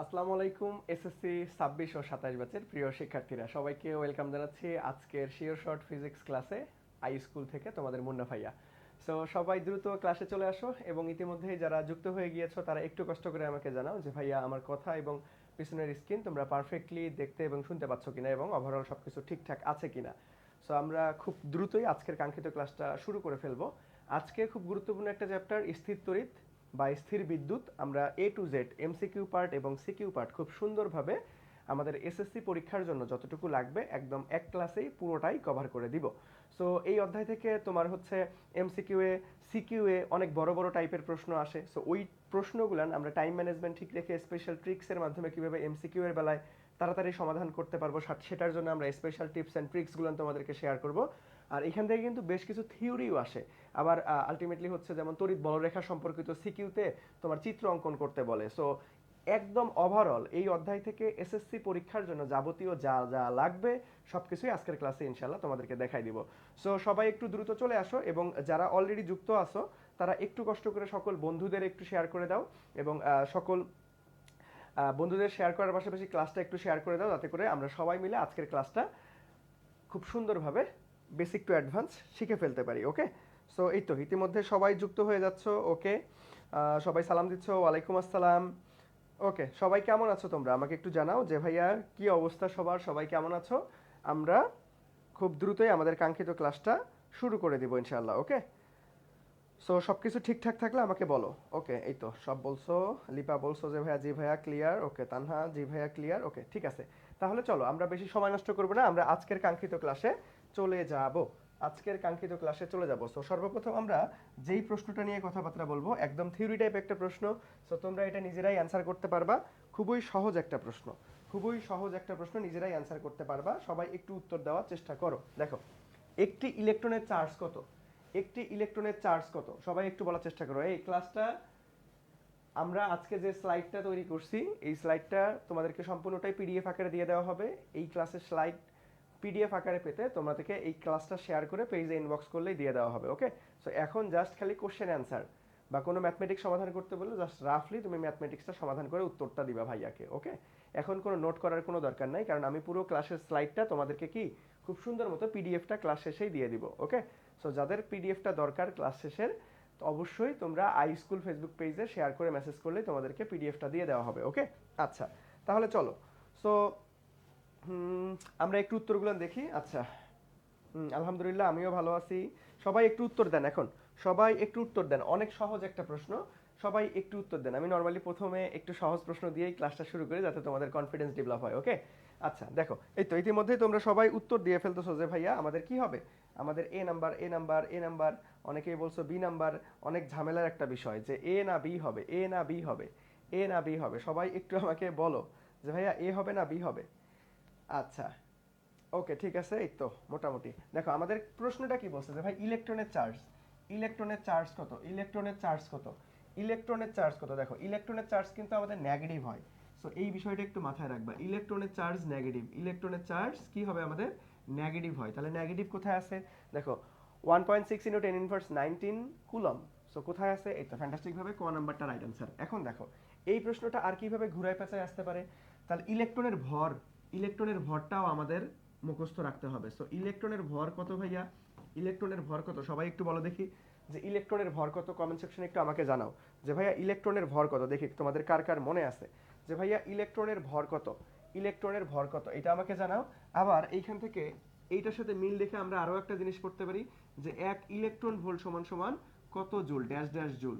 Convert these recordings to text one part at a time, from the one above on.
আসসালামু আলাইকুম এসএসসি 26 ও 27 ব্যাচের প্রিয় শিক্ষার্থীরা সবাইকে ওয়েলকাম জানাচ্ছি আজকের শিওর শর্ট ফিজিক্স ক্লাসে আই স্কুল থেকে তোমাদের মুন্না ভাইয়া। সো সবাই দ্রুত ক্লাসে চলে আসো এবং ইতিমধ্যেই যারা যুক্ত হয়ে গিয়েছো তারা একটু কষ্ট করে আমাকে জানাও যে ভাইয়া আমার কথা এবং পিছনের স্ক্রিন তোমরা পারফেক্টলি দেখতে এবং শুনতে পাচ্ছ কিনা এবং ওভারঅল সবকিছু ঠিকঠাক আছে কিনা। সো আমরা খুব দ্রুতই আজকের কাঙ্ক্ষিত ক্লাসটা শুরু করে ফেলবো। আজকে খুব গুরুত্বপূর্ণ একটা চ্যাপ্টার স্থির তড়িৎ বা স্থির বিদ্যুৎ। আমরা এ টু জেড এমসিকিউ পার্ট এবং সিকিউ পার্ট খুব সুন্দরভাবে আমাদের এসএসসি পরীক্ষার জন্য যতটুকু লাগবে একদম এক ক্লাসেই পুরোটাই কভার করে দিব। সো এই অধ্যায় থেকে তোমার হচ্ছে এমসিকিউ এ সিকিউ এ অনেক বড় বড় টাইপের প্রশ্ন আসে। সো ওই প্রশ্নগুলান আমরা টাইম ম্যানেজমেন্ট ঠিক রেখে স্পেশাল ট্রিক্সের মাধ্যমে কিভাবে এমসিকিউ এর বেলায় তাড়াতাড়ি সমাধান করতে পারবো সেটার জন্য আমরা স্পেশাল টিপস অ্যান্ড ট্রিক্সগুলো তোমাদেরকে শেয়ার করব। আর এখান থেকে কিন্তু বেশ কিছু থিওরিও আসে। আবার আলটিমেটলি হচ্ছে যেমন তড়িৎ বলরেখা সম্পর্কিত সিকিউতে তোমার চিত্র অঙ্কন করতে বলে। সো একদম ওভারঅল এই অধ্যায় থেকে এসএসসি পরীক্ষার জন্য যাবতীয় যা যা লাগবে সবকিছুই আজকের ক্লাসে ইনশাল্লাহ তোমাদেরকে দেখাই দিব। সো সবাই একটু দ্রুত চলে আসো এবং যারা অলরেডি যুক্ত আসো তারা একটু কষ্ট করে সকল বন্ধুদের একটু শেয়ার করে দাও এবং সকল বন্ধুদের শেয়ার করার পাশাপাশি ক্লাসটা একটু শেয়ার করে দাও যাতে করে আমরা সবাই মিলে আজকের ক্লাসটা খুব সুন্দরভাবে বেসিক টু অ্যাডভান্স শিখে ফেলতে পারি। ওকে, সো এই তো ইতিমধ্যে সবাই যুক্ত হয়ে যাচ্ছ। ওকে, সবাই সালাম দিচ্ছ, ওয়ালাইকুম আসসালাম। ওকে, সবাই কেমন আছো তোমরা আমাকে একটু জানাও যে ভাইয়া কি অবস্থা সবার, সবাই কেমন আছো। আমরা খুব দ্রুতই আমাদের কাঙ্ক্ষিত ক্লাসটা শুরু করে দিব ইনশাআল্লাহ। ওকে, সো সব কিছু ঠিকঠাক থাকলে আমাকে বলো। ওকে, এই তো সব বলছো। লিপা বলছো যে ভাইয়া জি ভাইয়া ক্লিয়ার। ওকে, তানহা জি ভাইয়া ক্লিয়ার। ওকে, ঠিক আছে। তাহলে চলো আমরা বেশি সময় নষ্ট করবো না, আমরা আজকের কাঙ্ক্ষিত ক্লাসে চলে যাব। আজকের কাঙ্ক্ষিত ক্লাসে চলে যাব। সো সর্বপ্রথম আমরা যেই প্রশ্নটা নিয়ে কথাবার্তা বলবো একদম থিওরি টাইপ একটা প্রশ্ন। সো তোমরা এটা নিজেরাই অ্যান্সার করতে পারবা। খুবই সহজ একটা প্রশ্ন, খুবই সহজ একটা প্রশ্ন, নিজেরাই অ্যান্সার করতে পারবা। সবাই একটু উত্তর দেওয়ার চেষ্টা করো। দেখো, একটি ইলেকট্রনের চার্জ কত? একটি ইলেকট্রনের চার্জ কত? সবাই একটু বলার চেষ্টা করো। এই ক্লাসটা আমরা আজকে যে স্লাইডটা তৈরি করছি এই স্লাইডটা তোমাদেরকে সম্পূর্ণটাই পিডিএফ আকারে দিয়ে দেওয়া হবে। এই ক্লাসের স্লাইড পিডিএফ আকারে পেতে তোমাদেরকে এই ক্লাসটা শেয়ার করে পেজে ইনবক্স করলেই দিয়ে দেওয়া হবে। ওকে, সো এখন জাস্ট খালি কোশ্চেন অ্যান্সার বা কোনো ম্যাথমেটিক্স সমাধান করতে বললে জাস্ট রাফলি তুমি ম্যাথমেটিক্সটা সমাধান করে উত্তরটা দিবা ভাইয়াকে। ওকে, এখন কোনো নোট করার কোনো দরকার নাই, কারণ আমি পুরো ক্লাসের স্লাইডটা তোমাদেরকে কি খুব সুন্দর মতো পিডিএফটা ক্লাস শেষেই দিয়ে দিব। ওকে, সো যাদের পিডিএফটা দরকার ক্লাস শেষের, তো অবশ্যই তোমরা আই স্কুল ফেসবুক পেজে শেয়ার করে মেসেজ করলে তোমাদেরকে পিডিএফটা দিয়ে দেওয়া হবে। ওকে, আচ্ছা তাহলে চলো। সো আমরা একটু উত্তরগুলো দেখি। আচ্ছা, আলহামদুলিল্লাহ আমিও ভালো আছি। সবাই একটু উত্তর দেন এখন, সবাই একটু উত্তর দেন। অনেক সহজ একটা প্রশ্ন, সবাই একটু উত্তর দেন। আমি নর্মালি প্রথমে একটু সহজ প্রশ্ন দিয়েই ক্লাসটা শুরু করি যাতে তোমাদের কনফিডেন্স ডেভেলপ হয়। ওকে, আচ্ছা দেখো, এই তো ইতিমধ্যেই তোমরা সবাই উত্তর দিয়ে ফেলতেছো যে ভাইয়া আমাদের কি হবে, আমাদের A number A number A number, অনেকেই বলছো বি নাম্বার। অনেক ঝামেলার একটা বিষয় যে এ না বি হবে, এ না বি হবে, এ না বি হবে। সবাই একটু আমাকে বলো যে ভাইয়া এ হবে না বি হবে। আচ্ছা, ওকে ঠিক আছে। এই তো মোটামুটি দেখো আমাদের প্রশ্নটা কি বলছে যে ভাই ইলেকট্রনের চার্জ, ইলেকট্রনের চার্জ কত, ইলেকট্রনের চার্জ কত, ইলেকট্রনের চার্জ কত। দেখো ইলেকট্রনের চার্জ কিন্তু আমাদের নেগেটিভ হয়। সো এই বিষয়টা একটু মাথায় রাখবা, ইলেকট্রনের চার্জ নেগেটিভ, ইলেকট্রনের চার্জ কি হবে আমাদের নেগেটিভ হয়। তাহলে নেগেটিভ কোথায় আছে দেখো, 1.6 ইন্টু 10 ইনভার্স 19 কুলম। সো কোথায় আছে, এই তো ফ্যান্টাস্টিক ভাবে ক নাম্বারটা রাইট অ্যান্সার। এখন দেখো এই প্রশ্নটা আর কিভাবে ঘুরায় পেঁচায় আসতে পারে। তাহলে ইলেকট্রনের ভর, ইলেকট্রনের ভরটাও আমাদের মুখস্থ রাখতে হবে। সো ইলেকট্রনের ভর কত ভাইয়া, ইলেকট্রনের ভর কত সবাই একটু বলো দেখি, যে ইলেকট্রনের ভর কত। কমেন্ট সেকশনে একটু আমাকে জানাও যে ভাইয়া ইলেকট্রনের ভর কত, দেখি তোমাদের কার কার মনে আছে যে ভাইয়া ইলেকট্রনের ভর কত, ইলেকট্রনের ভর কত, এটা আমাকে জানাও। আবার এইখান থেকে এইটার সাথে মিল রেখে আমরা আরো একটা জিনিস করতে পারি যে এক ইলেকট্রন ভোল্ট সমান সমান কত জুল ড্যাশ ড্যাশ জুল।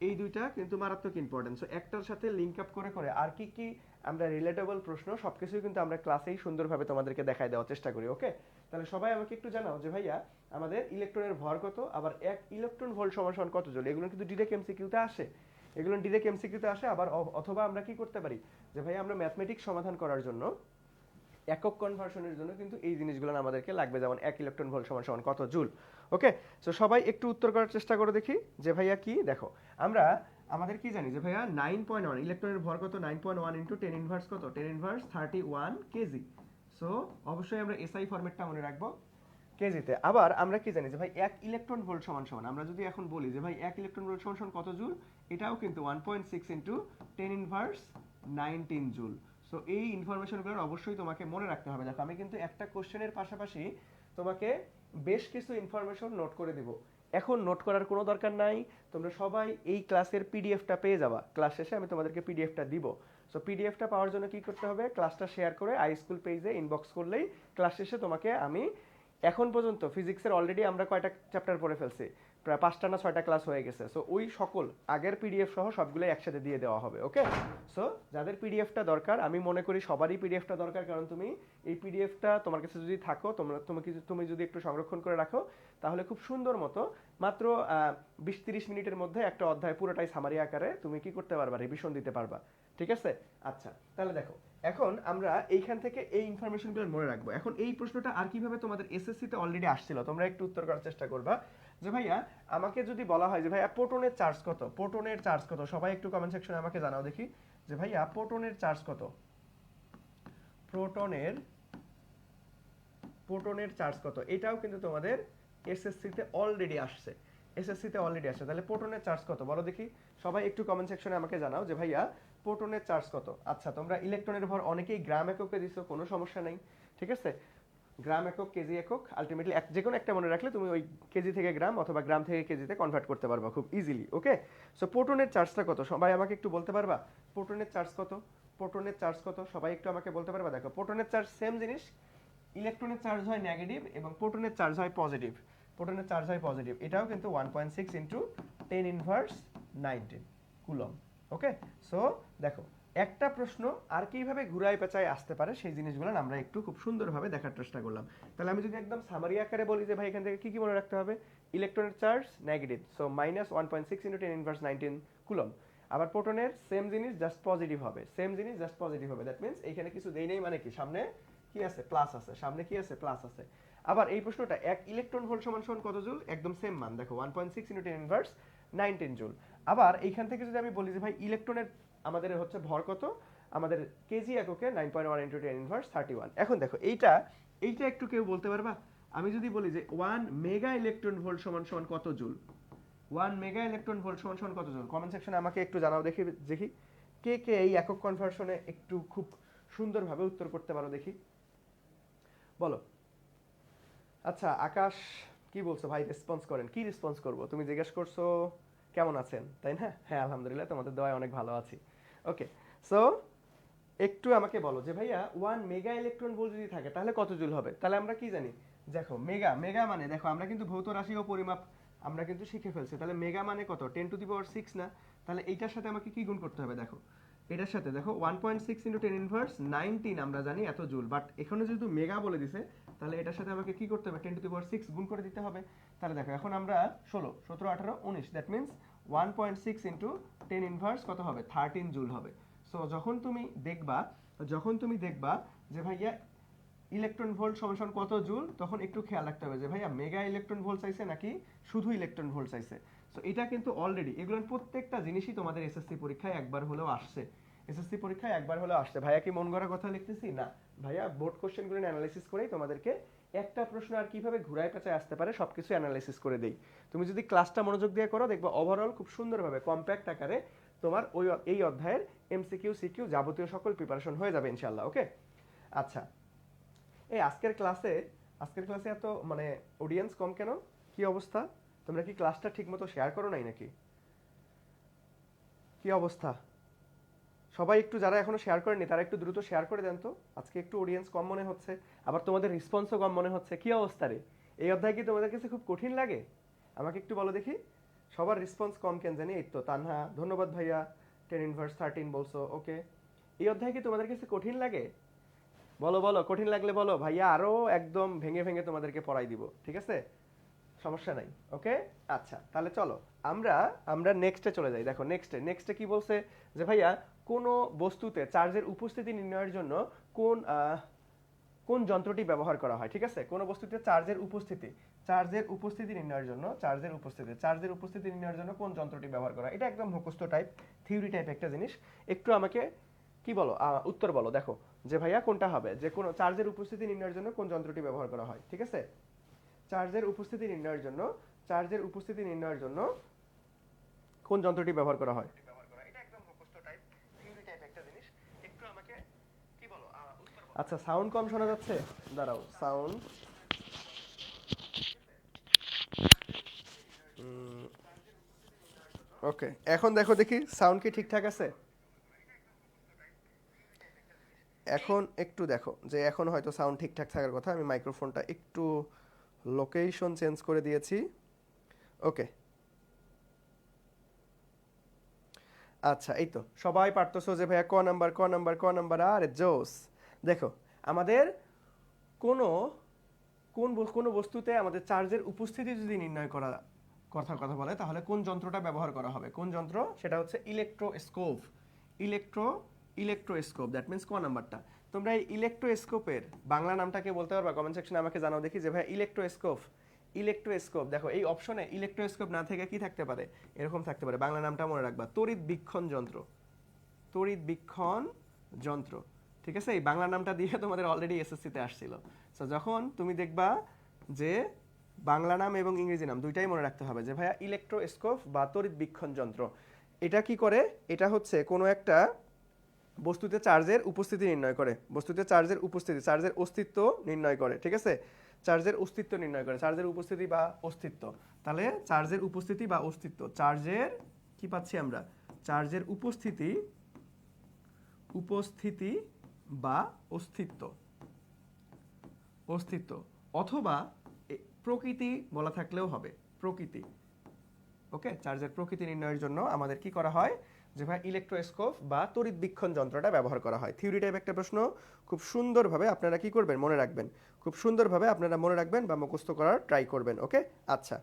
এই দুইটা কিন্তু মারাত্মক ইম্পর্টেন্ট। সো একটার সাথে লিঙ্ক আপ করে করে আর কি কি আমরা রিলেটেবল প্রশ্ন সবকিছুই কিন্তু আমরা ক্লাসেই সুন্দরভাবে তোমাদেরকে দেখাই দেওয়ার চেষ্টা করি। ওকে, তাহলে সবাই আমাকে একটু জানাও যে ভাইয়া আমাদের ইলেকট্রনের ভর কত, আবার এক ইলেকট্রন ভোল্ট সমান সমান কত জুল। এগুলো কিন্তু ডিরেক্ট এমসিকিউতে আসে, এগুলো ডিরেক্ট এমসিকিউতে আসে। আবার অথবা আমরা কি করতে পারি যে ভাইয়া আমরা ম্যাথমেটিক্স সমাধান করার জন্য একক কনভার্সনের জন্য কিন্তু এই জিনিসগুলো আমাদেরকে লাগবে, যেমন এক ইলেকট্রন ভোল্ট সমান সমান কত জুল। ওকে, সো সবাই একটু উত্তর করার চেষ্টা করো দেখি যে ভাইয়া কি। দেখো আমরা আমাদের কি জানি যে ভাইয়া 9.1 ইলেকট্রনের ভর কত, 9.1 ইন্টু 10 ইনভার্স কত, 10 ইনভার্স 31 কেজি। সো অবশ্যই আমরা এসআই ফরম্যাটটা মনে রাখবো কেজিতে। আবার আমরা কি জানি যে ভাই এক ইলেকট্রন ভোল্ট সমান সমান, আমরা যদি এখন বলি যে ভাই এক ইলেকট্রন ভোল্ট সমান সমান কত জুল, এটাও কিন্তু 1.6 ইন্টু 10 ইনভার্স 19 জুল। সো এই ইনফরমেশনগুলো অবশ্যই তোমাকে মনে রাখতে হবে। দেখো আমি কিন্তু একটা কোশ্চেনের পাশাপাশি তোমাকে বেশ কিছু ইনফরমেশন নোট করে দিব। এখন নোট করার কোনো দরকার নাই, তোমরা সবাই এই ক্লাসের পিডিএফটা পেয়ে যাবা। ক্লাস শেষে আমি তোমাদেরকে পিডিএফটা দিব। সো পিডিএফটা পাওয়ার জন্য কি করতে হবে, ক্লাসটা শেয়ার করে আই স্কুল পেজে ইনবক্স করলেই ক্লাস শেষে তোমাকে আমি, এখন পর্যন্ত ফিজিক্সের অলরেডি আমরা কয়টা চ্যাপ্টার পড়ে ফেলছি, প্রায় 5টা না 6টা ক্লাস হয়ে গেছে। সো ওই সকল আগের পিডিএফ সহ সবগুলো একসাথে দিয়ে দেওয়া হবে। ওকে, সো যাদের পিডিএফটা দরকার, আমি মনে করি সবারই পিডিএফটা দরকার, কারণ তুমি এই পিডিএফটা তোমার কাছে যদি থাকো, তুমি যদি একটু সংরক্ষণ করে রাখো, তাহলে খুব সুন্দর মতো মাত্র 20-30 মিনিটের মধ্যে একটা অধ্যায় পুরোটাই সামারি আকারে তুমি কি করতে পারবা, রিভিশন দিতে পারবা। ঠিক আছে? আচ্ছা, তাহলে দেখো এখন আমরা এইখান থেকে এই ইনফরমেশনগুলো মনে রাখবো। এখন এই প্রশ্নটা আর কিভাবে তোমাদের এসএসসি তে অলরেডি আসছিল, তোমরা একটু উত্তর করার চেষ্টা করবা। যে ভাইয়া আমাকে যদি বলা হয় যে ভাইয়া প্রোটনের চার্জ কত, প্রোটনের চার্জ কত, সবাই একটু কমেন্ট সেকশনে আমাকে জানাও দেখি যে ভাইয়া প্রোটনের চার্জ কত, প্রোটনের প্রোটনের চার্জ কত। এটাও কিন্তু তোমাদের এসএসসি তে অলরেডি আসছে, এসএসসি তে অলরেডি আসছে। তাহলে প্রোটনের চার্জ কত বলো দেখি, সবাই একটু কমেন্ট সেকশনে আমাকে জানাও যে ভাইয়া প্রোটনের চার্জ কত। আচ্ছা, তোমরা ইলেকট্রনের ভর অনেকেই গ্রাম এককে দিছো, কোনো সমস্যা নেই। ঠিক আছে, গ্রাম একক, কেজি একক, আলটিমেটলি যে কোনো একটা মনে রাখলে তুমি ওই কেজি থেকে গ্রাম অথবা গ্রাম থেকে কেজিতে কনভার্ট করতে পারবা খুব ইজিলি। ওকে, সো প্রোটনের চার্জটা কত সবাই আমাকে একটু বলতে পারবা, প্রোটনের চার্জ কত, প্রোটনের চার্জ কত সবাই একটু আমাকে বলতে পারবা। দেখো প্রোটনের চার্জ সেম জিনিস, ইলেকট্রনের চার্জ হয় নেগেটিভ এবং প্রোটনের চার্জ হয় পজিটিভ, প্রোটনের চার্জ হয় পজিটিভ। এটাও কিন্তু 1.6 ইন্টু 10 ইনভার্স 19 কুলম। ওকে, সো দেখো একটা প্রশ্ন আর কিভাবে ঘুরায় পেঁচায় আসতে পারে সেই জিনিসগুলো আমরা একটু খুব সুন্দরভাবে দেখার চেষ্টা করলাম। তাহলে আমি যদি একদম সামারি আকারে বলি যে ভাই এখান থেকে কি কি মনে রাখতে হবে, ইলেকট্রনের charge negative, so minus 1.6 into 10 inverse 19 coulomb. আবার প্রোটনের সেম জিনিস জাস্ট পজিটিভ হবে, সেম জিনিস জাস্ট পজিটিভ হবে। দ্যাট মিন্স এইখানে কিছু দেই নেই, মানে কি সামনে কি আছে, প্লাস আছে, সামনে কি আছে, প্লাস আছে। আবার এই প্রশ্নটা এক ইলেকট্রন ভোল্ট সমান সমান কত জুল, একদম সেম মান দেখো 1.6 ইন্টু 10 ইনভার্স 19 জুল। আবার এইখান থেকে যদি আমি বলি যে ভাই ইলেকট্রনের আমাদের হচ্ছে ভর কত, আমাদের কেজি এককে 9.1 ইন্টু 10 ইনভার্স 31। এখন দেখো এইটা এইটা একটু কেউ বলতে পারবা, আমি যদি বলি যে 1 মেগা ইলেকট্রন ভোল্ট সমান সমান কত জুল, 1 মেগা ইলেকট্রন ভোল্ট সমান সমান কত জুল, কমেন্ট সেকশনে আমাকে একটু জানাও দেখি, দেখি কে কে এই একক কনভার্সনে একটু খুব সুন্দরভাবে উত্তর করতে পারো দেখি, বলো। আচ্ছা আকাশ কি বলছো ভাই, রেসপন্স করেন। কি রেসপন্স করব, তুমি জিজ্ঞেস করছো কেমন আছেন, তাই না? হ্যাঁ আলহামদুলিল্লাহ, তোমাদের দয়ায় অনেক ভালো আছি। ওকে, সো একটু আমাকে বলো যে ভাইয়া 1 মেগা ইলেকট্রন ভোল্ট যদি থাকে তাহলে কত জুল হবে। তাহলে আমরা কি জানি, দেখো মেগা, মেগা মানে দেখো আমরা কিন্তু ভৌত রাশি ও পরিমাপ আমরা কিন্তু শিখে ফেলছি। তাহলে মেগা মানে কত, 10 টু দি পাওয়ার 6 না? তাহলে এইটার সাথে আমাকে কি গুণ করতে হবে, দেখো এটার সাথে দেখো 1.6 ইন্টু 10 ইনভার্স 19 আমরা জানি এত জুল, বাট এখানে যেহেতু মেগা বলে দিছে তাহলে এটার সাথে আমাকে কি করতে হবে, 10 টু দি পাওয়ার 6 গুণ করে দিতে হবে। তাহলে দেখো এখন আমরা 16, 17, 18, 19, দ্যাট মিন্স 1.6 ইন্টু 10 ইনভার্স কত হবে, 13 জুল হবে। সো যখন তুমি দেখবা, যখন তুমি দেখবা যে ভাইয়া ইলেকট্রন ভোল্ট সমান কত জুল, তখন একটু খেয়াল রাখতে হবে যে ভাইয়া মেগা ইলেকট্রন ভোল্ট চাইছে নাকি শুধু ইলেকট্রন ভোল্ট চাইছে। সো এটা কিন্তু অলরেডি এগুলোর প্রত্যেকটা জিনিসই তোমাদের এসএসসি পরীক্ষায় একবার হলেও আসছে, এসএসসি পরীক্ষায় একবার হলেও আসছে। ভাইয়া কি মন গড়া কথা লিখতেছি না, ভাইয়া বোর্ড কোশ্চেনগুলো অ্যানালাইসিস করেই তোমাদেরকে একটা প্রশ্ন আর কিভাবে ঘুরায় পেঁচায় আসতে পারে সবকিছু অ্যানালাইসিস করে দেই। তুমি যদি ক্লাসটা মনোযোগ দিয়ে করো দেখবা ওভারঅল খুব সুন্দরভাবে কম্প্যাক্ট আকারে তোমার ওই এই অধ্যায়ের এমসিকিউ সিকিউ যাবতীয় সকল প্রিপারেশন হয়ে যাবে ইনশাআল্লাহ। ওকে, আচ্ছা এই আজকের ক্লাসে এত মানে অডিয়েন্স কম কেন, কি অবস্থা? তোমরা কি ক্লাসটা ঠিকমতো শেয়ার করো নাই নাকি, কি অবস্থা? সবাই একটু যারা এখনো শেয়ার করেনি তারা একটু দ্রুত শেয়ার করে দেন তো। আজকে একটু অডিয়েন্স কম মনে হচ্ছে, আবার তোমাদের রেসপন্সও কম মনে হচ্ছে। কি অবস্থা রে, এই অধ্যায় কি তোমাদের কাছে খুব কঠিন লাগে? আমাকে একটু বলো দেখি, সবার রেসপন্স কম কেন জানি। এই তো তানহা, ধন্যবাদ ভাইয়া, 10 ইনভার্স 13 বলছো। ওকে, এই অধ্যায় কি তোমাদের কাছে কঠিন লাগে? বলো বলো, কঠিন লাগলে বলো, ভাইয়া আরো একদম ভেঙে ভেঙে তোমাদেরকে পড়াই দিব, ঠিক আছে? সমস্যা নাই। ওকে, আচ্ছা তাহলে চলো আমরা আমরা নেক্সটে চলে যাই। দেখো নেক্সটে কি বলছে যে ভাইয়া কোন বস্তুতে চার্জের উপস্থিতি নির্ণয়ের জন্য কোন কোন যন্ত্রটি ব্যবহার করা হয়। ঠিক আছে, কোন বস্তুতে চার্জের উপস্থিতি নির্ণয়ের জন্য চার্জের উপস্থিতি নির্ণয়ের জন্য কোন যন্ত্রটি ব্যবহার করা হয়। এটা একদম মুখস্থ টাইপ, থিওরি টাইপ একটা জিনিস। একটু আমাকে কি বলো, উত্তর বলো। দেখো যে ভাইয়া কোনটা হবে, যে কোন চার্জের উপস্থিতি নির্ণয়ের জন্য কোন যন্ত্রটি ব্যবহার করা হয়। ঠিক আছে, চার্জের উপস্থিতি নির্ণয়ের জন্য কোন যন্ত্রটি ব্যবহার করা হয়। এটা একদম মুখস্থ টাইপ, থিওরি টাইপ একটা জিনিস। আচ্ছা, সাউন্ড কম শোনা যাচ্ছে, দাঁড়াও সাউন্ড। ওকে, এখন দেখো দেখি সাউন্ড কি ঠিকঠাক আছে। এখন একটু দেখো যে এখন হয়তো সাউন্ড ঠিকঠাক থাকার কথা। আমি মাইক্রোফোনটা একটু লোকেশন চেঞ্জ করে দিয়েছি। ওকে, আচ্ছা এই তো সবাই পারতেছো যে ভাইয়া ক নাম্বার ক নাম্বার ক নাম্বার, আরে জোস। দেখো আমাদের কোনো কোনো বস্তুতে আমাদের চার্জের উপস্থিতি যদি নির্ণয় করা কথা বলে, তাহলে কোন যন্ত্রটা ব্যবহার করা হবে, কোন যন্ত্র, সেটা হচ্ছে electroscope. Electro electroscope, that means ক নাম্বারটা। তোমরা এই ইলেকট্রোস্কোপের বাংলা নামটাকে বলতে পারবা? কমেন্ট সেকশনে আমাকে জানাও দেখি যে ভাই ইলেকট্রোস্কোপ। ইলেকট্রোস্কোপ, দেখো এই অপশনে ইলেকট্রোস্কোপ না থেকে কি থাকতে পারে, এরকম থাকতে পারে। বাংলা নামটা মনে রাখবা, তড়িৎ বীক্ষণ যন্ত্র। তড়িৎ বীক্ষণ যন্ত্র, ঠিক আছে? এই বাংলা নামটা দিয়ে তোমাদের অলরেডি এসএসসিতে আসছিল। সো যখন তুমি দেখবা যে বাংলা নাম এবং ইংরেজি নাম দুইটাই মনে রাখতে হবে যে ভাইয়া ইলেকট্রোস্কোপ বা তড়িৎ বীক্ষণ যন্ত্র। এটা কি করে? এটা হচ্ছে কোনো একটা বস্তুতে চার্জের উপস্থিতি নির্ণয় করে, বস্তুতে চার্জের উপস্থিতি, চার্জের অস্তিত্ব নির্ণয় করে, ঠিক আছে? চার্জের অস্তিত্ব নির্ণয় করে, চার্জের উপস্থিতি বা অস্তিত্ব। তাহলে চার্জের উপস্থিতি বা অস্তিত্ব, চার্জের কি পাচ্ছি আমরা, চার্জের উপস্থিতি, উপস্থিতি বা অস্তিত্ব, অস্তিত্ব অথবা প্রকৃতি বলা থাকলেও হবে, প্রকৃতি। ওকে, চার্জের প্রকৃতি নির্ণয়ের জন্য আমাদের কি করা হয় যে ভাই ইলেকট্রোস্কোপ বা তড়িৎ বীক্ষণ যন্ত্রটা ব্যবহার করা হয়। থিওরি টাইপ একটা প্রশ্ন, খুব সুন্দরভাবে আপনারা কি করবেন, মনে রাখবেন। খুব সুন্দরভাবে আপনারা মনে রাখবেন বা মুখস্থ করার ট্রাই করবেন। ওকে, আচ্ছা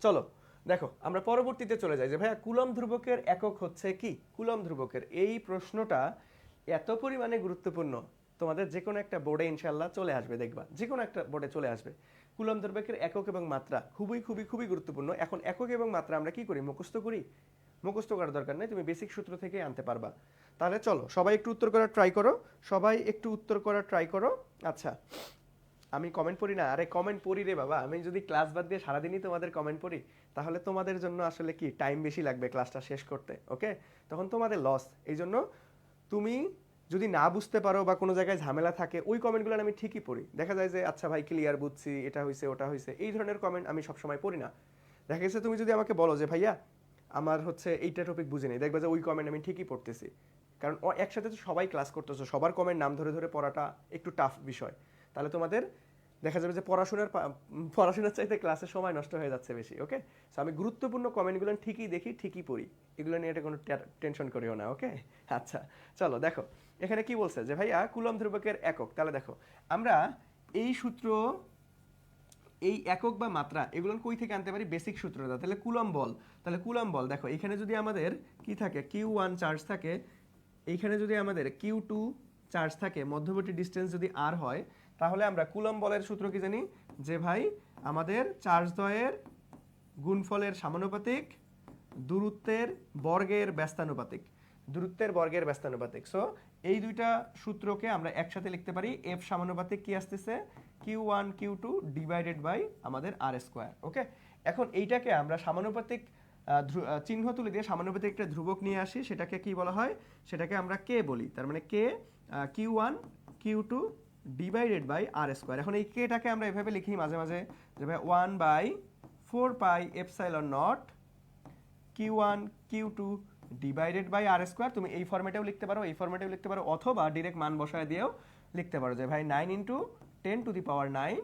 চলো দেখো আমরা পরবর্তীতে চলে যাই যে ভাইয়া কুলম্ব ধ্রুবকের একক হচ্ছে কি। কুলম্ব ধ্রুবকের এই প্রশ্নটা এত পরিমাণে গুরুত্বপূর্ণ, তোমাদের যে কোনো একটা বোর্ডে ইনশাল্লাহ চলে আসবে, দেখবা যে কোনো একটা বোর্ডে চলে আসবে। কুলম্ব ধ্রুবকের একক এবং মাত্রা খুবই খুবই খুবই গুরুত্বপূর্ণ। এখন একক এবং মাত্রা আমরা কি করি, মুখস্থ করি। মুখস্থ করার দরকার নেই, তুমি বেসিক সূত্র থেকে আনতে পারবা। তাহলে চলো সবাই একটু উত্তর করার ট্রাই করো, সবাই একটু উত্তর করার ট্রাই করো। আচ্ছা, আমি কমেন্ট পড়ি না, আরে কমেন্ট পড়ি রে বাবা। আমি যদি ক্লাস বাদ দিয়ে সারাদিনই তোমাদের কমেন্ট পড়ি, তাহলে তোমাদের জন্য আসলে কি টাইম বেশি লাগবে ক্লাসটা শেষ করতে। ওকে, তখন তোমাদের লস। এই জন্য তুমি যদি না বুঝতে পারো বা কোনো জায়গায় ঝামেলা থাকে, ওই কমেন্টগুলো আমি ঠিকই পড়ি। দেখা যায় যে আচ্ছা ভাই ক্লিয়ার, বুঝছি, এটা হয়েছে ওটা হয়েছে, এই ধরনের কমেন্ট আমি সবসময় পড়ি না। দেখা গেছে তুমি যদি আমাকে বলো যে ভাইয়া আমার হচ্ছে এইটা টপিক বুঝে নেই, দেখবা যে ওই কমেন্ট আমি ঠিকই পড়তেছি। কারণ একসাথে তো সবাই ক্লাস করতেছো, সবার কমেন্ট নাম ধরে ধরে পড়াটা একটু টাফ বিষয়। তাহলে তোমাদের দেখা যাবে যে পড়াশোনার চাইতে ক্লাসের সময় নষ্ট হয়ে যাচ্ছে বেশি। ওকে, সো আমি গুরুত্বপূর্ণ কমেন্টগুলো ঠিকই দেখি, ঠিকই পড়ি, এগুলো নিয়ে এটা কোনো টেনশন করিও না। ওকে, আচ্ছা চলো দেখো এখানে কি বলছে যে ভাইয়া কুলম্ব ধ্রুবকের একক। তাহলে দেখো আমরা এই সূত্র, এই একক বা মাত্রা এগুলো কই থেকে আনতে পারি, বেসিক সূত্রটা। তাহলে কুলম্ব বল, তাহলে কুলম্ব বল দেখো এখানে যদি আমাদের কি থাকে, Q1 চার্জ থাকে, এইখানে যদি আমাদের Q2 চার্জ থাকে, মধ্যবর্তী ডিস্টেন্স যদি r হয়, তাহলে আমরা কুলম্ব বলের সূত্র কি জানি যে ভাই আমাদের চার্জ দ্বয়ের গুণফলের সমানুপাতিক দূরত্বের বর্গের ব্যস্তানুপাতিক, দূরত্বের বর্গের ব্যস্তানুপাতিক। সো এই দুইটা সূত্রকে আমরা একসাথে লিখতে পারি এফ সমানুপাতিক কি আসতেছে, Q1 Q2 ডিভাইডেড বাই আমাদের আর স্কোয়ার। ওকে, এখন এইটাকে আমরা সমানুপাতিক চিহ্ন তুলে দিয়ে সমানুপাতিক একটা ধ্রুবক নিয়ে আসি, সেটাকে কি বলা হয়, সেটাকে আমরা কে বলি। তার মানে K Q1 Q2 divided by R square. এখন এই কেটাকে আমরা এভাবে লিখি মাঝে মাঝে যে ভাই 1/4 epsilon naught Q1 Q2 divided by R square. তুমি এই ফরম্যাটেও লিখতে পারো, এই ফরম্যাটেও লিখতে পারো, অথবা ডিরেক্ট মান বসায় দিয়েও লিখতে পারো যে ভাই 9 × 10⁹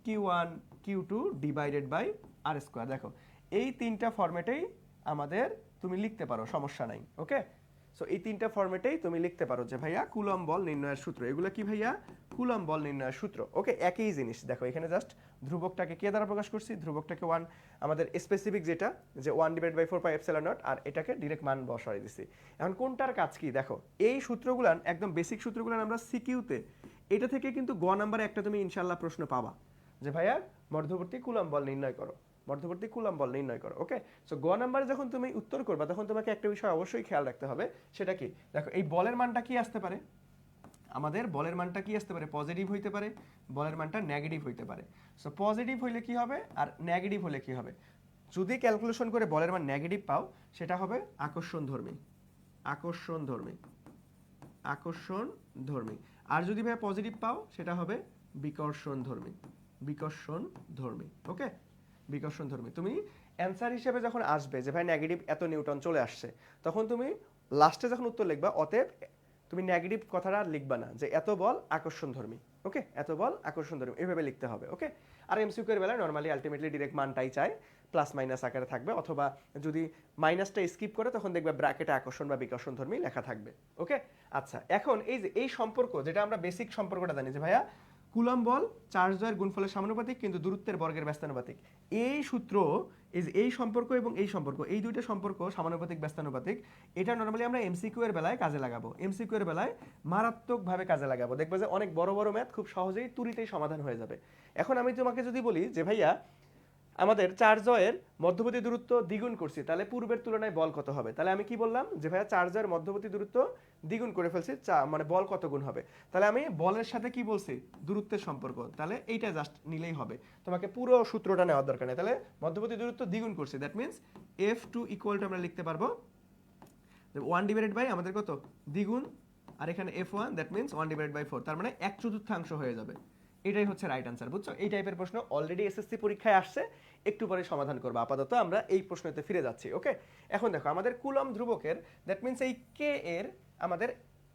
Q1 Q2 divided by R square. দেখো এই তিনটা ফরম্যাটেই আমাদের তুমি লিখতে পারো, সমস্যা নাই। ওকে, সো এই তিনটা ফরম্যাটেই তুমি লিখতে পারো যে ভাইয়া কুলম্ব বল নির্ণয়ের সূত্র। এগুলো কি ভাইয়া, কুলম্ব বল নির্ণয়ের সূত্র। ওকে, একই জিনিস। দেখো এখানে জাস্ট ধ্রুবকটাকে কে দ্বারা প্রকাশ করছি, ধ্রুবকটাকে 1, আমাদের স্পেসিফিক যেটা যে 1/4πε0, আর এটাকে ডিরেক্ট মান বসাই দিছি। এখন কোনটার কাজ কি দেখো, এই সূত্রগুলান একদম বেসিক সূত্রগুলান আমরা সিকিউতে, এটা থেকে কিন্তু গ নাম্বারে একটা তুমি ইনশাল্লাহ প্রশ্ন পাবা যে ভাইয়া মধ্যবর্তী কুলম্ব বল নির্ণয় করো, মধ্যবর্তী কুলম্ব বল নির্ণয় করো। ওকে, সো গ নাম্বারে যখন তুমি উত্তর করবা, তখন তোমাকে একটা বিষয় অবশ্যই খেয়াল রাখতে হবে, সেটা কি দেখো এই বলের মানটা কি আসতে পারে, আমাদের বলের মানটা কি আসতে পারে, পজিটিভ হইতে পারে, বলের মানটা নেগেটিভ হইতে পারে। সো পজিটিভ হইলে কি হবে আর নেগেটিভ হলে কি হবে, যদি ক্যালকুলেশন করে বলের মান নেগেটিভ পাও, সেটা হবে আকর্ষণ ধর্মী, আকর্ষণ ধর্মী, আকর্ষণ ধর্মী। আর যদি ভাইয়া পজিটিভ পাও সেটা হবে বিকর্ষণধর্মী। বিকর্ষণধর্মী, ওকে, বিকর্ষণধর্মী। তুমি অ্যান্সার হিসেবে যখন আসবে যে ভাই নেগেটিভ এত নিউটন চলে আসছে, তখন তুমি লাস্টে যখন উত্তর লিখবা অতএব তুমি নেগেটিভ কথাটা আর লিখবা না যে এত বল আকর্ষণধর্মী, ওকে, এত বল আকর্ষণধর্মী, এভাবে লিখতে হবে, ওকে। আর এমসিকিউ এর বেলায় নরমালি আলটিমেটলি ডিরেক্ট মানটাই চায়, প্লাস মাইনাস আকারে থাকবে, অথবা যদি মাইনাসটা স্কিপ করে তখন দেখবে ব্র্যাকেটে আকর্ষণ বা বিকর্ষণধর্মী লেখা থাকবে, ওকে। আচ্ছা, এখন এই যে এই সম্পর্ক, যেটা আমরা বেসিক সম্পর্কটা জানি যে ভাইয়া কুলম্ব বল চার্জ দ্বয়ের গুণফলের সমানুপাতিক কিন্তু দূরত্বের বর্গের ব্যস্তানুপাতিক, এই সূত্র, এই সম্পর্ক এবং এই সম্পর্ক, এই দুইটা সম্পর্ক সমানুপাতিক ব্যস্তানুপাতিক, এটা নরমালি আমরা এমসিকিউ এর বেলায় কাজে লাগাবো, এমসিকিউ এর বেলায় মারাত্মকভাবে কাজে লাগাবো। দেখবে যে অনেক বড় বড় ম্যাথ খুব সহজেই তুরিতেই সমাধান হয়ে যাবে। এখন আমি তোমাকে যদি বলি যে ভাইয়া আমাদের চার্জয়ের মধ্যবর্তী দূরত্ব দ্বিগুণ করছি, তাহলে পূর্বের তুলনায় বল কত হবে? তাহলে আমি কি বললাম যে ভাইয়া চার্জয়ের মধ্যবর্তী দূরত্ব দ্বিগুণ করে ফেলছি, মানে বল কত গুণ হবে? তাহলে আমি বলের সাথে কি বলছি? দূরত্বের সম্পর্ক, তাহলে এইটা জাস্ট নিলেই হবে, তোমাকে পুরো সূত্রটা নেওয়ার দরকার নেই। তাহলে মধ্যবর্তী দূরত্ব দ্বিগুণ করছি, that means F2 equal to আমরা লিখতে পারবো 1 ডিভাইডেড বাই আমাদের কত দ্বিগুণ, আর এখানে F1 that means 1 divided by 4, তার মানে 1/4 হয়ে যাবে। এটাই হচ্ছে রাইট আনসার, বুঝছো? এই টাইপের প্রশ্ন অলরেডি এসএসসি পরীক্ষায় আসছে, একটু পরে সমাধান করবো। আপাতত আমরা এই প্রশ্নতে ফিরে যাচ্ছি, ওকে। এখন দেখো আমাদের কুলম্ব ধ্রুবকের, দ্যাট মিন্স এই কে এর আমাদের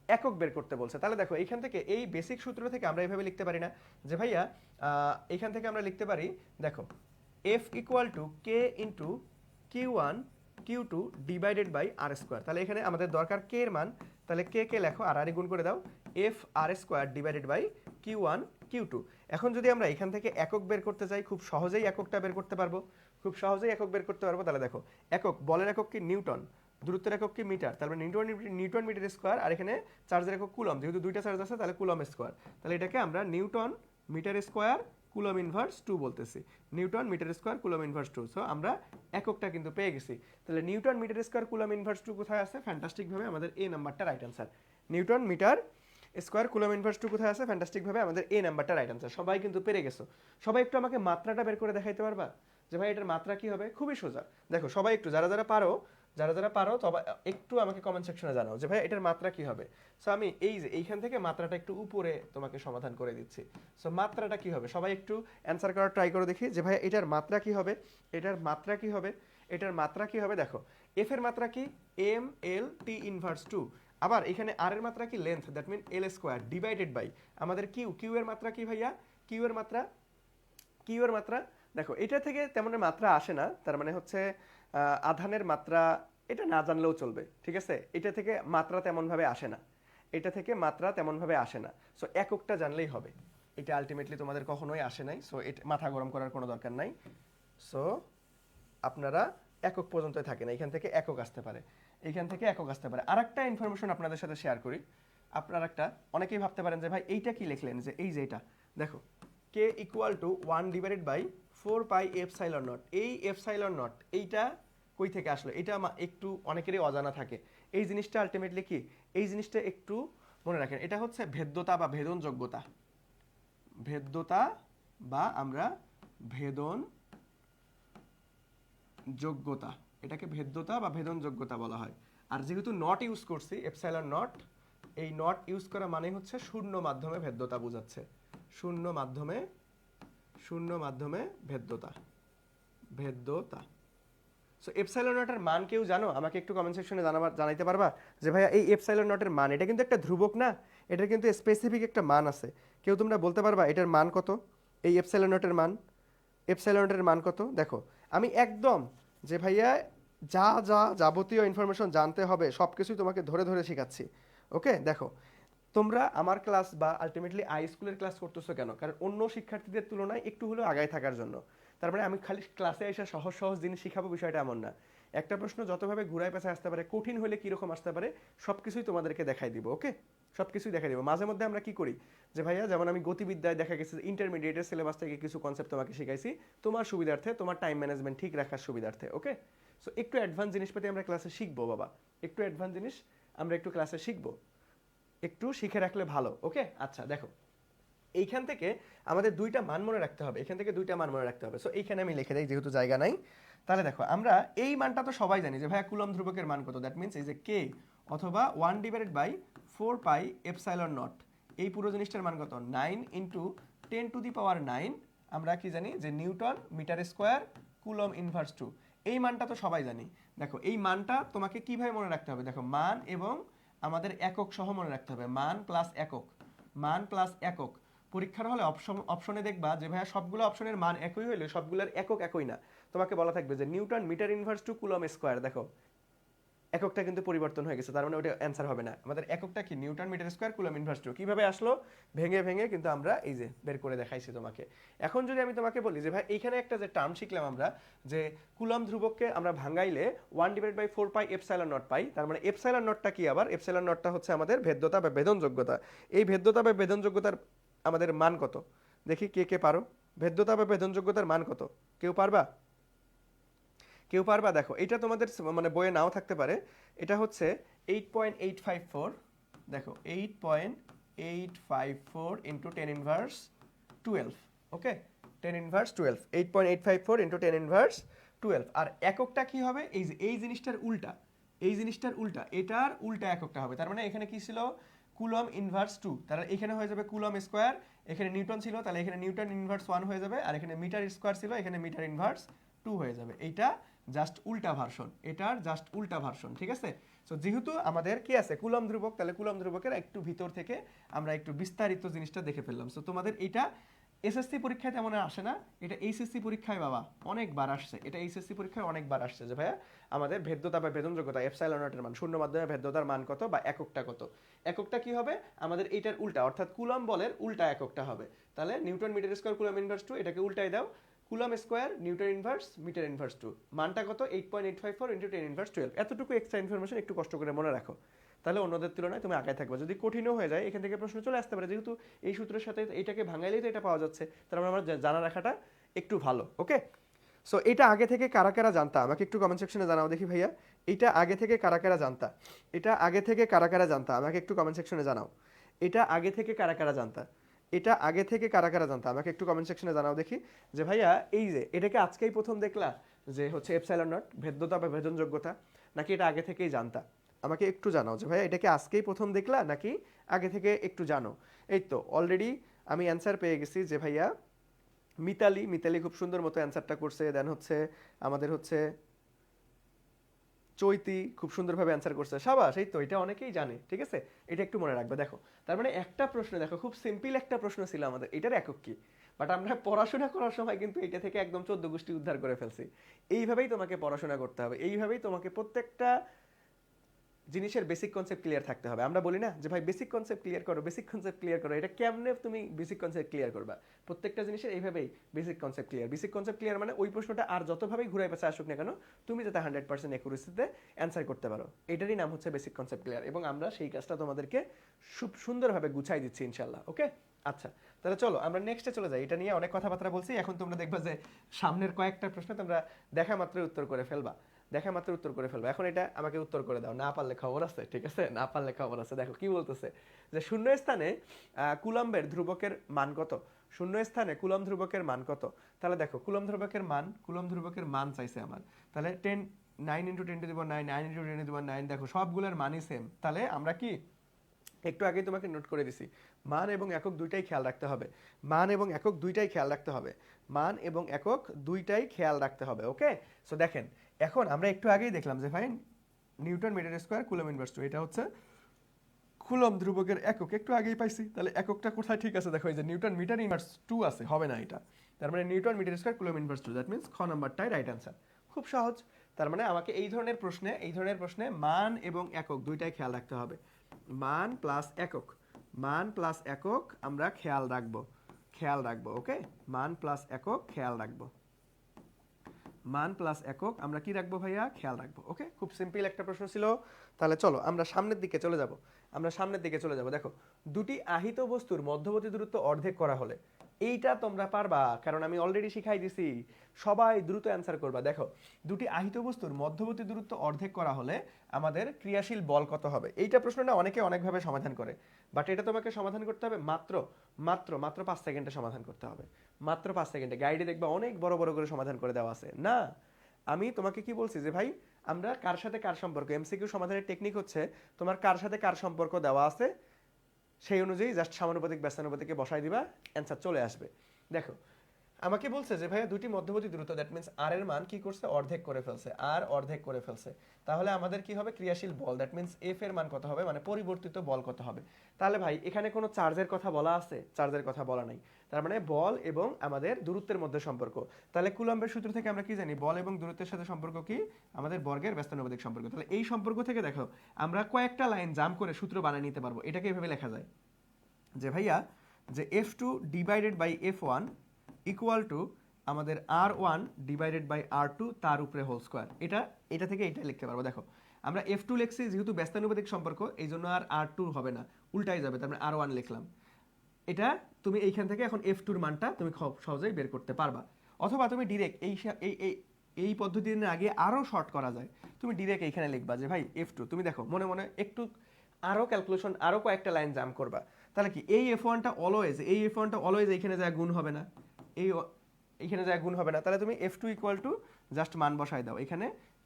একক বের করতে বলছে। তাহলে দেখো এইখান থেকে এই বেসিক সূত্র থেকে আমরা এইভাবে লিখতে পারি না যে ভাইয়া এইখান থেকে আমরা লিখতে পারি, দেখো F equal to K into Q1 Q2 divided by R square. তাহলে এখানে আমাদের দরকার কে এর মান, তাহলে কে লেখো আর গুণ করে দাও, F R square divided by Q1 Q2। এখন যদি আমরা এখান থেকে একক বের করতে চাই, খুব সহজেই এককটা বের করতে পারবো, খুব সহজেই একক বের করতে পারবো। তাহলে দেখো একক, বলের একক কি নিউটন, দূরত্বের একক কি মিটার, তারপরে নিউটন মিটার স্কোয়ার, আর এখানে চার্জের একক কুলম, যেহেতু দুইটা চার্জ আছে তাহলে কুলম স্কোয়ার। তাহলে এটাকে আমরা newton metre square coulomb inverse 2 বলতেছি, newton metre square coulomb inverse 2। So আমরা এককটা কিন্তু পেয়ে গেছি। তাহলে newton metre square coulomb inverse 2 কোথায় আছে? ফ্যান্টাস্টিক ভাবে আমাদের এ নাম্বারটা right answer. Newton metre square coulomb inverse 2 কোথায় আছে? ফ্যান্টাস্টিক ভাবে আমাদের এ নাম্বারটা রাইট আনসার। সবাই কিন্তু পেরে গেছো। সবাই একটু আমাকে মাত্রাটা বের করে দেখাইতে পারবা যে ভাই এটার মাত্রা কি হবে? খুবই সোজা। দেখো সবাই একটু, যারা যারা পারো তবে একটু আমাকে কমেন্ট সেকশনে জানাও যে ভাই এটার মাত্রা কি হবে। সো আমি এই যে এইখান থেকে মাত্রাটা একটু উপরে তোমাকে সমাধান করে দিচ্ছি। সো মাত্রাটা কি হবে? সবাই একটু অ্যান্সার করার ট্রাই করে দেখি যে ভাই এটার মাত্রা কি হবে, এটার মাত্রা কি হবে, এটার মাত্রা কি হবে। দেখো এফ এর মাত্রা কি? M L T inverse 2। আবার এখানে আর এর মাত্রা কি? Length, that mean L square divided by আমাদের কিউ এর মাত্রা কি ভাইয়া? কিউ এর মাত্রা দেখো এটা থেকে তেমন মাত্রা আসে না, তার মানে হচ্ছে আধানের মাত্রা, এটা না জানলেও চলবে, ঠিক আছে? এটা থেকে মাত্রা তেমন ভাবে আসে না, এটা থেকে মাত্রা তেমন ভাবে আসে না। সো এককটা জানলেই হবে, এটা আলটিমেটলি তোমাদের কখনোই আসে নাই। সো এটা মাথা গরম করার কোনো দরকার নাই। সো আপনারা একক পর্যন্তই থাকেন, এইখান থেকে একক আসতে পারে, এইখান থেকে একক আসতে পারে। আর একটা ইনফরমেশন আপনাদের সাথে শেয়ার করি। আপনারা একটা, অনেকেই ভাবতে পারেন যে ভাই এইটা কি লিখলেন, যে এই যে এটা দেখো K equal to 1 divided by 4 pi epsilon not. এই এপসাইলন নট এইটা কই থেকে আসলো? এটা একটু অনেকেরই অজানা থাকে। এই জিনিসটা আলটিমেটলি কি, এই জিনিসটা একটু মনে রাখেন, এটা হচ্ছে ভেদ্যতা বা ভেদন যোগ্যতা, ভেদ্যতা বা আমরা ভেদন যোগ্যতা, এটাকে ভেদ্যতা বা ভেদন যোগ্যতা বলা হয়। আর যেহেতু নট ইউজ করছি, এপসাইলন নট, এই নট ইউজ করা মানে হচ্ছে শূন্য মাধ্যমে ভেদ্যতা বোঝাচ্ছে, শূন্য মাধ্যমে ভেদ্যতা। সো এপসাইলন নটের মান কেউ জানো? আমাকে একটু কমেন্ট সেকশনে জানাইতে পারবা যে ভাইয়া এই এপসাইলন নটের মান, এটা কিন্তু একটা ধ্রুবক না, এটার কিন্তু স্পেসিফিক একটা মান আছে। কেউ তোমরা বলতে পারবা এটার মান কত? এই এপসাইলন নটের মান কত? দেখো আমি একদম যে ভাইয়া যা যাবতীয় ইনফরমেশন জানতে হবে সব কিছুই তোমাকে ধরে ধরে শেখাচ্ছি, ওকে। দেখো তোমরা আমার ক্লাস বা আলটিমেটলি আই স্কুলের ক্লাস করতেছো কেন? কারণ অন্য শিক্ষার্থীদের তুলনায় একটু হলেও আগায় থাকার জন্য। তার মানে আমি খালি ক্লাসে এসে সহজ সহজ জিনিস শিখাবো বিষয়টা এমন না। একটা প্রশ্ন যতভাবে ঘুরায় পেছায় আসতে পারে, কঠিন হলে কীরকম আসতে পারে, সব কিছুই তোমাদেরকে দেখাই দিব, ওকে। সব কিছুই দেখাই দিব। মাঝে মধ্যে আমরা কি করি যে ভাইয়া, যেমন আমি গতিবিদ্যায় দেখা গেছে ইন্টারমিডিয়েটের সিলেবাস থেকে কিছু কনসেপ্ট তোমাকে শিখাইছি তোমার সুবিধার্থে, তোমার টাইম ম্যানেজমেন্ট ঠিক রাখার সুবিধার্থে, ওকে। সো একটু অ্যাডভান্স জিনিসপাতি আমরা ক্লাসে শিখবো বাবা, একটু অ্যাডভান্স জিনিস আমরা একটু ক্লাসে শিখবো, একটু শিখে রাখলে ভালো, ওকে। আচ্ছা দেখো এইখান থেকে আমাদের দুইটা মান মনে রাখতে হবে, এখান থেকে দুইটা মান মনে রাখতে হবে। সো এইখানে আমি লিখে দেই যেহেতু জায়গা নাই। তাহলে দেখো আমরা এই মানটা তো সবাই জানি যে ভাইয়া কুলম্ব ধ্রুবকের মান কত, দ্যাট মিন্স এই যে কে অথবা 1 divided by 4 pi epsilon not, এই পুরো জিনিসটার মান কত 9 ইন্টু 10⁹9 আমরা কি জানি যে newton metre square coulomb inverse 2 এই মানটা তো সবাই জানি দেখো এই মানটা তোমাকে কিভাবে মনে রাখতে হবে দেখো মান এবং আমাদের একক সহ মনে রাখতে হবে মান প্লাস একক পরীক্ষার হলে অপশনে দেখবা যে ভাইয়া সবগুলো অপশনের মান একই হইলে সবগুলোর একক একই না তোমাকে বলা থাকবে যে newton metre inverse 2 coulomb square দেখো এককটা কিন্তু পরিবর্তন হয়ে গেছে তার মানে ওটা অ্যান্সার হবে না আমাদের এককটা কি newton metre square coulomb inverse 2 কিভাবে আসলো ভেঙে ভেঙে কিন্তু আমরা এই যে বের করে দেখাইছি তোমাকে এখন যদি আমি তোমাকে বলি যে ভাই এইখানে একটা যে টার্ম শিখলাম আমরা যে কুলম ধ্রুবককে আমরা ভাঙাইলে 1/4 পাই এপসাইলন নট পাই তার মানে এপসাইলন নটটা কি আবার এপসাইলন নটটা হচ্ছে আমাদের ভেদ্যতা বা বেদনযোগ্যতা এই ভেদ্যতা বা বেদনযোগ্যতার আমাদের মান কত দেখি কে কে পারো ভেদ্যতা বা বেদনযোগ্যতার মান কত কেউ পারবা দেখো এটা তোমাদের মানে বইয়ে নাও থাকতে পারে এটা হচ্ছে 8.854 দেখো 8.854 ইন্টু 10 ইনভার্স 12 ওকে 10 ইনভার্স 12 8.854 ইন্টু 10 ইনভার্স 12 আর এককটা কি হবে এই জিনিসটার উল্টা এটার উল্টা এককটা হবে তার মানে এখানে কি ছিল কুলম ইনভার্স 2 তাহলে এখানে হয়ে যাবে কুলম স্কয়ার এখানে নিউটন ছিল তাহলে এখানে নিউটন ইনভার্স 1 হয়ে যাবে আর এখানে মিটার স্কয়ার ছিল এখানে মিটার ইনভার্স 2 হয়ে যাবে এইটা জাস্ট উল্টা ভার্সন এটার জাস্ট উল্টা ভার্সন ঠিক আছে সো যেহেতু আমাদের কি আছে কুলম ধ্রুবক তাহলে কুলম ধ্রুবকের একটু ভিতর থেকে আমরা একটু বিস্তারিত জিনিসটা দেখে ফেললাম সো তোমাদের এটা এসএসসি পরীক্ষায় তেমন আসে না এটা এইচএসসি পরীক্ষায় বাবা অনেকবার আসছে এটা এইচএসসি পরীক্ষায় অনেকবার আসছে যে ভাইয়া আমাদের ভেদ্যতা বা বেদনযোগ্যতা এপসাইলন নটের মান শূন্য মাধ্যমে ভেদ্যতার মান কত বা এককটা কত এককটা কি হবে আমাদের এইটার উল্টা অর্থাৎ কুলম বলের উল্টা এককটা হবে তাহলে newton metre square coulomb inverse 2 এটাকে উল্টাই দাও coulomb square newton inverse metre inverse 2 মানটা কত 8.854 ইনটু 10 ইনভার্স 12 এতটুকু এক্সট্রা ইনফরমেশন একটু কষ্ট করে মনে রাখো তাহলে অন্যদের তুলনায় তুমি আগায় থাকবে যদি কঠিনও হয়ে যায় এখান থেকে প্রশ্ন চলে আসতে পারে যেহেতু এই সূত্রের সাথে এটাকে ভাঙাইলেই তো এটা পাওয়া যাচ্ছে তার মানে আমার জানা রাখাটা একটু ভালো ওকে সো এটা আগে থেকে কারা কারা জানতা আমাকে একটু কমেন্ট সেকশনে জানাও দেখি ভাইয়া এটা আগে থেকে কারা কারা জানতা আমাকে একটু কমেন্ট সেকশনে জানাও এটা আগে থেকে কারা কারা জানতা আমাকে একটু কমেন্ট সেকশনে জানাও দেখি যে ভাইয়া এই যে এটাকে আজকেই প্রথম দেখলা যে হচ্ছে এপসাইলন নট ভেদ্যতা বা ভেদনযোগ্যতা নাকি এটা আগে থেকেই জানতা আমাকে একটু জানাও যে ভাইয়া এটাকে আজকেই প্রথম দেখলা নাকি আগে থেকে একটু জানো এই তো অলরেডি আমি অ্যান্সার পেয়ে গেছি যে ভাইয়া মিতালি খুব সুন্দর মতো অ্যান্সারটা করছে দেন হচ্ছে আমাদের হচ্ছে চৈতি খুব সুন্দরভাবে অ্যান্সার করছে সাবাস এই তো এটা অনেকেই জানে ঠিক আছে এটা একটু মনে রাখবে দেখো তার মানে একটা প্রশ্ন দেখো খুব সিম্পল একটা প্রশ্ন ছিল আমাদের এটার একক কি বাট আমরা পড়াশোনা করার সময় কিন্তু এটা থেকে একদম 14 গোষ্ঠী উদ্ধার করে ফেলছি এইভাবেই তোমাকে পড়াশোনা করতে হবে এইভাবেই তোমাকে প্রত্যেকটা জিনিসের বেসিক কনসেপ্ট ক্লিয়ার থাকতে হবে আমরা বলি না যে ভাই বেসিক কনসেপ্ট ক্লিয়ার করো এটা কেমনে তুমি বেসিক কনসেপ্ট ক্লিয়ার করবা প্রত্যেকটা জিনিসের এইভাবেই বেসিক কনসেপ্ট ক্লিয়ার মানে ওই প্রশ্নটা আর যতভাবেই ঘুরাই পেছে আসুক না কেন তুমি যাতে 100% অ্যাকুরেসিতে অ্যান্সার করতে পারো এটারই নাম হচ্ছে বেসিক কনসেপ্ট ক্লিয়ার এবং আমরা সেই কাজটা তোমাদেরকে খুব সুন্দরভাবে গুছাই দিচ্ছি ইনশাল্লাহ ওকে আচ্ছা তাহলে চলো আমরা নেক্সটে চলে যাই এটা নিয়ে অনেক কথাবার্তা বলছি এখন তোমরা দেখবা যে সামনের কয়েকটা প্রশ্ন তোমরা দেখা মাত্রই উত্তর করে ফেলবা এখন এটা আমাকে উত্তর করে দাও না পারলে খবর আছে ঠিক আছে না পারলে খবর আছে দেখো কি বলতেছে যে শূন্য স্থানে কুলম্বের ধ্রুবকের মান কত শূন্য স্থানে কুলম ধ্রুবকের মান কত তাহলে দেখো কুলম ধ্রুবকের মান চাইছে আমার তাহলে 9 into 10 to the power 9 9 into 10 to the power 9 দেখো সবগুলোর মানই সেম তাহলে আমরা কি একটু আগেই তোমাকে নোট করে দিছি মান এবং একক দুইটাই খেয়াল রাখতে হবে ওকে সো দেখেন এখন আমরা একটু আগেই দেখলাম যে ভাই newton metre square coulomb inverse 2 এটা হচ্ছে কুলম ধ্রুবকের একক একটু আগেই পাইছি তাহলে এককটা কোথায় ঠিক আছে দেখো এই যে নিউটন মিটার ইনভার্স 2 আছে হবে না এটা তার মানে newton metre square coulomb inverse 2 that means খ নাম্বারটাই রাইট অ্যান্সার খুব সহজ তার মানে আমাকে এই ধরনের প্রশ্নে মান এবং একক দুইটাই খেয়াল রাখতে হবে মান প্লাস একক আমরা খেয়াল রাখবো ওকে মান প্লাস একক আমরা কি রাখবো ভাইয়া খেয়াল রাখবো ওকে খুব সিম্পল একটা প্রশ্ন ছিল তাহলে চলো আমরা সামনের দিকে চলে যাব দেখো দুটি আহিত বস্তুর মধ্যবর্তী দূরত্ব অর্ধেক করা হলে এইটা তোমরা পারবা কারণ আমি অলরেডি শিখাই দিছি সবাই দ্রুত অ্যান্সার করবা দেখো দুটি আহিত বস্তুর মধ্যবর্তী দূরত্ব অর্ধেক করা হলে আমাদের ক্রিয়াশীল বল কত হবে এইটা প্রশ্নটা অনেকে অনেকভাবে সমাধান করে বাট এটা তোমাকে সমাধান করতে হবে মাত্র 5 সেকেন্ডে সমাধান করতে হবে মাত্র 5 সেকেন্ডে গাইডে দেখবা অনেক বড় বড় করে সমাধান করে দেওয়া আছে না আমি তোমাকে কি বলছি যে ভাই আমরা কার সাথে কার সম্পর্ক এমসিকিউ সমাধানের টেকনিক হচ্ছে তোমার কার সাথে কার সম্পর্ক দেওয়া আছে সেই অনুযায়ী জাস্ট সমানুপাতিক ব্যস্তানুপাতিকে বসাই দিবা, অ্যান্সার চলে আসবে। দেখো আমাকে বলছে যে ভাইয়া দুটি মধ্যবর্তী দূরত্ব, দ্যাট মিন্স আর এর মান কি করছে, অর্ধেক করে ফেলছে, আর অর্ধেক করে ফেলছে। তাহলে আমাদের কি হবে, ক্রিয়াশীল বল, দ্যাট মিন্স এফ এর মান কত হবে, মানে পরিবর্তিত বল কত হবে। তাহলে ভাই এখানে কোনো চার্জের কথা বলা আছে? চার্জের কথা বলা নাই, তার মানে বল এবং আমাদের দূরত্বের মধ্যে সম্পর্ক। তাহলে কুলম্বের সূত্র থেকে আমরা কি জানি, বল এবং দূরত্বের সাথে সম্পর্ক কি, আমাদের বর্গের ব্যস্তানুপাতিক সম্পর্ক। তাহলে এই সম্পর্ক থেকে দেখো আমরা কয়েকটা লাইন জাম্প করে সূত্র বানিয়ে নিতে পারবো। এটাকে এভাবে লেখা যায় যে ভাইয়া যে F2 divided by F1 equal to আমাদের R1 ডিভাইডেড বাই R2 তার উপরে হোল স্কোয়ার। এটা থেকে এটা লিখতে পারবো। দেখো আমরা F2 লিখছি, যেহেতু ব্যস্তানুপাতিক সম্পর্ক এই জন্য আর R2 হবে না, উল্টাই যাবে, তার মানে R1 লিখলাম। এটা তুমি এইখান থেকে এখন F2 এর মানটা তুমি খুব সহজেই বের করতে পারবা। অথবা তুমি ডিরেক্ট এই পদ্ধতির আগে আরো শর্ট করা যায়, তুমি ডিরেক্ট এইখানে লিখবা যে ভাই F2, তুমি দেখো মনে মনে একটু আরো ক্যালকুলেশন, আরো কয়েকটা লাইন জাম্প করবা। তাহলে কি এই F1টা অলওয়েজ এইখানে যায় গুণ হবে না, এইখানে যায় গুণ হবে না। তাহলে তুমি F2 ইকুয়াল টু জাস্ট মান বসাই দাও, এখানে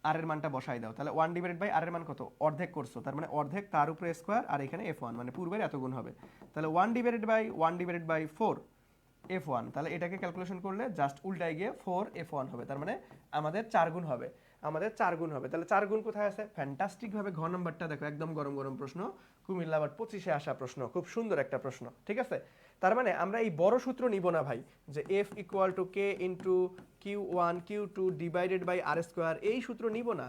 আর এর মানটা বসাই দাও। তাহলে 1 ডিভাইডেড বাই আর এর মান কত, অর্ধেক করছো, তার মানে অর্ধেক তার উপরে স্কোয়ার, আর এখানে F1 মানে পূর্বের এত গুণ হবে। তাহলে 1 ডিভাইডেড বাই 4 F1, তাহলে এটাকে ক্যালকুলেশন করলে জাস্ট উল্টায় গিয়ে 4 F1 হবে, তার মানে আমাদের 4 গুণ হবে, তাহলে 4 গুণ কোথায় আছে, ফ্যান্টাস্টিক ভাবে ঘ নাম্বারটা দেখো, একদম গরম গরম প্রশ্ন, কুমিল্লা আবার 25-এ আসা প্রশ্ন, খুব সুন্দর একটা প্রশ্ন, ঠিক আছে। তার মানে আমরা এই বড় সূত্র নিব না ভাই, যে F equal to K into Q1 Q2 divided by R square, এই সূত্র নিব না।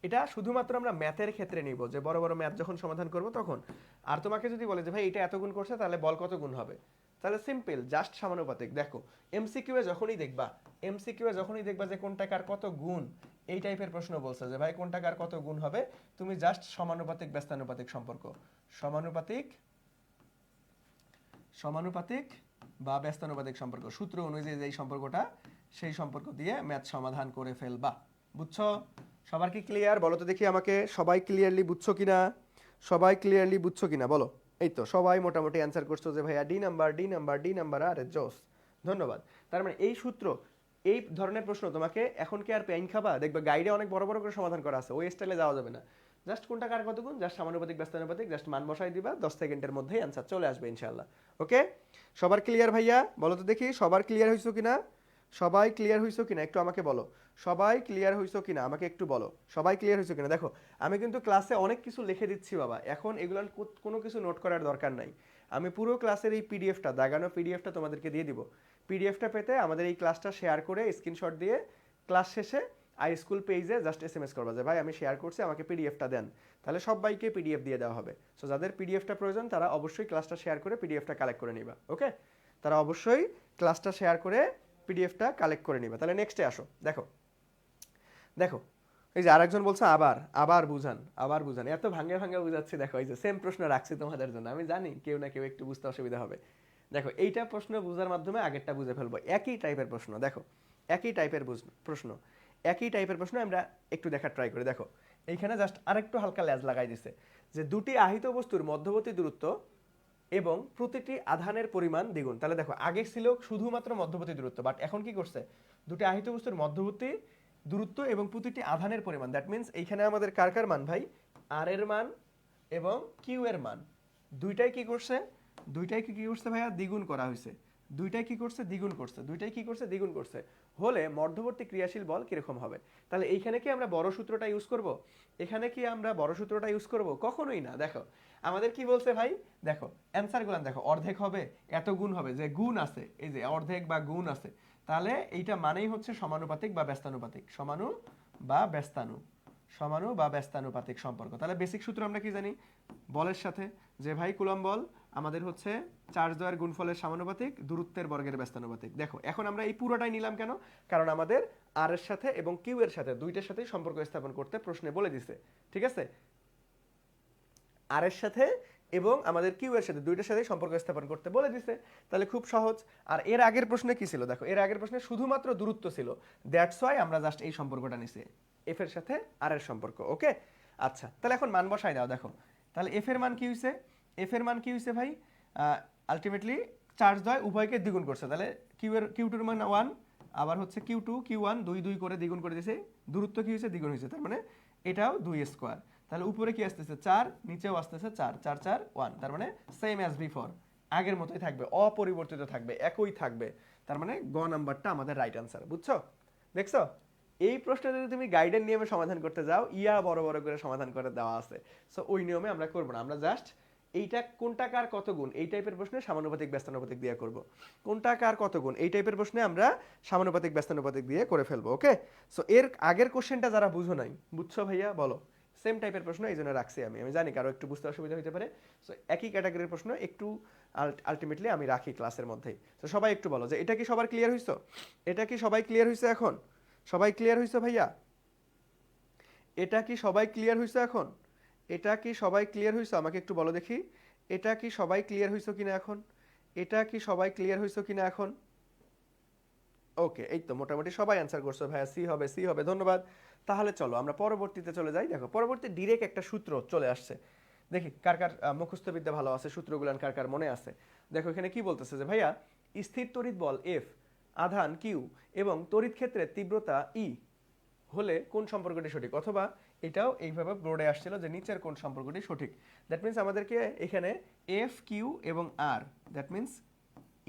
এটা শুধুমাত্র আমরা ম্যাথের ক্ষেত্রে নিব, যে বড় বড় ম্যাথ যখন সমাধান করব তখন। আর তোমাকে যদি বলে যে ভাই এটা এত গুণ করছে, তাহলে বল কত গুণ হবে, তাহলে সিম্পল জাস্ট সমানুপাতিক। দেখো এমসিকিউ এ যখনই দেখবা যে কোনটা কার কত গুণ, এই টাইপের প্রশ্ন বলছে যে ভাই কোনটা কার কত গুণ হবে, তুমি জাস্ট সমানুপাতিক ব্যস্তানুপাতিক সম্পর্ক, সমানুপাতিক বা ব্যস্তানুপাতিক সম্পর্ক সূত্র অনুযায়ী যেই সম্পর্কটা, সেই সম্পর্ক দিয়ে ম্যাথ সমাধান করে ফেলবা। বুঝছো? সবার কি ক্লিয়ার? বলো তো দেখি আমাকে, সবাই ক্লিয়ারলি বুঝছো কিনা বলো। এই তো সবাই মোটামুটি অ্যান্সার করছো যে ভাইয়া ডি নাম্বার, আরে জোস, ধন্যবাদ। তার মানে এই সূত্র, এই ধরনের প্রশ্ন তোমাকে এখন কি আর পেইন খাবা, দেখবে গাইডে অনেক বড় বড় করে সমাধান করা আছে, ওই স্টাইলে যাওয়া যাবে না। জাস্ট কোনটা কার কত গুণ, জাস্ট সমানুপাতিক ব্যস্তানুপাতিক, জাস্ট মান বসাই দিবা, 10 সেকেন্ডের মধ্যেই অ্যান্সার চলে আসবে ইনশাআল্লাহ। ওকে, সবার ক্লিয়ার ভাইয়া? বলো তো দেখি সবার ক্লিয়ার হইছো কিনা, একটু আমাকে বলো, সবাই ক্লিয়ার হইছো কিনা আমাকে একটু বলো, সবাই ক্লিয়ার হইছো কিনা। দেখো আমি কিন্তু ক্লাসে অনেক কিছু লিখে দিচ্ছি বাবা, এখন এগুলোর কোনো কিছু নোট করার দরকার নাই, আমি পুরো ক্লাসের এই পিডিএফটা, দাগানো পিডিএফটা তোমাদেরকে দিয়ে দিব। পিডিএফটা পেতে আমাদের এই ক্লাসটা শেয়ার করে স্ক্রিনশট দিয়ে ক্লাস শেষে iSchool পেজে জাস্ট SMS করবা যে ভাই আমি শেয়ার করছি, আমাকে পিডিএফটা দেন, তাহলে সবাইকে পিডিএফ দিয়ে দেওয়া হবে। সো যাদের পিডিএফটা প্রয়োজন তারা অবশ্যই ক্লাসটা শেয়ার করে পিডিএফটা কালেক্ট করে নিবা। ওকে, তারা অবশ্যই ক্লাসটা শেয়ার করে পিডিএফটা কালেক্ট করে নিবা। তাহলে নেক্সটে আসো। দেখো এই যে আরেকজন বলছে আবার বুঝান, এত ভাঙে বুঝাচ্ছি। দেখো এই যে সেম প্রশ্ন রাখছি তোমাদের জন্য, আমি জানি কেউ না কেউ একটু বুঝতে অসুবিধা হবে। দেখো এইটা প্রশ্ন বুঝার মাধ্যমে আগেরটা বুঝে ফেলবো। একই টাইপের প্রশ্ন, দেখো একই টাইপের প্রশ্ন আমরা একটু দেখার ট্রাই করি। দেখো এইখানে জাস্ট আরেকটু হালকা লেজ লাগাই দিছে যে দুটি আহিত বস্তুর মধ্যবর্তী দূরত্ব এবং প্রতিটি আধানের পরিমাণ দ্বিগুণ। তাহলে দেখো আগে ছিল শুধুমাত্র মধ্যবর্তী দূরত্ব, বাট এখন কি করছে, দুটি আহিত বস্তুর মধ্যবর্তী দূরত্ব এবং প্রতিটি আধানের পরিমাণ, দ্যাট মিন্স এইখানে আমাদের কার মান ভাই, আর এর মান এবং কিউ এর মান দুইটাই কি করছে ভাইয়া, দ্বিগুণ করা হয়েছে। দুইটাই কি করছে, দ্বিগুণ করছে হলে মধ্যবর্তী ক্রিয়াশীল বল কিরকম হবে। তাহলে এইখানে কি আমরা বড় সূত্রটা ইউজ করব, কখনোই না। দেখো আমাদের কি বলছে ভাই, দেখো অ্যান্সার গুলো দেখো, অর্ধেক হবে, এত গুণ হবে, যে গুণ আছে, এই যে অর্ধেক বা গুণ আছে, তাহলে এইটা মানেই হচ্ছে সমানুপাতিক বা ব্যস্তানুপাতিক, সমানু বা ব্যস্তানুপাতিক সম্পর্ক। তাহলে বেসিক সূত্র আমরা কি জানি বলের সাথে, যে ভাই কুলম্ব বল আমাদের হচ্ছে চার্জ দ্বয়ের গুণফলের সমানুপাতিক, দূরত্বের বর্গের ব্যস্তানুপাতিক। দেখো এখন আমরা এই পুরোটাই নিলাম কেন, কারণ আমাদের আর এর সাথে এবং কিউ এর সাথে দুইটার সাথেই সম্পর্ক স্থাপন করতে প্রশ্নে বলে দিছে, ঠিক আছে। আর এর সাথে এবং আমাদের কিউ এর সাথে দুইটার সাথেই সম্পর্ক স্থাপন করতে বলে দিছে, তাহলে খুব সহজ। আর এর আগের প্রশ্নে কি ছিল, দেখো এর আগের প্রশ্নে শুধুমাত্র দূরত্ব ছিল, দ্যাটস ওয়াই আমরা জাস্ট এই সম্পর্কটা নিছি, এফ এর সাথে আর এর সম্পর্ক। ওকে, আচ্ছা তাহলে এখন মান বসাই দাও। দেখো তাহলে এফ এর মান কি হইছে ভাই, আলটিমেটলি চার্জ দ্বয় উভয়কে দ্বিগুণ করছে, তাহলে কিউ টুর মান 1, আবার হচ্ছে কিউ1 2 করে দ্বিগুণ করে দিয়েছে, দূরত্ব কি হয়েছে, দ্বিগুণ হয়েছে, তার মানে এটাও 2 স্কোয়ার। তাহলে উপরে কি আসতেছে 4, নিচেও আসতেছে 4, 4 4 1, তার মানে সেম অ্যাজ বিফোর, আগের মতোই থাকবে, অপরিবর্তিত থাকবে, একই থাকবে। তার মানে গ নাম্বারটা আমাদের রাইট আনসার। বুঝছো? দেখছো, এই প্রশ্নটা যদি তুমি গাইডের নিয়মে সমাধান করতে যাও, ইয়া বড় বড় করে সমাধান করে দেওয়া আছে। সো ওই নিয়মে আমরা করব না, আমরা জাস্ট এইটা কোনটা কার কত গুণ এই টাইপের প্রশ্নে সমানুপাতিক ব্যস্তানুপাতিক দিয়ে করব। কোনটা কার কত গুণ এই টাইপের প্রশ্নে আমরা সমানুপাতিক ব্যস্তানুপাতিক দিয়ে করে ফেলবো। ওকে, সো এর আগের কোশ্চেনটা যারা বুঝো নাই, বুঝছো ভাইয়া বলো? সেম টাইপের প্রশ্ন এই জন্য রাখছি আমি, আমি জানি কারো একটু বুঝতে অসুবিধা হতে পারে। সো একই ক্যাটাগরির প্রশ্ন একটু আলটিমেটলি আমি রাখি ক্লাসের মধ্যেই। তো সবাই একটু বলো যে এটা কি সবার ক্লিয়ার হইছো? এটা কি সবাই ক্লিয়ার হইছে এখন? সবাই ক্লিয়ার হইছো ভাইয়া? এটা কি সবাই ক্লিয়ার হইছো এখন? এটা কি সবাই ক্লিয়ার হইছো? আমাকে একটু বলো দেখি, এটা কি সবাই ক্লিয়ার হইছো কিনা এখন? এটা কি সবাই ক্লিয়ার হইছো কিনা এখন? ওকে, এই তো মোটামুটি সবাই অ্যান্সার করছো ভাইয়া, সি হবে, সি হবে, ধন্যবাদ। তাহলে চলো আমরা পরবর্তীতে চলে যাই। দেখো পরবর্তী ডিরেক্ট একটা সূত্র চলে আসছে, দেখি কার কার মুখস্থ বিদ্যা ভালো আছে, সূত্রগুলান কার কার মনে আছে। দেখো এখানে কি বলতেছে যে ভাইয়া স্থির তড়িৎ বল এফ, আধান কিউ এবং তড়িৎ ক্ষেত্রের তীব্রতা ই হলে কোন সম্পর্কটি সঠিক, অথবা এটাও এইভাবে বোর্ডে আসছিল যে নিচের কোন সম্পর্কটি সঠিক। দ্যাট মিন্স আমাদেরকে এখানে এফ কিউ এবং আর, দ্যাট মিন্স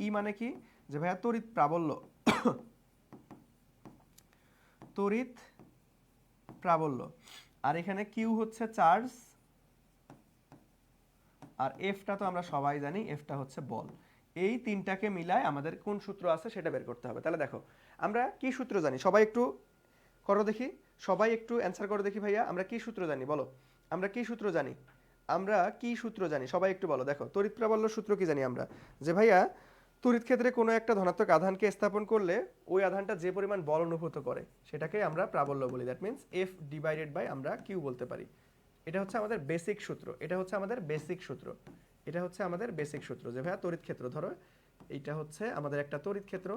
ই মানে কি যে ভাইয়া তড়িৎ প্রাবল্য, তড়িৎ প্রাবল্য, আর এখানে কিউ হচ্ছে চার্জ, আর এফটা তো আমরা সবাই জানি এফটা হচ্ছে বল। এই তিনটাকে মিলায় আমাদের কোন সূত্র আছে সেটা বের করতে হবে। তাহলে দেখো আমরা কি সূত্র জানি, সবাই একটু করো দেখি, সবাই একটু অ্যান্সার করো দেখি ভাইয়া, আমরা কি সূত্র জানি বলো? আমরা কি সূত্র জানি? আমরা কি সূত্র জানি সবাই একটু বলো। দেখো তড়িৎ প্রাবল্য সূত্র কি জানি আমরা, যে ভাইয়া তড়িৎ ক্ষেত্রে কোনো একটা ধনাত্মক আধানকে স্থাপন করলে ওই আধানটা যে পরিমাণ বল অনুভূত করে সেটাকে আমরা প্রাবল্য বলি। That means F divided by আমরা কিউ বলতে পারি। এটা হচ্ছে আমাদের বেসিক সূত্র, এটা হচ্ছে আমাদের বেসিক সূত্র, এটা হচ্ছে আমাদের বেসিক সূত্র। যে ভাইয়া তড়িৎ ক্ষেত্র, ধরো এইটা হচ্ছে আমাদের একটা তড়িৎ ক্ষেত্র,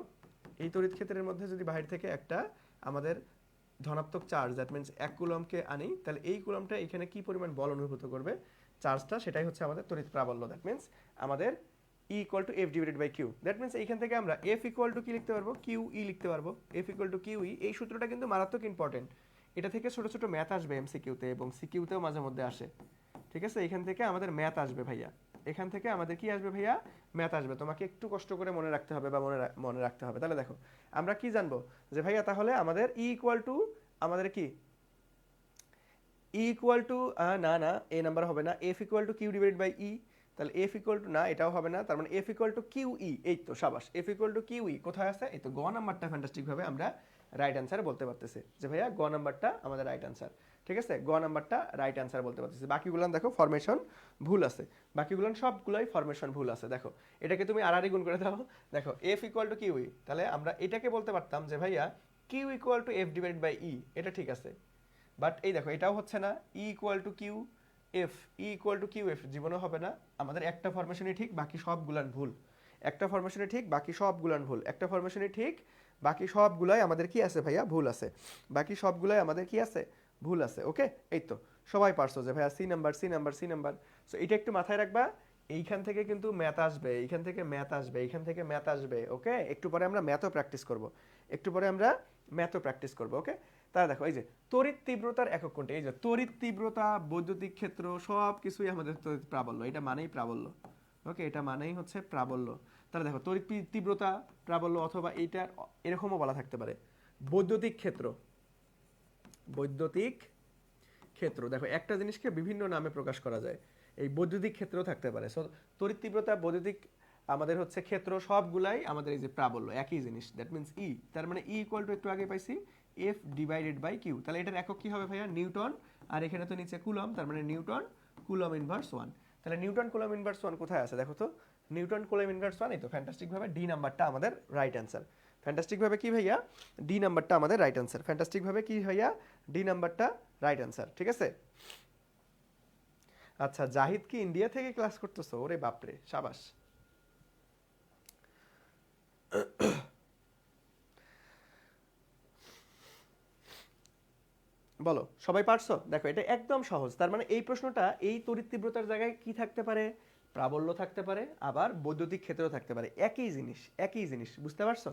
এই তড়িৎ ক্ষেত্রের মধ্যে যদি বাহির থেকে একটা আমাদের ধনাত্মক চার্জ, দ্যাট মিন্স 1 কুলম্বকে আনি, তাহলে এই কুলম্বটা এখানে কি পরিমাণ বল অনুভূত করবে চার্জটা, সেটাই হচ্ছে আমাদের তড়িৎ প্রাবল্য। দ্যাট মিন্স আমাদের E equal to F divided by Q. That means এইখান থেকে আমরা এফ ইকুয়াল টু কি লিখতে পারবো, কিউ ই লিখতে পারবো। F equal to Q E, এই সূত্রটা কিন্তু মারাত্মক ইম্পর্টেন্ট। এটা থেকে ছোট ছোট ম্যাথ আসবে এমসিকিউতে এবং সিকিউতেও মাঝে মধ্যে আসে। ঠিক আছে, এখান থেকে আমাদের ম্যাথ আসবে ভাইয়া, এখান থেকে আমাদের কি আসবে ভাইয়া, ম্যাথ আসবে। তোমাকে একটু কষ্ট করে মনে রাখতে হবে বা মনে রাখতে হবে। তাহলে দেখো আমরা কি জানবো যে ভাইয়া তাহলে আমাদের ই ইকুয়াল টু আমাদের কি ই ইকুয়াল টু না না এ নাম্বার হবে না, F equal to Q divided by E. তাহলে এফ ইকুয়াল টু না, এটাও হবে না, তার মানে F equal to Q E. এই তো সাবাস, F equal to Q E কোথায় আছে, এই তো গ নাম্বারটা ফ্যান্টাস্টিক ভাবে আমরা রাইট অ্যান্সার বলতে পারতেছি যে ভাইয়া গ নাম্বারটা আমাদের রাইট অ্যান্সার। ঠিক আছে, গ নাম্বারটা রাইট অ্যান্সার বলতে পারতেছি। বাকিগুলো দেখো ফরমেশন ভুল আছে, বাকিগুলো সবগুলোই ফরমেশন ভুল আছে। দেখো এটাকে তুমি আর গুণ করে দাও, দেখো F equal to Q E, তাহলে আমরা এটাকে বলতে পারতাম যে ভাইয়া Q equal to F divide by E, এটা ঠিক আছে। বাট এই দেখো এটাও হচ্ছে না, E equal to Q F, E equal to Q F জীবনও হবে না। আমাদের একটা ফরমেশনই ঠিক, বাকি সবগুলান ভুল। একটা ফরমেশনই ঠিক, বাকি সবগুলান ভুল। একটা ফরমেশনই ঠিক, বাকি সবগুলাই আমাদের কি আছে ভাইয়া, ভুল আছে। বাকি সবগুলাই আমাদের কি আছে, ভুল আছে। ওকে, এই তো সবাই পারছো যে ভাইয়া C number, C number, C number. So এটা একটু মাথায় রাখবা, এইখান থেকে কিন্তু ম্যাথ আসবে, এইখান থেকে ম্যাথ আসবে, এইখান থেকে ম্যাথ আসবে। ওকে, একটু পরে আমরা ম্যাথও প্র্যাকটিস করব, একটু পরে আমরা ম্যাথও প্র্যাকটিস করব। ওকে, তাহলে দেখো এই যে তড়িৎ তীব্রতার একক কোনটা, এই যে তড়িৎ তীব্রতা, বৈদ্যুতিক ক্ষেত্র, সব কিছুই আমাদের তড়িৎ প্রাবল্য, এটা মানেই প্রাবল্য। ওকে, এটা মানেই হচ্ছে প্রাবল্য। তাহলে দেখো তড়িৎ তীব্রতা প্রাবল্য, অথবা এইটা এরকমও বলা থাকতে পারে বৈদ্যুতিক ক্ষেত্র। বৈদ্যুতিক ক্ষেত্র, দেখো একটা জিনিসকে বিভিন্ন নামে প্রকাশ করা যায়, এই বৈদ্যুতিক ক্ষেত্র থাকতে পারে। সো তড়িৎ তীব্রতা, বৈদ্যুতিক আমাদের হচ্ছে ক্ষেত্র, সবগুলাই আমাদের এই যে প্রাবল্য, একই জিনিস। দ্যাট মিন্স ই, তার মানে ই ইকুয়াল টু একটু আগে পাইছি এফ ডিভাইডেড বাই কিউ। তাহলে এটার একক কি হবে ভাইয়া, নিউটন, আর এখানে তো নিচে কুলম, তার মানে নিউটন কুলম ইনভার্স 1। তাহলে নিউটন কুলম ইনভার্স 1 কোথায় আছে দেখো তো, নিউটন কুলম ইনভার্স 1, এই তো ফ্যান্টাস্টিক ভাবে ডি নাম্বারটা আমাদের রাইট অ্যান্সার। ফ্যান্টাস্টিক ভাবে কি ভাইয়া, ডি নাম্বারটা আমাদের রাইট অ্যান্সার। ফ্যান্টাস্টিক ভাবে কি ভাইয়া, ডি নাম্বারটা রাইট অ্যান্সার। ঠিক আছে, আচ্ছা জাহিদ কি ইন্ডিয়া থেকে ক্লাস করতেছো? ওরে বাপরে, সাবাস। বলো সবাই পারছো? দেখো এটা একদম সহজ। তার মানে এই প্রশ্নটা এই তড়িৎ তীব্রতার জায়গায় কি থাকতে পারে, প্রাবল্য থাকতে পারে, আবার বৈদ্যুতিক ক্ষেত্র থাকতে পারে। একই জিনিস, একই জিনিস, বুঝতে পারছো?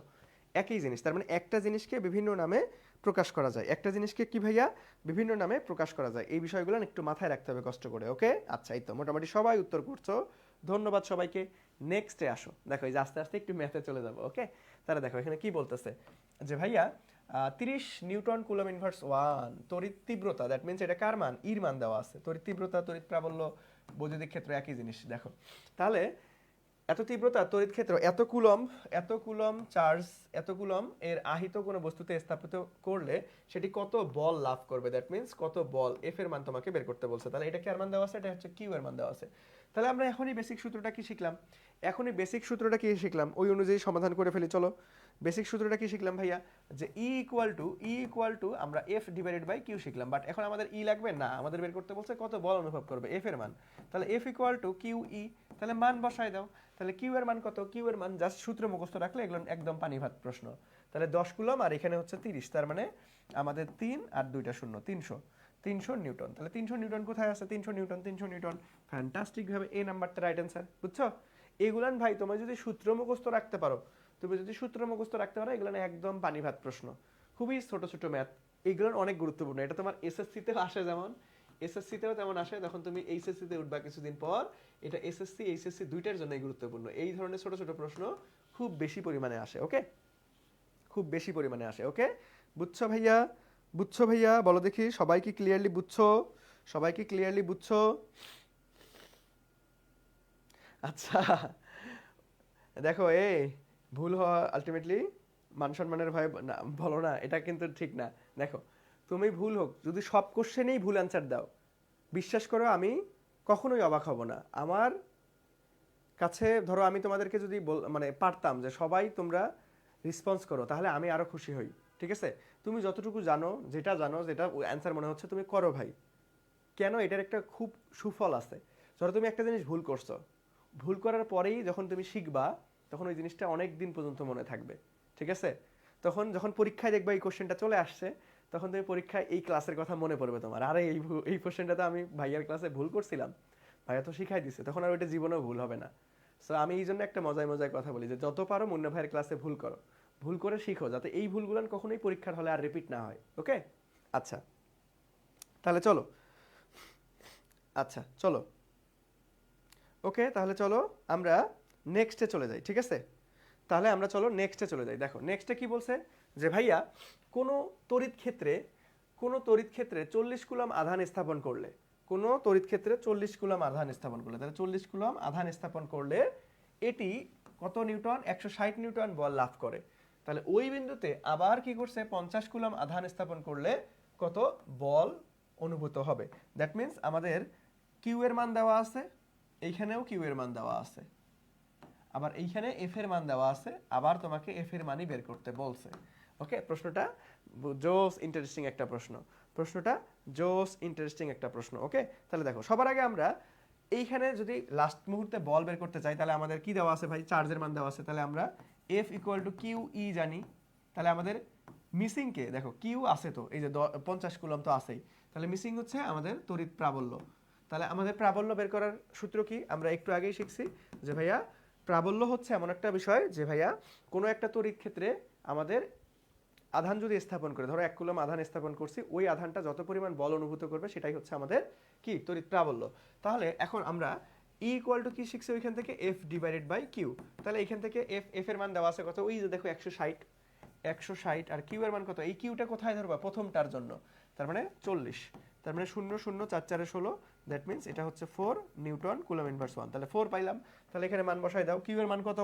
একই জিনিস, তার মানে একটা জিনিসকে বিভিন্ন নামে প্রকাশ করা যায়। একটা জিনিসকে কি ভাইয়া বিভিন্ন নামে প্রকাশ করা যায়, এই বিষয়গুলো একটু মাথায় রাখতে হবে কষ্ট করে। ওকে, আচ্ছা, এই তো মোটামুটি সবাই উত্তর করছো, ধন্যবাদ সবাইকে। নেক্সটে আসো, দেখো এই যে আস্তে আস্তে একটু ম্যাথে চলে যাবো। ওকে, তাহলে দেখো এখানে কি বলতেছে যে ভাইয়া 30 নিউটন কুলম ইনভার্স 1 তড়িৎ তীব্রতা, দ্যাট মিনস এটা কার মান, ইর মান দেওয়া আছে। তড়িৎ তীব্রতা তড়িৎ প্রাবল্য বৈদ্যুতিক ক্ষেত্র একই জিনিস। দেখো তাহলে এত তীব্রতা তড়িৎ ক্ষেত্র এত কুলম চার্জ, এত কুলম এর আহিত কোনো বস্তুতে স্থাপিত করলে সেটি কত বল লাভ করবে, দ্যাট মিনস কত বল, এফ এর মান তোমাকে বের করতে বলছে। তাহলে এটা কার মান দেওয়া আছে, এটা হচ্ছে কিউ এর মান দেওয়া আছে। তাহলে আমরা এখনই বেসিক সূত্রটা কি শিখলাম, ওই অনুযায়ী সমাধান করে ফেলি। চলো বেসিক সূত্রটা কি শিখলাম ভাইয়া, যে ই ইকুয়াল টু আমরা এফ ডিভাইডেড বাই কিউ শিখলাম। বাট এখন আমাদের ই লাগবে না, আমাদের বের করতে বলছে কত বল অনুভব করবে, এফ এর মান। তাহলে F equal to Q E, তাহলে মান বসায় দাও। তাহলে কিউ এর মান কত, কিউ এর মান জাস্ট সূত্র মুখস্থ রাখলে এগুলো একদম পানি ভাত প্রশ্ন। তাহলে 10 কুলম আর এখানে হচ্ছে 30, তার মানে আমাদের 3 আর 2টা শূন্য, 300 নিউটন। তাহলে 300 নিউটন কোথায় আছে, 300 নিউটন, ফ্যান্টাস্টিক ভাবে এই নাম্বারটা রাইট অ্যান্সার। বুঝছো, এগুলান ভাই তোমার যদি সূত্র মুখস্থ রাখতে পারো, এগুলো একদম পানি ভাত প্রশ্ন, খুবই ছোট ছোট ম্যাথ, এগুলো অনেক গুরুত্বপূর্ণ। এটা তোমার এসএসসিতেও আসে, যেমন এসএসসিতেও তেমন আসে, তখন তুমি এইচএসসিতে উঠবা কিছুদিন পর। এটা এসএসসি এইচএসসি দুইটার জন্যই গুরুত্বপূর্ণ। এই ধরনের ছোট ছোট প্রশ্ন খুব বেশি পরিমাণে আসে। ওকে, খুব বেশি পরিমাণে আসে। ওকে, বুঝছো ভাইয়া, বলো দেখি সবাই কি ক্লিয়ারলি বুঝছো? আচ্ছা, দেখো ভুল হওয়া আলটিমেটলি মান সম্মানের ভয় না, বলো না, এটা কিন্তু ঠিক না। দেখো তুমি ভুল হোক, যদি সব কোশ্চেনেই ভুল অ্যান্সার দাও, বিশ্বাস করো আমি কখনোই অবাক হব না। আমার কাছে ধরো আমি তোমাদেরকে যদি মানে পারতাম যে সবাই তোমরা রেসপন্স করো, তাহলে আমি আরো খুশি হই। ঠিক আছে, তুমি যতটুকু জানো, যেটা অ্যান্সার মনে হচ্ছে তুমি করো ভাই। কেন, এটার একটা খুব সুফল আছে। ধরো তুমি একটা জিনিস ভুল করছো, ভুল করার পরেই যখন তুমি শিখবা, তখন ওই জিনিসটা অনেক দিন পর্যন্ত মনে থাকবে। ঠিক আছে, তখন যখন পরীক্ষায় দেখবা এই কোশ্চেনটা চলে আসছে, তখন তুমি পরীক্ষায় এই ক্লাসের কথা মনে পড়বে তোমার, আরে এই কোশ্চেনটা তো আমি ভাইয়ার ক্লাসে ভুল করছিলাম, ভাইয়া তো শিখাই দিছে, তখন আর ওইটা জীবনেও ভুল হবে না। সো আমি এই জন্য একটা মজায় মজায় কথা বলি যে যত পারো মুন্না ভাইয়ের ক্লাসে ভুল করো, ভুল করে শিখো, যাতে এই ভুলগুলো কখনোই পরীক্ষার হলে আর রিপিট না হয়। ওকে, আচ্ছা তাহলে চলো, ওকে তাহলে চলো আমরা নেক্সটে চলে যাই। ঠিক আছে, তাহলে আমরা চলো নেক্সটে চলে যাই। দেখো নেক্সটে কি বলছে, যে ভাইয়া কোনো তড়িৎ ক্ষেত্রে 40 কুলম আধান স্থাপন করলে, তাহলে 40 কুলম আধান স্থাপন করলে এটি কত নিউটন, 160 নিউটন বল লাভ করে। তাহলে ওই বিন্দুতে আবার কি করছে, 50 কুলম আধান স্থাপন করলে কত বল অনুভূত হবে। দ্যাট মিন্স আমাদের কিউ এর মান দেওয়া আছে, এইখানেও কিউ এর মান দেওয়া আছে, আবার এইখানে এফ এর মান দেওয়া আছে, আবার তোমাকে এফ এর মানই বের করতে বলছে। ওকে, প্রশ্নটা ইন্টারেস্টিং একটা প্রশ্ন। ওকে, তাহলে দেখো সবার আগে আমরা এইখানে যদি লাস্ট মুহূর্তে বল বের করতে চাই, তাহলে আমাদের কি দেওয়া আছে ভাই, চার্জের মান দেওয়া আছে। তাহলে আমরা F equal to Q E জানি। তাহলে আমাদের মিসিং কে, দেখো কিউ আছে তো, এই যে 50 কুলম তো আছেই, তাহলে মিসিং হচ্ছে আমাদের তড়িৎ প্রাবল্য। তাহলে আমাদের প্রাবল্য বের করার সূত্র কি, আমরা একটু আগেই শিখছি যে ভাইয়া প্রাবল্য হচ্ছে এমন একটা বিষয় যে ভাইয়া কোনো একটা তড়িৎ ক্ষেত্রে আমাদের আধান যদি স্থাপন করে, ধরো 1 কুলম আধান স্থাপন করছি, ওই আধানটা যত পরিমাণ বল অনুভূত করবে সেটাই হচ্ছে আমাদের কি, তড়িৎ প্রাবল্য। তাহলে এখন আমরা ই ইকুয়াল টু কি শিখছি ওইখান থেকে, এফ ডিভাইডেড বাই কিউ। তাহলে এইখান থেকে এফ এর মান দেওয়া আছে কত, ওই যে দেখো 160, আর কিউ এর মান কত, এই কিউটা কোথায় ধরবা, প্রথমটার জন্য, তার মানে 40, তার মানে 0 0 4 4 16, দ্যাট মিন্স এটা হচ্ছে 4 নিউটন কুলম ইনভার্স 1। তাহলে 4 পাইলাম। তাহলে এখানে মান বসাই দাও, কিউ এর মান কত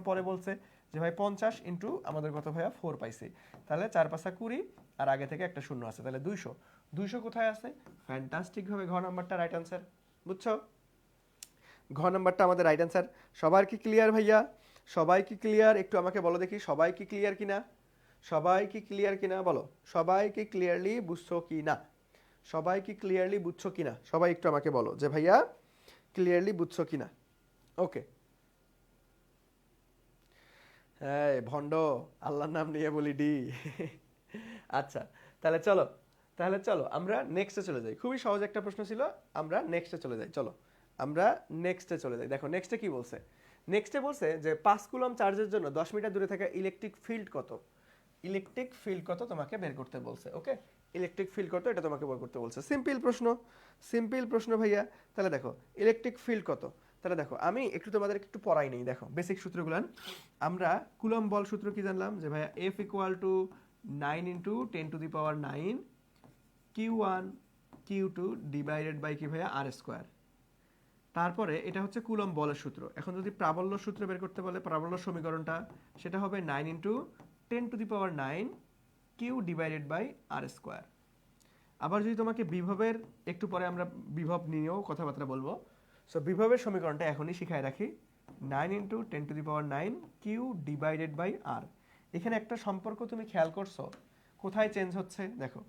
পরে বলছে যে ভাই 50 ইন্টু আমাদের কত ভাইয়া 4 পাইছি। তাহলে 4 5 20, আর আগে থেকে একটা শূন্য আছে, তাহলে 200 কোথায় আছে, ফ্যান্টাস্টিক ভাবে ঘ নাম্বারটা রাইট অ্যান্সার। বুঝছো, ঘ নাম্বারটা আমাদের রাইট অ্যান্সার। সবার কি ক্লিয়ার ভাইয়া, সবাই কি ক্লিয়ার, একটু আমাকে বলো দেখি সবাই কি ক্লিয়ার কিনা, বলো সবাই কি ক্লিয়ারলি বুঝছো কিনা, সবাই একটু আমাকে বলো যে ভাইয়া ক্লিয়ারলি বুঝছো কিনা। ওকে, হ্যাঁ ভণ্ড, আল্লাহর নাম নিয়ে বলি ডি। আচ্ছা, তাহলে চলো আমরা নেক্সটে চলে যাই। খুবই সহজ একটা প্রশ্ন ছিল, আমরা নেক্সটে চলে যাই। দেখো নেক্সটে কি বলছে, নেক্সটে বলছে যে 5 কুলম চার্জের জন্য 10 মিটার দূরে থাকা ইলেকট্রিক ফিল্ড কত, ইলেকট্রিক ফিল্ড কত তোমাকে বের করতে বলছে। ওকে, ইলেকট্রিক ফিল্ড কত এটা তোমাকে বের করতে বলছে। সিম্পল প্রশ্ন, সিম্পল প্রশ্ন ভাইয়া। তাহলে দেখো ইলেকট্রিক ফিল্ড কত, তাহলে দেখো আমি একটু তোমাদের একটু পড়াই নেই। দেখো বেসিক সূত্রগুলো আমরা কুলম বল সূত্র কি জানলাম যে ভাইয়া F equal to 9 into 10⁹ Q1 Q2 divided by কি ভাইয়া আর স্কোয়ার। তারপরে এটা হচ্ছে কুলম বলের সূত্র। এখন যদি প্রাবল্য সূত্র বের করতে বলে প্রাবল্য সমীকরণটা সেটা হবে 9 into 10⁹ Q divided by R square. আবার যদি তোমাকে বিভবের একটু পরে আমরা বিভব নিয়েও কথাবার্তা বলবো। সো বিভবের সমীকরণটা এখনই শিখাই রাখি 9 ইন্টু 10⁹ কিউ ডিভাইডেড বাই আর। এখানে একটা সম্পর্ক তুমি খেয়াল করছো কোথায় চেঞ্জ হচ্ছে, দেখো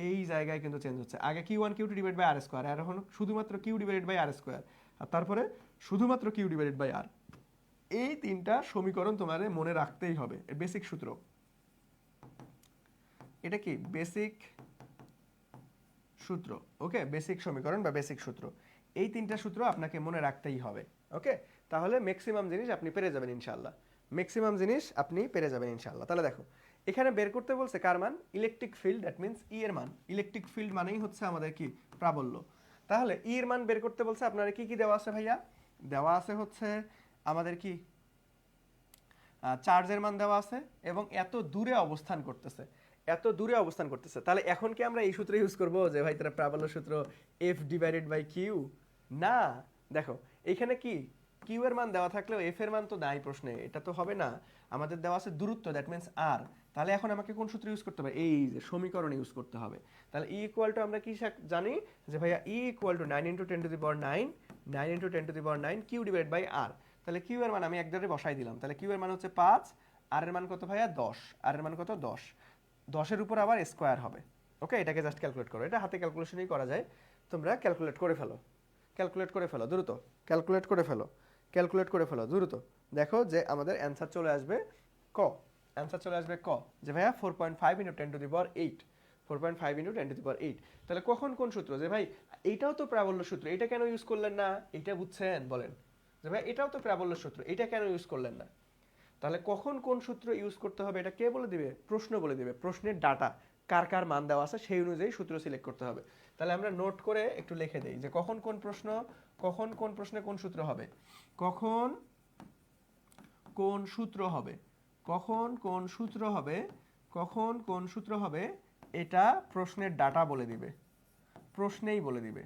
এই জায়গায় কিন্তু চেঞ্জ হচ্ছে। আগে Q1 Q2 divide by R square, আর এখন শুধুমাত্র Q divided by R square, আর তারপরে শুধুমাত্র কিউ ডিভাইডেড বাই আর। এই তিনটা সমীকরণ তোমার মনে রাখতেই হবে, বেসিক সূত্র। এটা কি বেসিক সূত্র, ওকে, বেসিক সমীকরণ বা বেসিক সূত্র। এই তিনটা সূত্র আপনাকে মনে রাখতেই হবে। ওকে, তাহলে ম্যাক্সিমাম জিনিস আপনি পেরে যাবেন ইনশাআল্লাহ, ম্যাক্সিমাম জিনিস আপনি পেরে যাবেন ইনশাআল্লাহ। তাহলে দেখো এখানে বের করতে বলছে কার মান, ইলেকট্রিক ফিল্ড, দ্যাট মিন্স ই এর মান। ইলেকট্রিক ফিল্ড মানেই হচ্ছে আমাদের কি প্রাবল্য। তাহলে ই এর মান বের করতে বলছে, আপনার কি কি দেওয়া আছে ভাইয়া, দেওয়া আছে হচ্ছে আমাদের কি চার্জের মান দেওয়া আছে এবং এত দূরে অবস্থান করতেছে, এত দূরে অবস্থান করতেছে। তাহলে এখন কি আমরা এই সূত্র ইউজ করব যে ভাই তারা প্রাবল্য সূত্র এফ ডিভাইডেড বাই কিউ? না, দেখো এখানে কি কিউ এর মান দেওয়া থাকলেও এফ এর মান তো নাই প্রশ্নে, এটা তো হবে না। আমাদের দেওয়া আছে দূরত্ব, দ্যাট মিন্স আর। তাহলে এখন আমাকে কোন সূত্র ইউজ করতে হবে, এই যে সমীকরণ ইউজ করতে হবে। তাহলে ই ইকুয়াল টু আমরা কি জানি যে ভাইয়া E equal to 9 into 10⁹ 9 into 10⁹ Q divide by R. তাহলে কিউ এর মান আমি একবারে বসাই দিলাম। তাহলে কিউ এর মান হচ্ছে 5, আর এর মান কত ভাইয়া 10, আর এর মান কত 10, 10 উপর আবার স্কোয়ার হবে। ওকে, এটাকে জাস্ট ক্যালকুলেট করো, এটা হাতে ক্যালকুলেশনই করা যায়, তোমরা ক্যালকুলেট করে ফেলো, ক্যালকুলেট করে ফেলো দ্রুত, ক্যালকুলেট করে ফেলো, ক্যালকুলেট করে ফেলো দ্রুত। দেখো যে আমাদের অ্যান্সার চলে আসবে ক, অ্যান্সার চলে আসবে ক, যে ভাইয়া 4.5 ইন্টু 10⁸8, 4.5 ইন্টু 10⁸8। তাহলে কখন কোন সূত্র, যে ভাই এইটাও তো প্রাবল্য সূত্র, এটা কেন ইউজ করলেন না, এটা বুঝছেন বলেন, যে ভাই এটাও তো প্রাবল্য সূত্র, এটা কেন ইউজ করলেন না। তাহলে কখন কোন সূত্র ইউজ করতে হবে এটা কে বলে দিবে, প্রশ্ন বলে দিবে। প্রশ্নের ডাটা কার কার মান দেওয়া আছে সেই অনুযায়ী সূত্র সিলেক্ট করতে হবে। তাহলে আমরা নোট করে একটু লিখে দেই যে কখন কোন প্রশ্ন, কখন কোন প্রশ্নে কোন সূত্র হবে, কখন কোন সূত্র হবে, কখন কোন সূত্র হবে, কখন কোন সূত্র হবে, এটা প্রশ্নের ডাটা বলে দিবে, প্রশ্নেই বলে দিবে,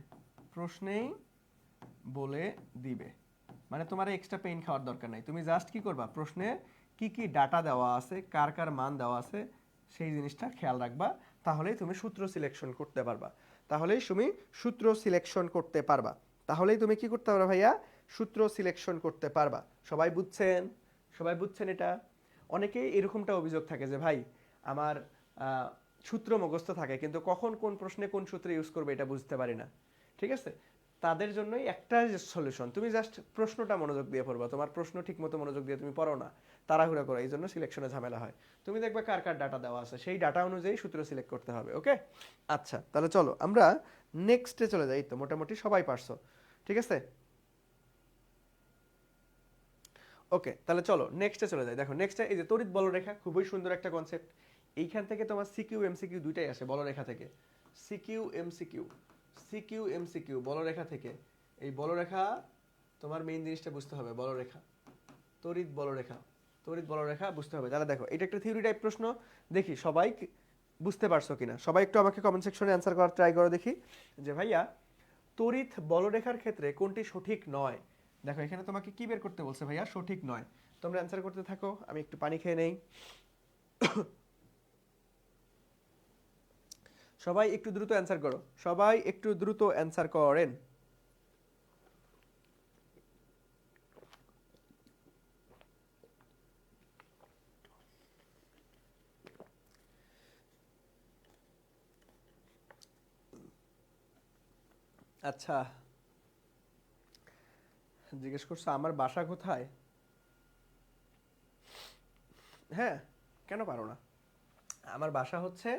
প্রশ্নেই বলে দিবে। মানে তোমার এক্সট্রা পেইন খাওয়ার দরকার নাই, তুমি জাস্ট কি করবা, প্রশ্নে কি কি ডাটা দেওয়া আছে, কার কার মান দেওয়া আছে সেই জিনিসটা খেয়াল রাখবা, তাহলেই তুমি সূত্র সিলেকশন করতে পারবা, তাহলেই তুমি সূত্র সিলেকশন করতে পারবা, তাহলেই তুমি কি করতে পারবা ভাইয়া, সূত্র সিলেকশন করতে পারবা। সবাই বুঝছেন, সবাই বুঝছেন এটা। অনেকেই এরকমটা অভিযোগ থাকে যে ভাই আমার সূত্র মুখস্থ থাকে কিন্তু কখন কোন প্রশ্নে কোন সূত্র ইউজ করবে এটা বুঝতে পারি না। ঠিক আছে, তাদের জন্যই একটা সলিউশন, তুমি জাস্ট প্রশ্নটা মনোযোগ দিয়ে পড়বা। তোমার প্রশ্ন ঠিকমতো মনোযোগ দিয়ে তুমি পড়ো না, তাড়াহুড়া করো, এই জন্য সিলেকশনে ঝামেলা হয়। তুমি দেখবে কার কার ডাটা দেওয়া আছে, সেই ডাটা অনুযায়ী সূত্র সিলেক্ট করতে হবে। ওকে, আচ্ছা তাহলে চলো আমরা নেক্সটে চলে যাই। তো মোটামুটি সবাই পারছো, ঠিক আছে। ওকে, তাহলে চলো নেক্সটে চলে যাই। দেখো নেক্সটে এই যে তড়িৎ বলরেখা, খুবই সুন্দর একটা কনসেপ্ট। এইখান থেকে তোমার সিকিউ এমসিকিউ দুইটাই আসে বলরেখা থেকে, সিকিউ এমসিকিউ, সিকিউ এমসিকিউ বলরেখা থেকে। এই বলরেখা তোমার মেইন জিনিসটা বুঝতে হবে, বলরেখা, তড়িৎ বলরেখা, তড়িৎ বলরেখা বুঝতে হবে। তাহলে দেখো এটা একটা থিওরি টাইপ প্রশ্ন, দেখি সবাই বুঝতে পারছো কিনা। সবাই একটু আমাকে কমেন্ট সেকশনে অ্যান্সার করার ট্রাই করো দেখি, যে ভাইয়া তড়িৎ বলরেখার ক্ষেত্রে কোনটি সঠিক নয়। দেখো এখানে তোমাকে কি বের করতে বলছে ভাইয়া, সঠিক নয়। তোমরা অ্যান্সার করতে থাকো, আমি একটু পানি খেয়ে নেই। সবাই একটু দ্রুত অ্যান্সার করো, সবাই একটু দ্রুত অ্যান্সার করেন। আচ্ছা, জিজ্ঞেস করছো আমার বাসা কোথায়। হ্যাঁ, কেন পারো না, আমার বাসা হচ্ছে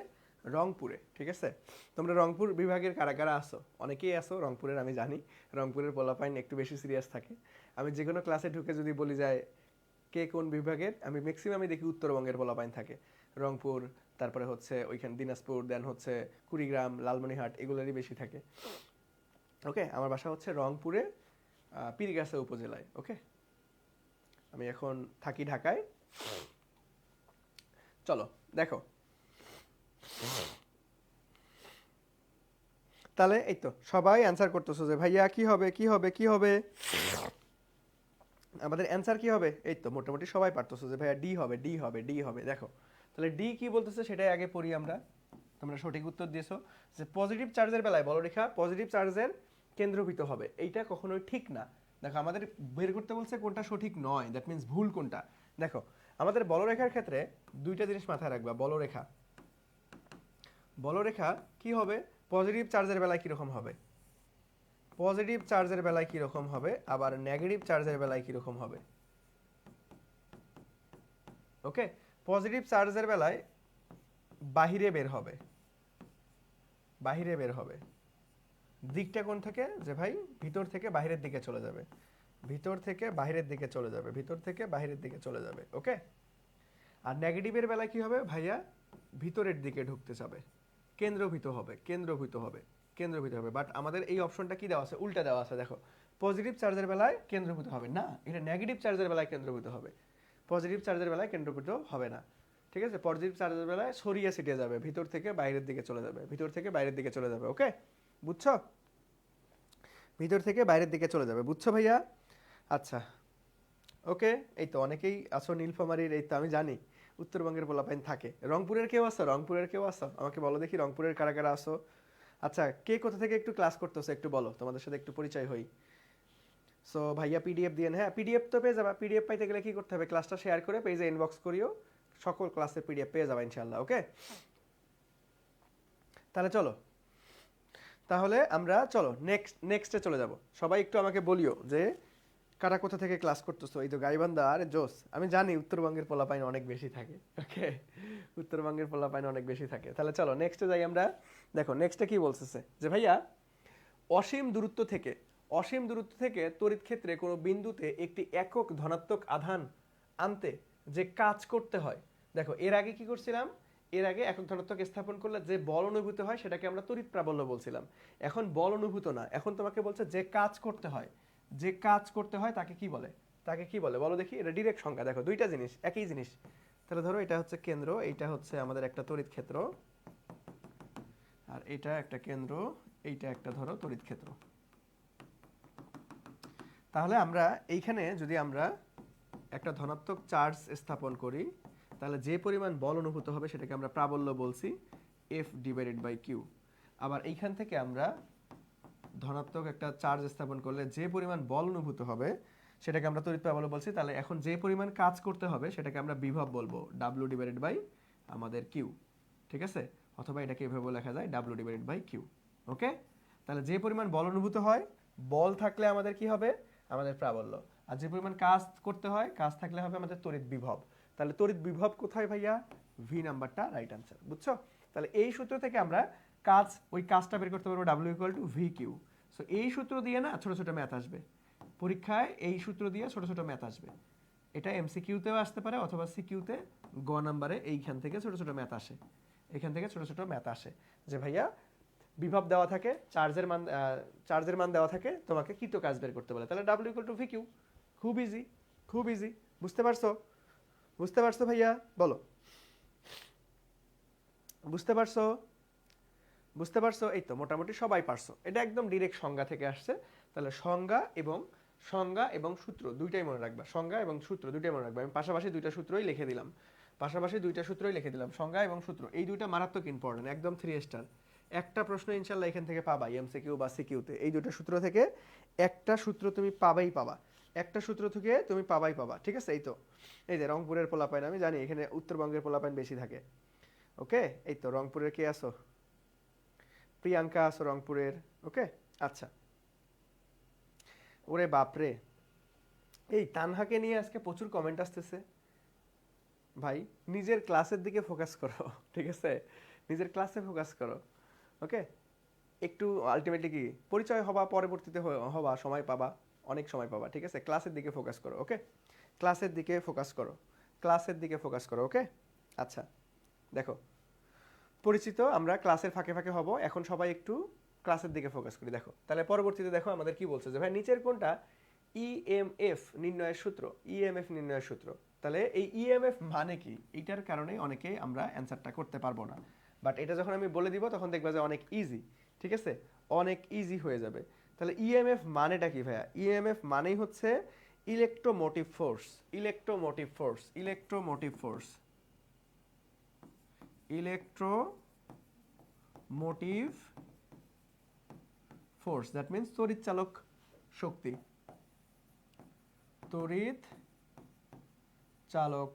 রংপুরে, ঠিক আছে। তোমরা রংপুর বিভাগের কারা কারা আসো, অনেকেই আসো রংপুরের, আমি জানি রংপুরের পোলাপাইন একটু বেশি সিরিয়াস থাকে। আমি যে কোনো ক্লাসে ঢুকে যদি বলি যায় কে কোন বিভাগের, আমি ম্যাক্সিমামই দেখি উত্তরবঙ্গের পোলাপাইন থাকে। রংপুর, তারপরে হচ্ছে ওইখানে দিনাজপুর, দেন হচ্ছে কুড়িগ্রাম, লালমনিরহাট, এগুলোরই বেশি থাকে। ওকে, আমার বাসা হচ্ছে রংপুরে, পীরগাছা উপজেলায়। ওকে, আমি এখন থাকি ঢাকায়। চলো দেখো, তাহলে এই তো সবাই অ্যান্সার করতেছো যে ভাইয়া কি হবে কি হবে কি হবে, আমাদের অ্যান্সার কি হবে? এই তো মোটামুটি সবাই পারতেছো যে ভাইয়া ডি হবে ডি হবে ডি হবে। দেখো তাহলে ডি কি বলতেছে সেটাই আগে পড়ি আমরা। তোমরা সঠিক উত্তর দিয়েছো যে পজিটিভ চার্জের বেলায় বলরেখা পজিটিভ চার্জের কেন্দ্রভূত হবে, এইটা কখনোই ঠিক না। দেখো আমাদের বের করতে বলছে কোনটা সঠিক নয়, দ্যাট মিন্স ভুল কোনটা। দেখো আমাদের বলরেখার ক্ষেত্রে দুইটা জিনিস মাথায় রাখবা। বলরেখা, বলরেখা কি হবে? পজিটিভ চার্জের বেলায় কিরকম হবে, পজিটিভ চার্জের বেলায় কিরকম হবে, আবার নেগেটিভ চার্জের বেলায় কিরকম হবে। ওকে, পজিটিভ চার্জের বেলায় বাহিরে বের হবে, বাহিরে বের হবে। দিকটা কোন থেকে? যে ভাই ভিতর থেকে বাহিরের দিকে চলে যাবে, ভিতর থেকে বাহিরের দিকে চলে যাবে, ভিতর থেকে বাহিরের দিকে চলে যাবে। ওকে, আর নেগেটিভের বেলায় কি হবে ভাইয়া? ভিতরের দিকে ঢুকতে যাবে, কেন্দ্রভূত হবে, কেন্দ্রভূত হবে, কেন্দ্রভূত হবে। বাট আমাদের এই অপশনটা কি দেওয়া আছে? উল্টা দেওয়া আছে। দেখো পজিটিভ চার্জের বেলায় কেন্দ্রভূত হবে না, এটা নেগেটিভ চার্জের বেলায় কেন্দ্রভূত হবে। পজিটিভ চার্জের বেলায় কেন্দ্রভূত হবে না, ঠিক আছে? পজিটিভ চার্জের বেলায় ছড়িয়ে ছিটিয়ে যাবে, ভিতর থেকে বাইরের দিকে চলে যাবে, ভিতর থেকে বাইরের দিকে চলে যাবে। ওকে, বুঝছো? ভিতর থেকে বাইরের দিকে চলে যাবে, বুঝছো ভাইয়া? আচ্ছা, ওকে। এই তো অনেকেই আসো নীলফামারীর, এই তো আমি জানি উত্তরবঙ্গের পোলাপাইন থাকে। রংপুরের কেউ আসো? রংপুরের কেউ আসো? আমাকে বলো দেখি রংপুরের কারা কারা আসো। আচ্ছা, কে কোথা থেকে একটু ক্লাস করতেছো একটু বলো, তোমাদের সাথে একটু পরিচয় হই। সো ভাইয়া পিডিএফ দিয়ে, হ্যাঁ পিডিএফ তো পেয়ে যাবা। পিডিএফ পাইতে গেলে কি করতে হবে? ক্লাসটা শেয়ার করে পেজে ইনবক্স করিও, সকল ক্লাসের পিডিএফ পেয়ে যাবা ইনশাল্লাহ। ওকে, তাহলে চলো, তাহলে আমরা চলো নেক্সটে চলে যাব। সবাই একটু আমাকে বলিও যে কারা কোথা থেকে ক্লাস করতেছো। এই তো গাইবান্ধা, আরে জোস। আমি জানি উত্তরবঙ্গের পোলাপাইন অনেক বেশি থাকে। ওকে, উত্তরবঙ্গের পোলাপাইন অনেক বেশি থাকে। তাহলে চলো নেক্সটে যাই আমরা। দেখো নেক্সটে কি বলতেছে যে ভাইয়া অসীম দূরত্ব থেকে, অসীম দূরত্ব থেকে তড়িৎ ক্ষেত্রে কোনো বিন্দুতে একটি একক ধনাত্মক আধান আনতে যে কাজ করতে হয়। দেখো এর আগে কি করছিলাম? এর আগে একক ধনাত্মক স্থাপন করলে যে বল অনুভূত হয় সেটাকে আমরা তড়িৎ প্রাবল্য বলছিলাম। এখন বল অনুভূত না, এখন তোমাকে বলছে যে কাজ করতে হয়, যে কাজ করতে হয় তাকে কি বলে? তাকে কি বলে বলো দেখি? এটা ডিরেক্ট সংখ্যা। দেখো দুইটা জিনিস একই জিনিস। তাহলে ধরো এটা হচ্ছে কেন্দ্র, এইটা হচ্ছে আমাদের একটা তড়িৎ ক্ষেত্র, আর এটা একটা কেন্দ্র, এইটা একটা ধরো তড়িৎ ক্ষেত্র। তাহলে আমরা এইখানে যদি আমরা একটা ধনাত্মক চার্জ স্থাপন করি, তাহলে যে পরিমাণ বল অনুভূত হবে সেটাকে আমরা প্রাবল্য বলছি, এফ ডিভাইডেড বাই কিউ। আবার এইখান থেকে আমরা ধনাত্মক একটা চার্জ স্থাপন করলে যে পরিমাণ বল অনুভূত হবে সেটাকে আমরা তড়িৎ প্রাবল্য বলছি। তাহলে এখন যে পরিমাণ কাজ করতে হবে সেটাকে আমরা বিভব বলবো, ডাব্লিউ ডিভাইডেড বাই আমাদের কিউ। ঠিক আছে? অথবা এটাকে এভাবে লেখা যায় ডাব্লিউ ডিভাইডেড বাই কিউ। ওকে, তাহলে যে পরিমাণ বল অনুভূত হয়, বল থাকলে আমাদের কি হবে? আমাদের প্রাবল্য। আর যে পরিমাণ কাজ করতে হয়, কাজ থাকলে হবে আমাদের তড়িৎ বিভব। তাহলে তড়িৎ বিভব কোথায় ভাইয়া? ভি নাম্বারটা রাইট আনসার। বুঝছো? তাহলে এই সূত্র থেকে আমরা কাজ, ওই কাজটা বের করতে পারবো W equal to V Q. So এই সূত্র দিয়ে না ছোট ছোট ম্যাথ আসবে পরীক্ষায়, এই সূত্র দিয়ে ছোট ছোট ম্যাথ আসবে। এটা এমসিকিউতেও আসতে পারে অথবা সিকিউতে গ নাম্বারে এইখান থেকে ছোট ছোট ম্যাথ আসে, এখান থেকে ছোট ছোট ম্যাথ আসে যে ভাইয়া বিভব দেওয়া থাকে, চার্জের মান দেওয়া থাকে, তোমাকে কৃত কাজ বের করতে বলে, তাহলে W equal to V Q. খুব ইজি, খুব ইজি। বুঝতে পারছো? বুঝতে পারছো ভাইয়া? বলো বুঝতে পারছো? বুঝতে পারছো? এই তো মোটামুটি সবাই পারছো। এটা একদম ডিরেক্ট সংজ্ঞা থেকে আসছে। তাহলে সংজ্ঞা এবং সূত্র দুইটাই মনে রাখবা, সংজ্ঞা এবং সূত্র দুইটাই মনে রাখবা। আমি পাশাপাশি দুইটা সূত্রই লিখে দিলাম, পাশাপাশি দুইটা সূত্রই লিখে দিলাম, সংজ্ঞা এবং সূত্র। এই দুইটা মারাত্মক ইম্পর্টেন্ট, একদম 3 স্টার। একটা প্রশ্ন ইনশাল্লাহ এখান থেকে পাবা, এমসিকিউ বা সিকিউতে। এই দুটো সূত্র থেকে একটা সূত্র তুমি পাবাই পাবা, একটা সূত্র থেকে তুমি পাবাই পাবা। ঠিক আছে? এই তো এই যে রংপুরের পোলাপাইন, আমি জানি এখানে উত্তরবঙ্গের পোলাপাইন বেশি থাকে। ওকে, এই তো রংপুরের কে আসো? প্রিয়াঙ্কা আসো রংপুরের। ওকে, আচ্ছা। ওরে বাপরে, এই তানহাকে নিয়ে আজকে প্রচুর কমেন্ট আসতেছে। ভাই নিজের ক্লাসের দিকে ফোকাস করো, ঠিক আছে? নিজের ক্লাসে ফোকাস করো। ওকে, একটু আলটিমেটলি কি পরিচয় হবা, পরবর্তীতে হবা, সময় পাবা। অনেক সময় পাবা, ঠিক আছে? ক্লাসের দিকে ফোকাস করো, ওকে? ক্লাসের দিকে ফোকাস করো, ক্লাসের দিকে ফোকাস করো, ওকে? আচ্ছা, দেখো, পরিচিত আমরা ক্লাসের ফাঁকে ফাঁকে হব, এখন সবাই একটু ক্লাসের দিকে ফোকাস করি। দেখো তাহলে পরবর্তীতে দেখো আমাদের কি বলছে যে ভাই নিচের কোনটা ইএমএফ নির্ণয়ের সূত্র, ইএমএফ নির্ণয়ের সূত্র। তাহলে এই ইএমএফ মানে কি, এটার কারণে অনেকে আমরা অ্যান্সারটা করতে পারবো না, বাট এটা যখন আমি বলে দিব তখন দেখবা যে অনেক ইজি, ঠিক আছে? অনেক ইজি হয়ে যাবে। তাহলে ইএমএফ মানেটা কি ভাইয়া? ইএমএফ মানেই হচ্ছে electromotive force, electromotive force, electromotive force, electromotive force, that means তড়িৎ চালক শক্তি, তড়িৎ চালক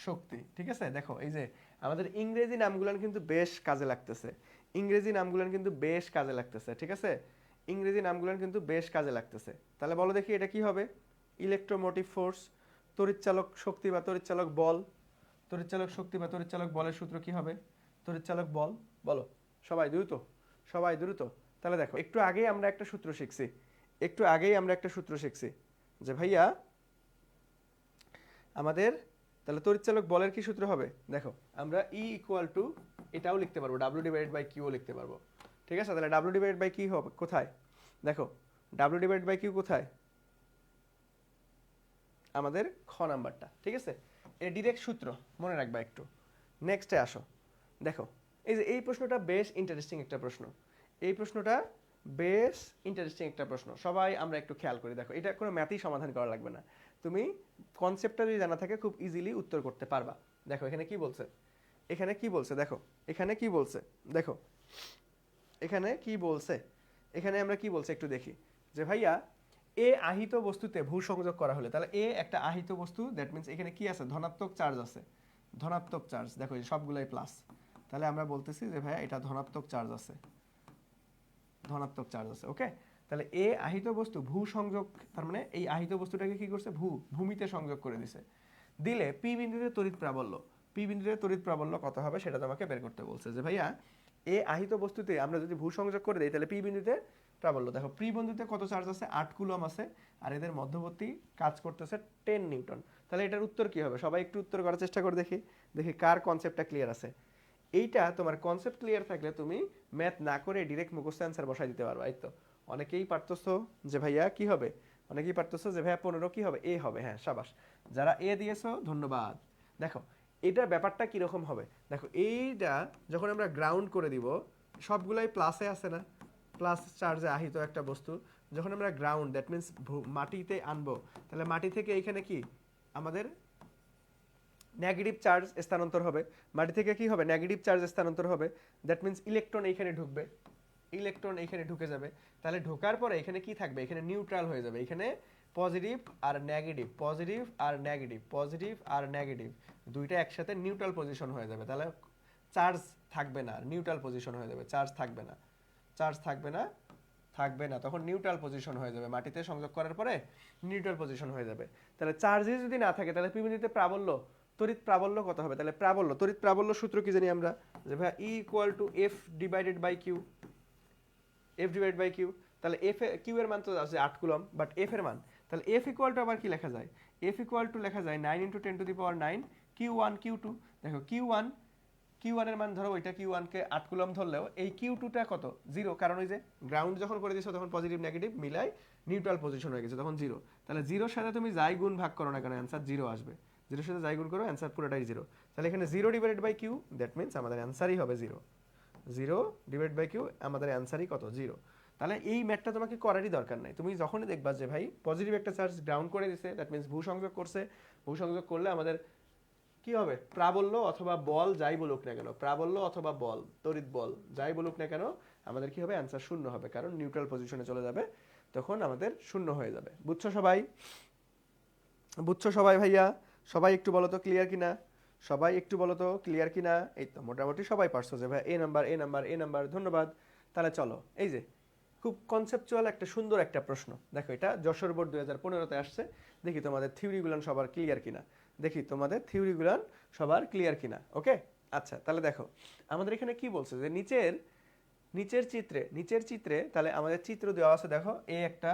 শক্তি, ঠিক আছে? দেখো এই যে আমাদের ইংরেজি নামগুলান কিন্তু বেশ কাজে লাগতেছে, ইংরেজি নামগুলান কিন্তু বেশ কাজে লাগতেছে, ঠিক আছে? ইংরেজি নামগুলান কিন্তু বেশ কাজে লাগতেছে। তাহলে বলো দেখি এটা কি হবে? ইলেকট্রোমোটিভ ফোর্স, তড়িৎ চালক শক্তি বা তড়িৎ চালক বল, তড়িৎ চালক শক্তি বা তড়িৎ চালক বলের সূত্র কি হবে? তড়িৎ চালক বল, বলো সবাই দ্রুত, সবাই দ্রুত। তাহলে দেখো একটু আগেই আমরা একটা সূত্র শিখছি, একটু আগেই আমরা একটা সূত্র শিখছি যে ভাইয়া আমাদের তাহলে তড়িৎচালক বলের কি সূত্র হবে? দেখো আমরা E ইকুয়াল টু এটাও লিখতে পারবো, W ডিভাইডেড বাই কিউ লিখতে পারবো, ঠিক আছে? তাহলে W ডিভাইডেড বাই কি হবে কোথায়? দেখো W ডিভাইডেড বাই কিউ কোথায়? আমাদের খ নাম্বারটা, ঠিক আছে? এটা ডিরেক্ট সূত্র, মনে রাখবা একটু। নেক্সটে আসো, দেখো এই যে এই প্রশ্নটা বেশ ইন্টারেস্টিং একটা প্রশ্ন, এই প্রশ্নটা বেশ ইন্টারেস্টিং একটা প্রশ্ন, সবাই আমরা একটু খেয়াল করি। দেখো এটা কোনো ম্যাথই সমাধান করা লাগবে না, তুমি কনসেপ্টটা যদি জানা থাকে খুব ইজিলি উত্তর করতে পারবা। দেখো এখানে কি বলছে, এখানে কি বলছে, দেখো এখানে কি বলছে, দেখো এখানে কি বলছে, এখানে আমরা কি বলছে একটু দেখি যে ভাইয়া এ আহিত বস্তুতে ভূ সংযোগ করা হলে, তাহলে এ একটা আহিত বস্তু, দ্যাট মিন্স এখানে কি আছে? ধনাত্মক চার্জ আছে, ধনাত্মক চার্জ, দেখো এই সবগুলাই প্লাস, তাহলে আমরা বলতেছি যে ভাইয়া এটা ধনাত্মক চার্জ আছে, ধনাত্মক চার্জ আছে, ওকে? তাহলে এ আহিত বস্তু ভূ সংযোগ, তার মানে এই আহিত বস্তুটাকে কি করছে? ভূমিতে সংযোগ করে দিছে, দিলে পি বিন্দুতে তড়িৎ প্রাবল্য, পি বিন্দুতে তড়িৎ প্রাবল্য কত হবে সেটা তোমাকে বের করতে বলছে যে ভাইয়া এ আহিত বস্তুতে আমরা যদি ভূ সংযোগ করে দিই তাহলে পি বিন্দুতে প্রাবল্য, দেখো পি বিন্দুতে কত চার্জ আছে? 8 কুলম আছে, আর এদের মধ্যবর্তী কাজ করতেছে 10 নিউটন। তাহলে এটার উত্তর কি হবে? সবাই একটু উত্তর করার চেষ্টা করে দেখি, দেখি কার কনসেপ্টটা ক্লিয়ার আছে। এইটা তোমার কনসেপ্ট ক্লিয়ার থাকলে তুমি ম্যাথ না করে ডিরেক্ট মুখস্থ অ্যান্সার বসাই দিতে পারবা। এই তো অনেকেই পারতেছো যে ভাইয়া কি হবে, অনেকেই পারতেছো যে ভাইয়া 15 কি হবে? এ হবে, হ্যাঁ সাবাস, যারা এ দিয়েছো ধন্যবাদ। দেখো এটা ব্যাপারটা কিরকম হবে, দেখো এইটা যখন আমরা গ্রাউন্ড করে দিব সবগুলাই প্লাসে আছে না, প্লাস চার্জে আহিত একটা বস্তু, যখন আমরা গ্রাউন্ড দ্যাট মিন্স মাটিতে আনবো, তাহলে মাটি থেকে এইখানে কি আমাদের নেগেটিভ চার্জ স্থানান্তর হবে, মাটি থেকে কি হবে? নেগেটিভ চার্জ স্থানান্তর হবে, দ্যাট মিন্স ইলেকট্রন এইখানে ঢুকবে, ইলেকট্রন এইখানে ঢুকে যাবে, তাহলে ঢোকার পরে এখানে কি থাকবে? এখানে নিউট্রাল হয়ে যাবে, এখানে পজিটিভ আর নেগেটিভ, পজিটিভ আর নেগেটিভ, পজিটিভ আর নেগেটিভ দুইটা একসাথে নিউট্রাল পজিশন হয়ে যাবে, তাহলে চার্জ থাকবে না, নিউট্রাল পজিশন হয়ে যাবে, চার্জ থাকবে না, চার্জ থাকবে না, থাকবে না, তখন নিউট্রাল পজিশন হয়ে যাবে, মাটিতে সংযোগ করার পরে নিউট্রাল পজিশন হয়ে যাবে। তাহলে চার্জই যদি না থাকে তাহলে পি বিন্দুতে প্রাবল্য, তড়িৎ প্রাবল্য কত হবে? তাহলে প্রাবল্য, তড়িৎ প্রাবল্য সূত্র কি জানি আমরা যে ভাই E equal to F divided by Q, F divide by Q, তাহলে এফ কিউ এর মান তো আছে 8 কুলম, বাট এফ এর মান, তাহলে এফ ইকুয়াল টু আবার কি লেখা যায়? এফ ইকুয়াল টু লেখা যায় 9 × 10⁻⁹ Q1 Q2, দেখো Q1, Q1 এর মান ধরো ওইটা Q1 কে 8 কুলম ধরলেও এই Q2 টা কত? 0, কারণ ওই যে গ্রাউন্ড যখন করে দিছো তখন পজিটিভ নেগেটিভ মিলাই নিউট্রাল পজিশন হয়ে গেছে, তখন 0। তাহলে 0 সাথে তুমি যাই গুণ ভাগ করো না কেন অ্যানসার 0 আসবে, 0 সাথে যাই গুণ করো অ্যানসার পুরোটাই 0। তাহলে এখানে 0 divided by Q, that means আমাদের অ্যানসারই হবে 0, 0 ডিভাইড বাই কিউ, আমাদের অ্যানসারই কত? 0। তাহলে এই ম্যাথটা তোমাকে করারই দরকার নাই, তুমি যখনই দেখবা যে ভাই পজিটিভ একটা চার্জ গ্রাউন্ড করে দিছে, দ্যাট মিন্স ভূ সংযোগ করছে, ভূ সংযোগ করলে আমাদের কি হবে? প্রাবল্য অথবা বল যাই বলুক না কেন, প্রাবল্য অথবা বল, তড়িৎ বল যাই বলুক না কেন, আমাদের কি হবে? অ্যানসার শূন্য হবে, কারণ নিউট্রাল পজিশনে চলে যাবে, তখন আমাদের শূন্য হয়ে যাবে। বুঝছো সবাই? বুঝছো সবাই ভাইয়া? সবাই একটু বলো তো ক্লিয়ার কিনা, সবাই একটু বলো তো ক্লিয়ার কিনা? এই তো মোটামুটি সবাই পারছো যে ভাই এ number, A number, A number, ধন্যবাদ। তাহলে চলো এই যে খুব কনসেপচুয়াল একটা সুন্দর একটা প্রশ্ন, দেখো এটা যশোর বোর্ড 2015-তে আসছে, দেখি তোমাদের থিওরিগুলান সবার ক্লিয়ার কিনা, দেখি তোমাদের থিওরিগুলান সবার ক্লিয়ার কিনা, ওকে? আচ্ছা তাহলে দেখো আমাদের এখানে কি বলছে যে নিচের চিত্রে তাহলে আমাদের চিত্র দেওয়া আছে, দেখো এ একটা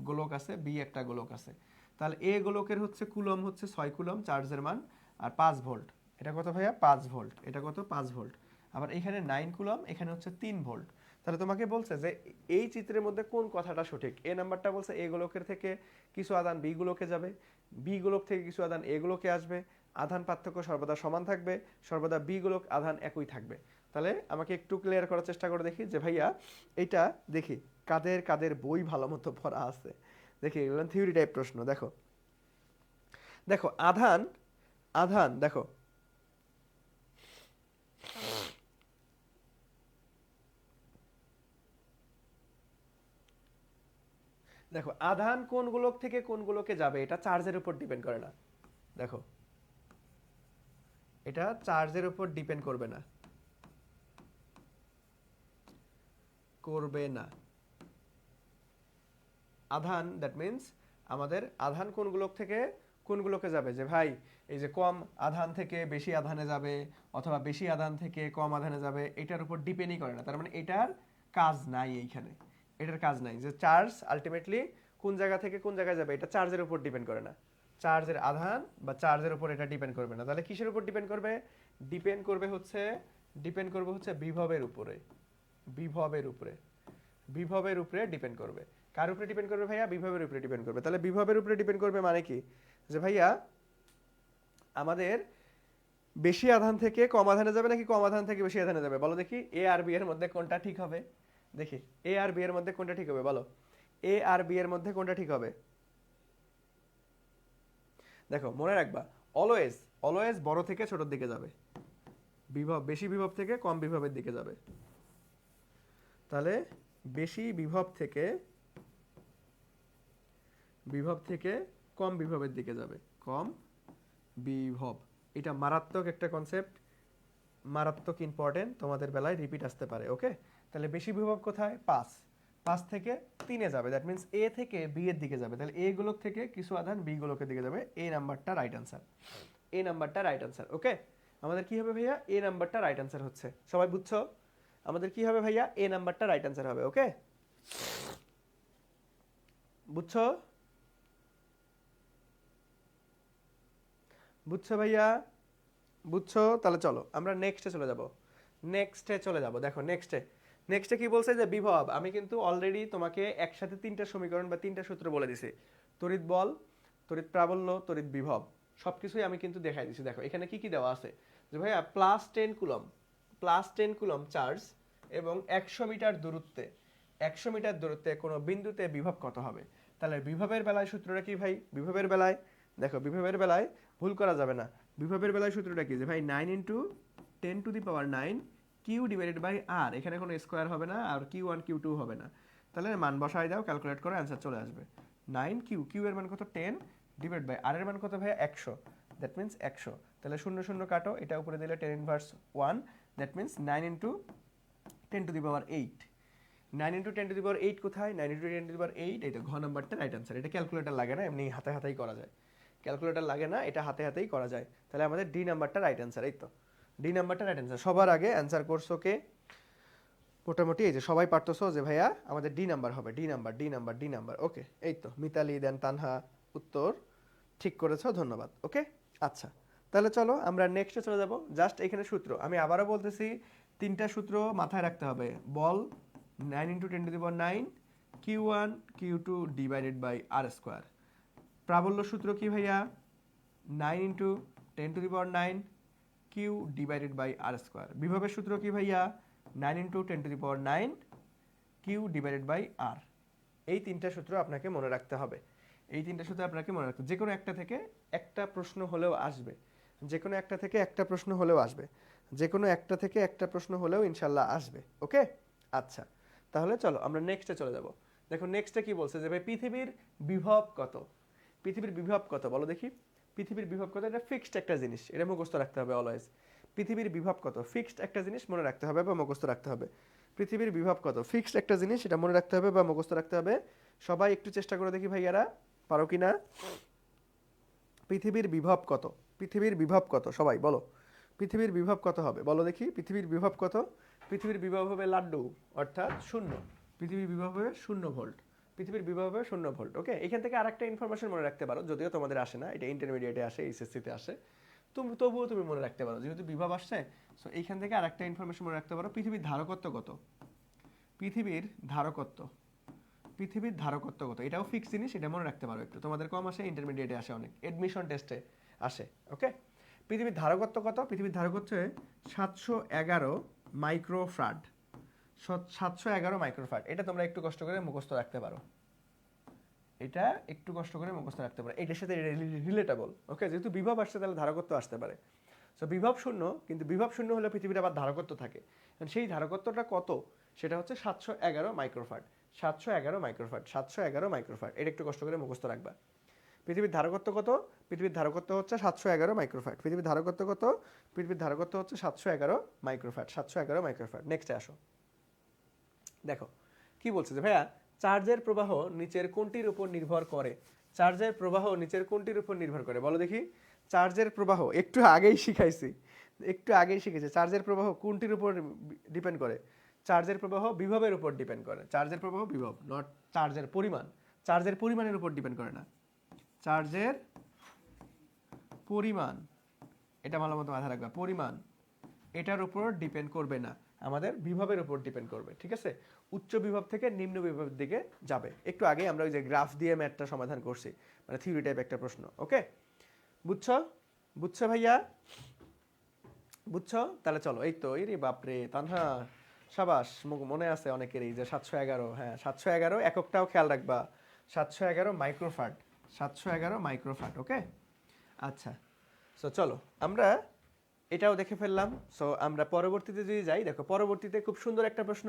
গোলক আছে, বি একটা গোলক আছে। তাহলে এ গোলকের হচ্ছে কুলম হচ্ছে 6 কুলম চার্জের মান, আর 5 ভোল্ট। এটা কত ভাইয়া? 5 ভোল্ট। এটা কত? 5 ভোল্ট। আবার এখানে 9 কুলম, এখানে হচ্ছে 3 ভোল্ট। তাহলে তোমাকে বলছে যে এই চিত্রের মধ্যে কোন কথাটা সঠিক। এ নাম্বারটা বলছে এ গোলকের থেকে কিছু আধান বি গোলকে যাবে, বি গোলক থেকে কিছু আধান এ গোলকে আসবে, আধান পার্থক্য সর্বদা সমান থাকবে, সর্বদা বি গোলক আধান একই থাকবে। তাহলে আমাকে একটু ক্লিয়ার করার চেষ্টা করে দেখি যে ভাইয়া এইটা দেখি কাদের কাদের বই ভালো মতো পড়া আছে। দেখি এগুলো থিওরি টাইপ প্রশ্ন। দেখো দেখো আধান, আধান দেখো দেখো আধান কোন গোলক থেকে কোন গোলকে যাবে এটা চার্জের উপর ডিপেন্ড করে না। দেখো এটা চার্জের উপর ডিপেন্ড করবে না, করবে না। আধান দ্যাট মিন্স আমাদের আধান কোন গোলক থেকে কোন গোলকে যাবে, যে ভাই এই যে কম আধান থেকে বেশি আধানে যাবে অথবা বেশি আধান থেকে কম আধানে যাবে, এটার উপর ডিপেন্ডই করে না। তার মানে এটার কাজ নাই এইখানে, এটার কাজ নাই যে চার্জ আলটিমেটলি কোন জায়গা থেকে কোন জায়গায় যাবে, এটা চার্জের উপর ডিপেন্ড করে না। চার্জের আধান বা চার্জের উপর এটা ডিপেন্ড করবে না। তাহলে কিসের উপর ডিপেন্ড করবে? ডিপেন্ড করবে হচ্ছে বিভবের উপরে, বিভবের উপরে, বিভবের উপরে ডিপেন্ড করবে। কার উপরে ডিপেন্ড করবে ভাইয়া? বিভবের উপরে ডিপেন্ড করবে। তাহলে বিভবের উপরে ডিপেন্ড করবে মানে কি, যে ভাইয়া আমাদের বেশি আধান থেকে কম আধানে যাবে নাকি কম আধান থেকে বেশি আধানে যাবে? বলো দেখি এ আর বি এর মধ্যে কোনটা ঠিক হবে। দেখি এ আর বি এর মধ্যে কোনটা ঠিক হবে, বলো এ আর বি এর মধ্যে কোনটা ঠিক হবে। দেখো মনে রাখবা অলওয়েজ, অলওয়েজ বড় থেকে ছোটর দিকে যাবে, বিভব বেশি বিভব থেকে কম বিভবের দিকে যাবে। তাহলে বেশি বিভব থেকে কম বিভবের দিকে যাবে, কম বিভব। এটা মারাত্মক একটা কনসেপ্ট, মারাত্মক ইম্পর্টেন্ট, তোমাদের বেলায় রিপিট আসতে পারে। ওকে, তাহলে বেশি বিভব কোথায়? 5, 5 থেকে 3-এ যাবে, দ্যাট মিন্স এ থেকে বি এর দিকে যাবে। তাহলে এ গোলক থেকে কিছু আধান বি গোলকের দিকে যাবে। এই নাম্বারটা রাইট আনসার, এই নাম্বারটা রাইট আনসার। ওকে, আমাদের কি হবে ভাইয়া? এ নাম্বারটা রাইট আনসার হচ্ছে। সবাই বুঝছো? আমাদের কি হবে ভাইয়া? এ নাম্বারটা রাইট আনসার হবে। ওকে, বুঝছো? বুঝছো ভাইয়া? বুঝছো? তাহলে চলো আমরা নেক্সটে চলে যাব, নেক্সটে চলে যাব। দেখো নেক্সটে কি বলছে যে বিভব। আমি কিন্তু অলরেডি তোমাকে একসাথে 3টা সমীকরণ বা 3টা সূত্র বলে দিছি। তড়িৎ বল, তড়িৎ প্রাবল্য, তড়িৎ বিভব সবকিছুই আমি কিন্তু দেখাই দিছি। দেখো এখানে কি কি দেওয়া আছে, যে ভাইয়া +10 কুলম, +10 কুলম চার্জ এবং 100 মিটার দূরত্বে, 100 মিটার দূরত্বে কোনো বিন্দুতে বিভব কত হবে। তাহলে বিভবের বেলায় সূত্রটা কি ভাই? বিভবের বেলায় দেখো, বিভবের বেলায় ভুল করা যাবে না। বিভবের বেলায় সূত্রটা কি, যে ভাই 9 × 10⁹ কিউ ডিভাইডেড বাই আর, এখানে কোনো স্কোয়ার হবে না আর Q1 Q2 হবে না। তাহলে মান বসাই দাও, ক্যালকুলেট করো, অ্যান্সার চলে আসবে 9Q। কিউ এর মান কত? 10 ডিভাইড বাই আর এর মান কত ভাইয়া? 100, দ্যাট মিন্স 100। তাহলে 0 0 কাটো, এটা উপরে দিলে 10⁻1, দ্যাট মিন্স 9 × 10⁸। 9 × 10⁸ কোথায়? 9 × 10⁸, এই তো ঘ নাম্বারটা রাইট আনসার। এটা ক্যালকুলেটর লাগে না, এমনি হাতে হাতেই করা যায়। ক্যালকুলেটর লাগে না, এটা হাতে হাতেই করা যায়। তাহলে আমাদের ডি নাম্বারটা রাইট আনসার। এই তো ডি নাম্বারটা রাইট আনসার। সবার আগে অ্যান্সার করছো কে? মোটামুটি এই যে সবাই পারতেছো যে ভাইয়া আমাদের ডি নাম্বার হবে, D number, D number, D number. Okay, এই তো মিতালি দেন তানহা উত্তর ঠিক করেছো, ধন্যবাদ। ওকে, আচ্ছা তাহলে চলো আমরা নেক্সটে চলে যাব। জাস্ট এখানে সূত্র আমি আবারও বলতেছি, 3টা সূত্র মাথায় রাখতে হবে। বল 9 × 10⁹ Q1 Q2 divided by R square. প্রাবল্য সূত্র কি ভাইয়া? 9 × 10⁹ Q divided by R square. বিভবের সূত্র কি ভাইয়া? 9 × 10⁹ কিউ ডিভাইডেড বাই আর। এই 3টা সূত্র আপনাকে মনে রাখতে হবে, এই 3টা সূত্র আপনাকে মনে রাখতে, যে কোনো একটা থেকে একটা প্রশ্ন হলেও আসবে, যে কোনো একটা থেকে একটা প্রশ্ন হলেও আসবে, যে কোনো একটা থেকে একটা প্রশ্ন হলেও ইনশাল্লাহ আসবে। ওকে, আচ্ছা তাহলে চলো আমরা নেক্সটে চলে যাব। দেখো নেক্সটে কি বলছে, যে ভাই পৃথিবীর বিভব কত? পৃথিবীর বিভব কত বলো দেখি। পৃথিবীর বিভব কত? এটা ফিক্সড একটা জিনিস, এটা মুখস্থ রাখতে হবে অলওয়েজ। পৃথিবীর বিভব কত? ফিক্সড একটা জিনিস মনে রাখতে হবে বা মুখস্থ রাখতে হবে। পৃথিবীর বিভব কত? ফিক্সড একটা জিনিস, এটা মনে রাখতে হবে বা মুখস্থ রাখতে হবে। সবাই একটু চেষ্টা করে দেখি ভাইয়ারা পারো কিনা। পৃথিবীর বিভব কত? পৃথিবীর বিভব কত? সবাই বলো পৃথিবীর বিভব কত হবে, বলো দেখি পৃথিবীর বিভব কত? পৃথিবীর বিভব হবে লাড্ডু, অর্থাৎ 0। পৃথিবীর বিভব হবে 0 ভোল্ট। পৃথিবীর বিভব হবে 0 ভোল্ট। ওকে, এখান থেকে আরেকটা ইনফরমেশন মনে রাখতে পারো, যদিও তোমাদের আসে না, এটা ইন্টারমিডিয়েটে আসে, এইচএসসিতে আসে, তবুও তুমি মনে রাখতে পারো, যেহেতু বিভব আসছে। সো এইখান থেকে আরেকটা ইনফরমেশন মনে রাখতে পারো, পৃথিবীর ধারকত্ব কত। পৃথিবীর ধারকত্ব, পৃথিবীর ধারকত্ব কত, এটাও ফিক্স জিনিস, এটা মনে রাখতে পারো। একটু তোমাদের কম আসে, ইন্টারমিডিয়েটে আসে অনেক, এডমিশন টেস্টে আসে। ওকে, পৃথিবীর ধারকত্ব কত? পৃথিবীর ধারকত্ব 711 মাইক্রোফ্রাড। 711 মাইক্রোফ্রাড, এটা তোমরা একটু কষ্ট করে মুখস্থ রাখতে পারো, এটা একটু কষ্ট করে মুখস্থ রাখতে পারো, এটার সাথে রিলেটেবল। ওকে, যেহেতু বিভব আসছে তাহলে ধারকত্ব আসতে পারে। সো বিভব শূন্য, কিন্তু বিভব শূন্য হলে পৃথিবীর আবার ধারকত্ব থাকে, সেই ধারকত্বটা কত? সেটা হচ্ছে 711 মাইক্রোফ্রাড। 711 মাইক্রোফ্রাড, 711 মাইক্রোফ্রাড, এটা একটু কষ্ট করে মুখস্থ রাখবা। পৃথিবীর ধারকত্ব কত? পৃথিবীর ধারকত্ব হচ্ছে 711 মাইক্রোফ্রাড। পৃথিবীর ধারকত্ব কত? পৃথিবীর ধারকত্ব হচ্ছে 711 মাইক্রোফ্রাড। 711 মাইক্রোফ্রাড। নেক্সটে আসো, দেখো কি বলছে যে ভাইয়া চার্জের প্রবাহ নিচের কোনটির উপর নির্ভর করে? চার্জের প্রবাহ নিচের কোনটির উপর নির্ভর করে বলো দেখি। চার্জের প্রবাহ একটু আগেই শিখাইছি, একটু আগেই শিখেছি। চার্জের প্রবাহ কোনটির উপর ডিপেন্ড করে? চার্জের প্রবাহ বিভবের উপর ডিপেন্ড করে। চার্জের প্রবাহ বিভব, নট চার্জের পরিমাণ। চার্জের পরিমাণের উপর ডিপেন্ড করে না, চার্জের পরিমাণ, এটা ভালো মতো মাথায় রাখবা, পরিমাণ এটার উপর ডিপেন্ড করবে না, আমাদের বিভবের উপর ডিপেন্ড করবে। ঠিক আছে, উচ্চ বিভব থেকে নিম্ন বিভবের দিকে যাবে। একটু আগে আমরা ওই যে গ্রাফ দিয়ে ম্যাথটা সমাধান করছি, মানে থিওরি টাইপ একটা প্রশ্ন। ওকে, বুঝছো? বুঝছো ভাইয়া? বুঝছো? তাহলে চলো, এই তো, এই বাপরে তানহা, সাবাস, মনে আছে অনেকেরই যে 711। হ্যাঁ, 711 এককটাও খেয়াল রাখবা, 711 মাইক্রোফ্রাড, 711 মাইক্রোফ্রাড। ওকে, আচ্ছা। সো চলো আমরা এটাও দেখে ফেললাম। সো আমরা পরবর্তীতে যদি যাই, দেখো পরবর্তীতে খুব সুন্দর একটা প্রশ্ন,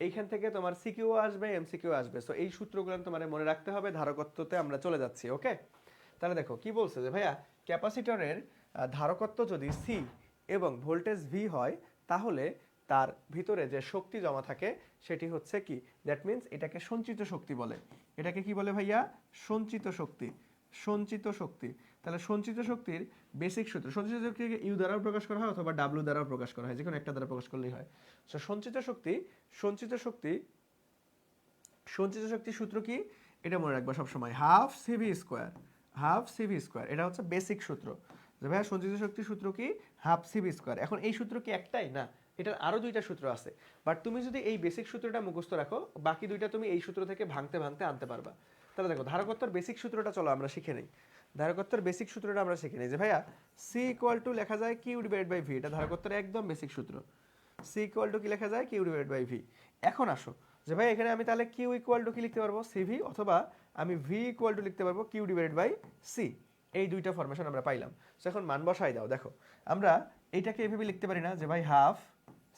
এইখান থেকে তোমার সিকিউ আসবে, এমসিকিউ আসবে। সো এই সূত্রগুলো তোমার মনে রাখতে হবে। ধারকত্বতে আমরা চলে যাচ্ছি। ওকে, তাহলে দেখো কি বলছে যে ভাইয়া ক্যাপাসিটরের ধারকত্ব যদি সি এবং ভোল্টেজ ভি হয়, তাহলে তার ভিতরে যে শক্তি জমা থাকে সেটি হচ্ছে কি, দ্যাট মিন্স এটাকে সঞ্চিত শক্তি বলে। এটাকে কি বলে ভাইয়া? সঞ্চিত শক্তি। সঞ্চিত শক্তি। তাহলে সঞ্চিত শক্তির বেসিক সূত্র, সঞ্চিত শক্তিকে ইউ দ্বারাও প্রকাশ করা হয় অথবা ডাব্লিউ দ্বারাও প্রকাশ করা হয়, যে কোনো একটা দ্বারা প্রকাশ করলেই হয়। সো সঞ্চিত শক্তি, সঞ্চিত শক্তি, সঞ্চিত শক্তির সূত্র কি? এটা মনে রাখবা সবসময়, half CV square. Half CV square, এটা হচ্ছে বেসিক সূত্র। যে ভাইয়া সঞ্চিত শক্তির সূত্র কি? Half CV square. এখন এই সূত্র কি একটাই? না, এটার আরো দুইটা সূত্র আছে। বাট তুমি যদি এই বেসিক সূত্রটা মুখস্থ রাখো, বাকি দুইটা তুমি এই সূত্র থেকে ভাঙতে ভাঙতে আনতে পারবা। তাহলে দেখো ধারকত্বর বেসিক সূত্রটা চলো আমরা শিখে নেই। ধারকত্বের বেসিক সূত্রটা আমরা শিখে নিই যে ভাইয়া সি ইকুয়াল টু লেখা যায় কিউ ডিভাইড বাই ভি। এটা ধারকত্বের একদম বেসিক সূত্র। সি ইকুয়াল টু কি লেখা যায়? Q divide by V. এখন আসো যে ভাই এখানে আমি তাহলে কিউ ইকুয়াল টু কি লিখতে পারবো? সিভি, অথবা আমি ভি ইকুয়াল টু লিখতে পারবো কিউ ডিভাইড বাই সি। এই দুইটা ফরমেশন আমরা পাইলাম। সো এখন মান বসাই দাও। দেখো আমরা এইটাকে এভাবে লিখতে পারি না যে ভাই half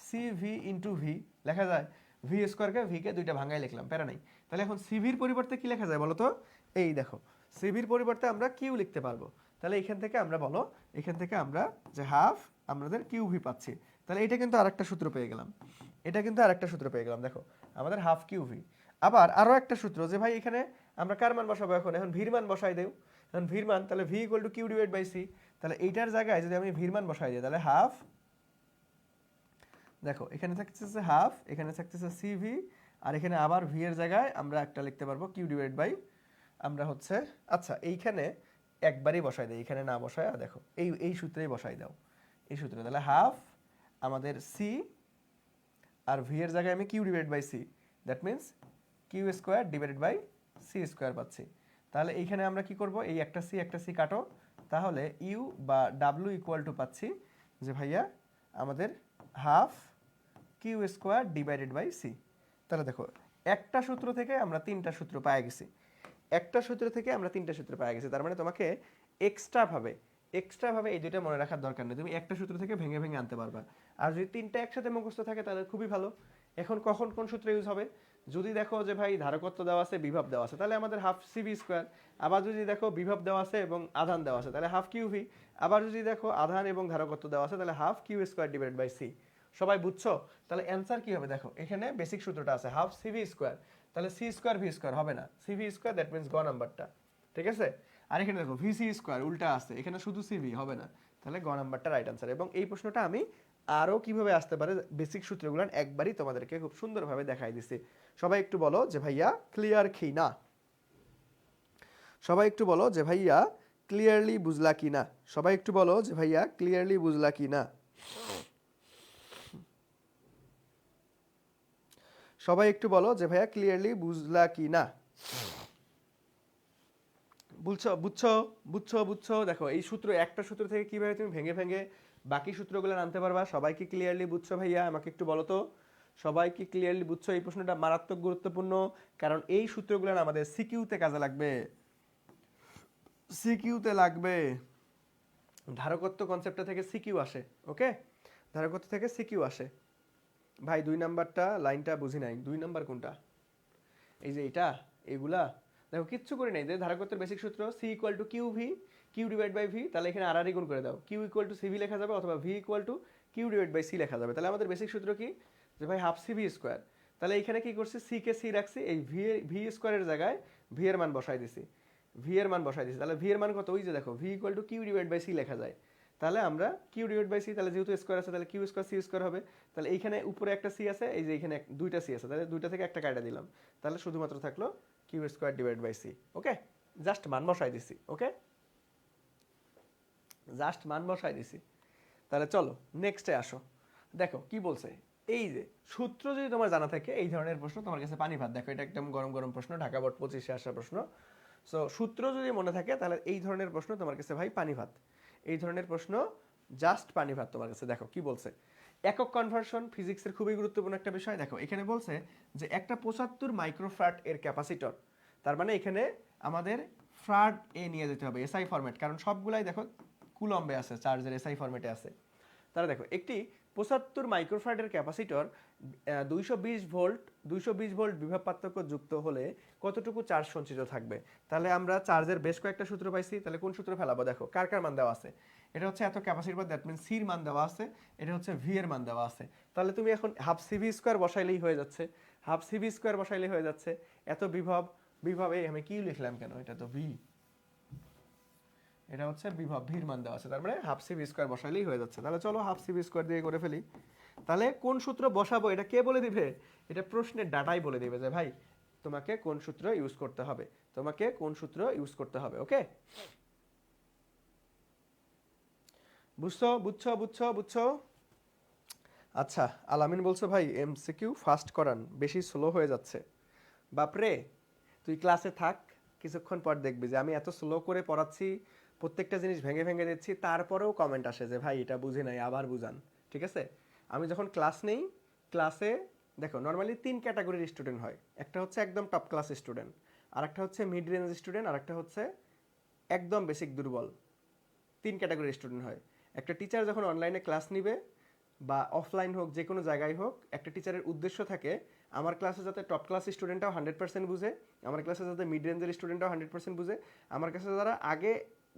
C V into V লেখা যায়, ভি স্কোয়ারকে ভিকে দুইটা ভাঙায় লিখলাম, প্যারা নাই। তাহলে এখন সিভির পরিবর্তে কি লেখা যায় বলো তো? এই দেখো, সিভির পরিবর্তে আমরা কিউ লিখতে পারবো। তাহলে এখান থেকে আমরা বলো, এখান থেকে আমরা যে হাফ আমাদের কিউ ভি পাচ্ছি, তাহলে এটা কিন্তু আরেকটা সূত্র পেয়ে গেলাম। এটা কিন্তু আরেকটা সূত্র পেয়ে গেলাম। দেখো আমাদের হাফ কিউ ভি। আবার আরো একটা সূত্র যে ভাই এখানে আমরা কার মান বসাবো? এখন ভির মান বসাই দেও। এখন ভির মান, তাহলে V equal to Q divide by C. তাহলে এইটার জায়গায় যদি আমি ভির মান বসাই দিই, তাহলে হাফ, দেখো এখানে থাকতেছে হাফ, এখানে থাকতেছে সিভি, আর এখানে আবার ভি এর জায়গায় আমরা একটা লিখতে পারবো কিউ ডিভাইড বাই, আমরা হচ্ছে, আচ্ছা এইখানে একবারই বসাই দেই, এখানে না বসায় দেখো এই সূত্রেই বসাই দাও, এই সূত্রে। তাহলে হাফ আমাদের সি, আর ভি এর জায়গায় আমি Q divide by C, that means Q square divided by C square পাচ্ছি। তাহলে এইখানে আমরা কি করব, এই একটা সি কাটো, তাহলে ইউ বা ডাব্লিউ ইকুয়াল টু পাচ্ছি যে ভাইয়া আমাদের half Q square divided by C. তাহলে দেখো একটা সূত্র থেকে আমরা তিনটা সূত্র পেয়ে গেছি, একটা সূত্র থেকে আমরা তিনটা সূত্র পেয়ে গেছি। তার মানে তোমাকে এক্সট্রা ভাবে এই দুইটা মনে রাখার দরকার নেই, তুমি একটা সূত্র থেকে ভেঙে ভেঙে আনতে পারবা। আর যদি তিনটা একসাথে মুখস্থ থাকে তাহলে খুবই ভালো। এখন কখন কোন সূত্র ইউজ হবে? যদি দেখো যে ভাই ধারকত্ব দেওয়া আছে, বিভব দেওয়া আছে, তাহলে আমাদের হাফ সিভি স্কোয়ার। আবার যদি দেখো বিভব দেওয়া আছে এবং আধান দেওয়া আছে, তাহলে হাফ কিউ ভি। আবার যদি দেখো আধান এবং ধারকত্ব দেওয়া আছে, তাহলে half Q square divide by C. সবাই বুঝছো? তাহলে অ্যান্সার কি হবে? দেখো এখানে বেসিক সূত্রটা আছে হাফ সিভি স্কোয়ার, তাহলে সি স্কোয়ার ভি স্কোয়ার হবে না, সিভি স্কোয়ার, দ্যাট মিন্স গ নাম্বারটা। ঠিক আছে? আর এখানে দেখো ভিসি স্কোয়ার উল্টা আছে, এখানে শুধু সিভি হবে না, তাহলে গ নাম্বারটা রাইট আনসার। এবং এই প্রশ্নটা আমি আরও কিভাবে আসতে পারে বেসিক সূত্রগুলো একবারই তোমাদেরকে খুব সুন্দরভাবে দেখাই দিছি। সবাই একটু বলো যে ভাইয়া ক্লিয়ার কি না, সবাই একটু বলো যে ভাইয়া ক্লিয়ারলি বুঝলা কি না, সবাই একটু বলো যে ভাইয়া ক্লিয়ারলি বুঝলা কি না, সবাই একটু বলো যে ভাইয়া ক্লিয়ারলি বুঝলা কি না। বুঝছো বুঝছো বুঝছো বুঝছো? দেখো এই সূত্র, একটা সূত্র থেকে কিভাবে তুমি ভেঙে ভেঙে বাকি সূত্রগুলো আনতে পারবা। সবাই কি ক্লিয়ারলি বুঝছো ভাইয়া? আমাকে একটু বলো তো, সবাই কি ক্লিয়ারলি বুঝছো? এই প্রশ্নটা মারাত্মক গুরুত্বপূর্ণ, কারণ এই সূত্রগুলো আমাদের সিকিউতে কাজে লাগবে, সিকিউতে লাগবে। ধারকত্ব কনসেপ্টটা থেকে সিকিউ আসে, ওকে? ধারকত্ব থেকে সিকিউ আসে। ভাই 2 নাম্বারটা লাইনটা বুঝি নাই, 2 নাম্বার কোনটা? এই যে এটা, এগুলা দেখো কিচ্ছু করি নাই। যে ধারকত্বের বেসিক সূত্র C equal to Q V, Q divide by V, তাহলে এখানে আর গুণ করে দাও, কিউ ইকুয়াল টু সিভি লেখা যাবে অথবা V equal to Q divide by C লেখা যাবে। তাহলে আমাদের বেসিক সূত্র কি? যে ভাই হাফ সিভি স্কোয়ার। তাহলে এখানে কি করছি, সি কে সি রাখছি, এই ভি স্কোয়ারের জায়গায় ভি এর মান বসাই দিছি, ভি এর মান বসাই দিছি। তাহলে ভি এর মান কত? ওই যে দেখো V equal to Q divide by C লেখা যায়। তাহলে আমরা কিউ ডিভাইড বাই সি, তাহলে যেহেতু স্কোয়ার আছে তাহলে কিউ স্কোয়ার সি স্কোয়ার হবে। তাহলে এইখানে উপরে একটা সি আছে, এই যে এখানে দুইটা সি আছে, তাহলে দুইটা থেকে একটা কাটা দিলাম, তাহলে শুধুমাত্র থাকলো Q square divide by C. Okay, just মান বসাই দিছি। ওকে, জাস্ট মান বসাই দিছি। তাহলে চলো নেক্সটে আসো। দেখো কি বলছে, এই যে সূত্র যদি তোমার জানা থাকে এই ধরনের প্রশ্ন তোমার কাছে পানি ভাত। দেখো এটা একদম গরম গরম প্রশ্ন, ঢাকা বোর্ড 25-এ আসা প্রশ্ন। সো সূত্র যদি মনে থাকে তাহলে এই ধরনের প্রশ্ন তোমার কাছে ভাই পানি ভাত, এই ধরনের প্রশ্ন জাস্ট পানি ভাত তোমার কাছে। দেখো কি বলছে, একক কনভার্সন ফিজিক্সের খুবই গুরুত্বপূর্ণ একটা বিষয়। দেখো এখানে বলছে যে একটা 75 মাইক্রোফ্রাড এর ক্যাপাসিটর, তার মানে এখানে আমাদের ফ্রাড এ নিয়ে যেতে হবে এসআই ফরম্যাট, কারণ সবগুলাই দেখো কুলম্বে আছে, চার্জের এসআই ফরম্যাটে আছে। তাহলে দেখো একটি 75 মাইক্রোফ্যারাডের ক্যাপাসিটর 220 ভোল্ট বিভব পার্থক্য যুক্ত হলে কতটুকু চার্জ সঞ্চিত থাকবে। তাহলে আমরা চার্জের বেশ কয়েকটা সূত্র পাইছি, তাহলে কোন সূত্র ফেলাবো? দেখো কার কার মান দেওয়া আছে, এটা হচ্ছে এত ক্যাপাসিটর, দ্যাট মিন সির মান দেওয়া আছে, এটা হচ্ছে ভি এর মান দেওয়া আছে। তাহলে তুমি এখন হাফ সিভি স্কোয়ার বসাইলেই হয়ে যাচ্ছে, হাফ সিভি স্কোয়ার বসাইলেই হয়ে যাচ্ছে। এত বিভব, বিভবে আমি কি লিখলাম কেন, এটা তো ভি, এটা হচ্ছে বিভব, ভির মান দেওয়া আছে, তার মানে হাফ সিভি স্কোয়ার বসাইলেই হয়ে যাচ্ছে। তাহলে চলো হাফ সিভি স্কোয়ার দিয়ে করে ফেলি। তাহলে কোন সূত্র বসাবো এটা কে বলে দিবে? এটা প্রশ্নের ডাটাই বলে দিবে যে ভাই তোমাকে কোন সূত্র ইউজ করতে হবে, তোমাকে কোন সূত্র ইউজ করতে হবে। ওকে, বুঝছো বুঝছো বুঝছো বুঝছো? আচ্ছা, আলামিন বলছো ভাই এমসিকিউ ফাস্ট করান, বেশি স্লো হয়ে যাচ্ছে। বাপরে, তুই ক্লাসে থাক, কিছুক্ষণ পর দেখবি যে আমি এত স্লো করে পড়াচ্ছি, প্রত্যেকটা জিনিস ভেঙে ভেঙে দিচ্ছি, তারপরেও কমেন্ট আসে যে ভাই এটা বুঝি নাই, আবার বুঝান। ঠিক আছে, আমি যখন ক্লাস নেই, ক্লাসে দেখো নর্মালি 3 ক্যাটাগরির স্টুডেন্ট হয়। একটা হচ্ছে একদম টপ ক্লাস স্টুডেন্ট, আর একটা হচ্ছে মিড রেঞ্জ স্টুডেন্ট, আর একটা হচ্ছে একদম বেসিক দুর্বল। 3 ক্যাটাগরির স্টুডেন্ট হয়। একটা টিচার যখন অনলাইনে ক্লাস নিবে বা অফলাইন হোক, যে কোনো জায়গায় হোক, একটা টিচারের উদ্দেশ্য থাকে আমার ক্লাসে যাতে টপ ক্লাস স্টুডেন্টটাও 100% বুঝে, আমার ক্লাসে যাতে মিড রেঞ্জের স্টুডেন্টটাও 100% বুঝে, আমার কাছে যারা আগে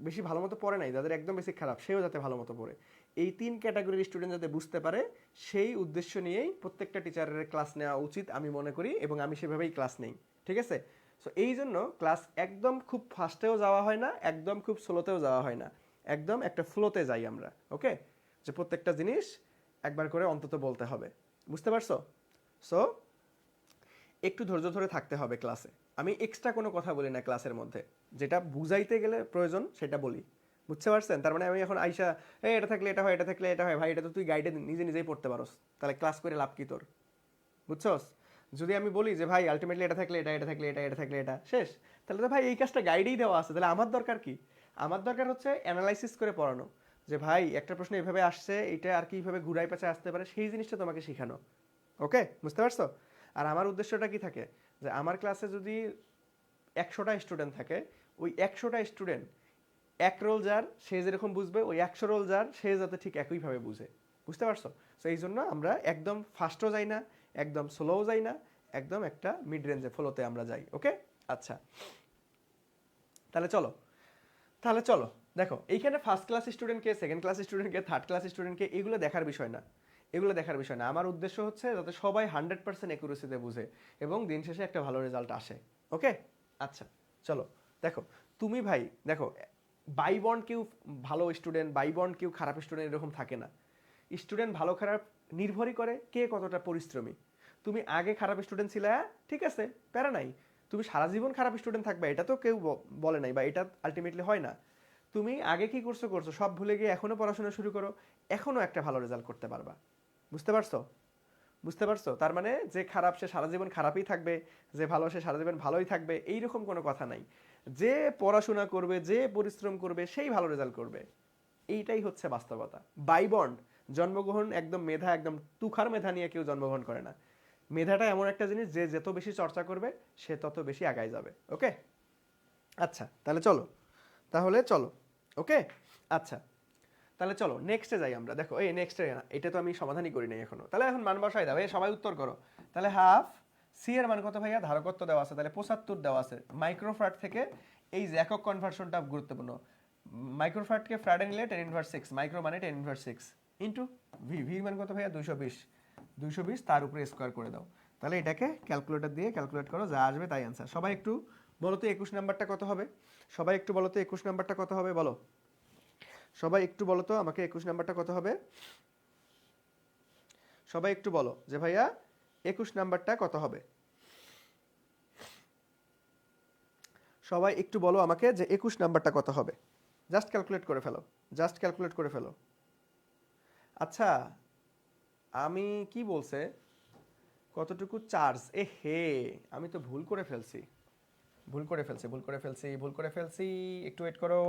বেশি ভালো মতো পড়ে নাই, যাদের একদম বেশি খারাপ, সেও যাতে ভালো মতো পড়ে। এই 3 ক্যাটাগরির স্টুডেন্ট যাতে বুঝতে পারে, সেই উদ্দেশ্য নিয়েই প্রত্যেকটা টিচারের ক্লাস নেওয়া উচিত আমি মনে করি, এবং আমি সেভাবেই ক্লাস নেই। ঠিক আছে, সো এই জন্য ক্লাস একদম খুব ফাস্টেও যাওয়া হয় না, একদম খুব স্লোতেও যাওয়া হয় না, একদম একটা ফ্লোতে যাই আমরা। ওকে, যে প্রত্যেকটা জিনিস একবার করে অন্তত বলতে হবে। বুঝতে পারছো? সো একটু ধৈর্য ধরে থাকতে হবে ক্লাসে। আমি এক্সট্রা কোনো কথা বলি না ক্লাসের মধ্যে, যেটা বুঝাইতে গেলে প্রয়োজন সেটা বলি। বুঝতে পারছেন? তার মানে আমি এখন আইসা এই এটা থাকলে এটা হয়, এটা থাকলে এটা হয়, ভাই এটা তো তুই গাইডে নিজে নিজেই পড়তে পারোস, তাহলে ক্লাস করে লাভ কি তোর? বুঝছস? যদি আমি বলি যে ভাই আলটিমেটলি এটা থাকলে এটা, এটা থাকলে এটা, এটা থাকলে এটা, শেষ, তাহলে তো ভাই এই কাজটা গাইডেই দেওয়া আছে, তাহলে আমার দরকার কি? আমার দরকার হচ্ছে অ্যানালাইসিস করে পড়ানো, যে ভাই একটা প্রশ্ন এভাবে আসছে, এটা আর কি এইভাবে ঘুরাই পেঁচে আসতে পারে, সেই জিনিসটা তোমাকে শেখানো। ওকে, বুঝতে পারছো? আর আমার উদ্দেশ্যটা কি থাকে, যে আমার ক্লাসে যদি 100টা স্টুডেন্ট থাকে, ওই 100টা স্টুডেন্ট এক রোল যার সে যেরকম বুঝবে, ওই 100 রোল যার সে যাতে ঠিক একইভাবে বুঝে। বুঝতে পারছো? সো এই জন্য আমরা একদম ফাস্টও যাই না, একদম স্লোও যাই না, একদম একটা মিড রেঞ্জে ফলোতে আমরা যাই। ওকে, আচ্ছা, তাহলে চলো, তাহলে চলো দেখো এইখানে ফার্স্ট ক্লাস স্টুডেন্টকে, সেকেন্ড ক্লাস স্টুডেন্টকে, থার্ড ক্লাস স্টুডেন্টকে, এগুলো দেখার বিষয় না, এগুলো দেখার বিষয় না। আমার উদ্দেশ্য হচ্ছে যাতে সবাই 100% অ্যাকুরেসিতে বুঝে এবং দিন শেষে একটা ভালো রেজাল্ট আসে। ওকে, আচ্ছা, চলো দেখো, তুমি ভাই দেখো, বাই বন্ড কেউ ভালো স্টুডেন্ট, বাই বন্ড কেউ খারাপ স্টুডেন্ট এরকম থাকে না। স্টুডেন্ট ভালো খারাপ নির্ভরই করে কে কতটা পরিশ্রমী। তুমি আগে খারাপ স্টুডেন্ট ছিলে, ঠিক আছে, প্যারা নাই। তুমি সারা জীবন খারাপ স্টুডেন্ট থাকবে এটা তো কেউ বলে নাই, বা এটা আলটিমেটলি হয় না। তুমি আগে কি করছো করছো সব ভুলে গিয়ে এখনো পড়াশোনা শুরু করো, এখনো একটা ভালো রেজাল্ট করতে পারবা। বুঝতে পারছো? বুঝতে পারছো? তার মানে যে খারাপ সে সারা জীবন খারাপই থাকবে, যে ভালো সে সারা জীবন ভালোই থাকবে, এইরকম কোনো কথা নাই। যে পড়াশোনা করবে, যে পরিশ্রম করবে, সেই ভালো রেজাল্ট করবে। এইটাই হচ্ছে বাস্তবতা। বাই বন্ড জন্মগ্রহণ একদম মেধা, একদম তুখার মেধা নিয়ে কেউ জন্মগ্রহণ করে না। মেধাটা এমন একটা জিনিস যে যত বেশি চর্চা করবে সে তত বেশি আগায় যাবে। ওকে, আচ্ছা তাহলে চলো, ওকে, আচ্ছা তাহলে চলো নেক্সটে যাই আমরা। দেখো এই নেক্সটে, এটা তো আমি সমাধানই করি নাই এখনো। তাহলে এখন মান বসাই দাও, এই সবাই উত্তর করো। তাহলে হাফ সি এর মান কত ভাইয়া? ধারকত্ব দেওয়া আছে, তাহলে 75 দেওয়া আছে। মাইক্রোফ্রাড থেকে এই যে একক কনভার্সনটা গুরুত্বপূর্ণ। মাইক্রোফ্রাডকে ফ্রাডে নিলে 10^6, মাইক্রো মানে 10^6 ইন্টু ভি, ভির মান কত ভাইয়া? 220, 220 তার উপরে স্কোয়ার করে দাও। তাহলে এটাকে ক্যালকুলেটর দিয়ে ক্যালকুলেট করো, যা আসবে তাই অ্যান্সার। সবাই একটু বলো তো 21 নাম্বারটা কত হবে? সবাই একটু বলো তো 21 নাম্বারটা কত হবে? বলো সবাই একটু বলো তো আমাকে 21 নাম্বারটা কত হবে? সবাই একটু বলো যে ভাইয়া 21 নাম্বারটা কত হবে? সবাই একটু বলো আমাকে যে 21 নাম্বারটা কত হবে। জাস্ট ক্যালকুলেট করে ফেলো, জাস্ট ক্যালকুলেট করে ফেলো। আচ্ছা আমি কি বলছে কতটুকু চার্জ? এ হে, আমি তো ভুল করে ফেলছি, ভুল করে ফেলছি। একটু ওয়েট করো।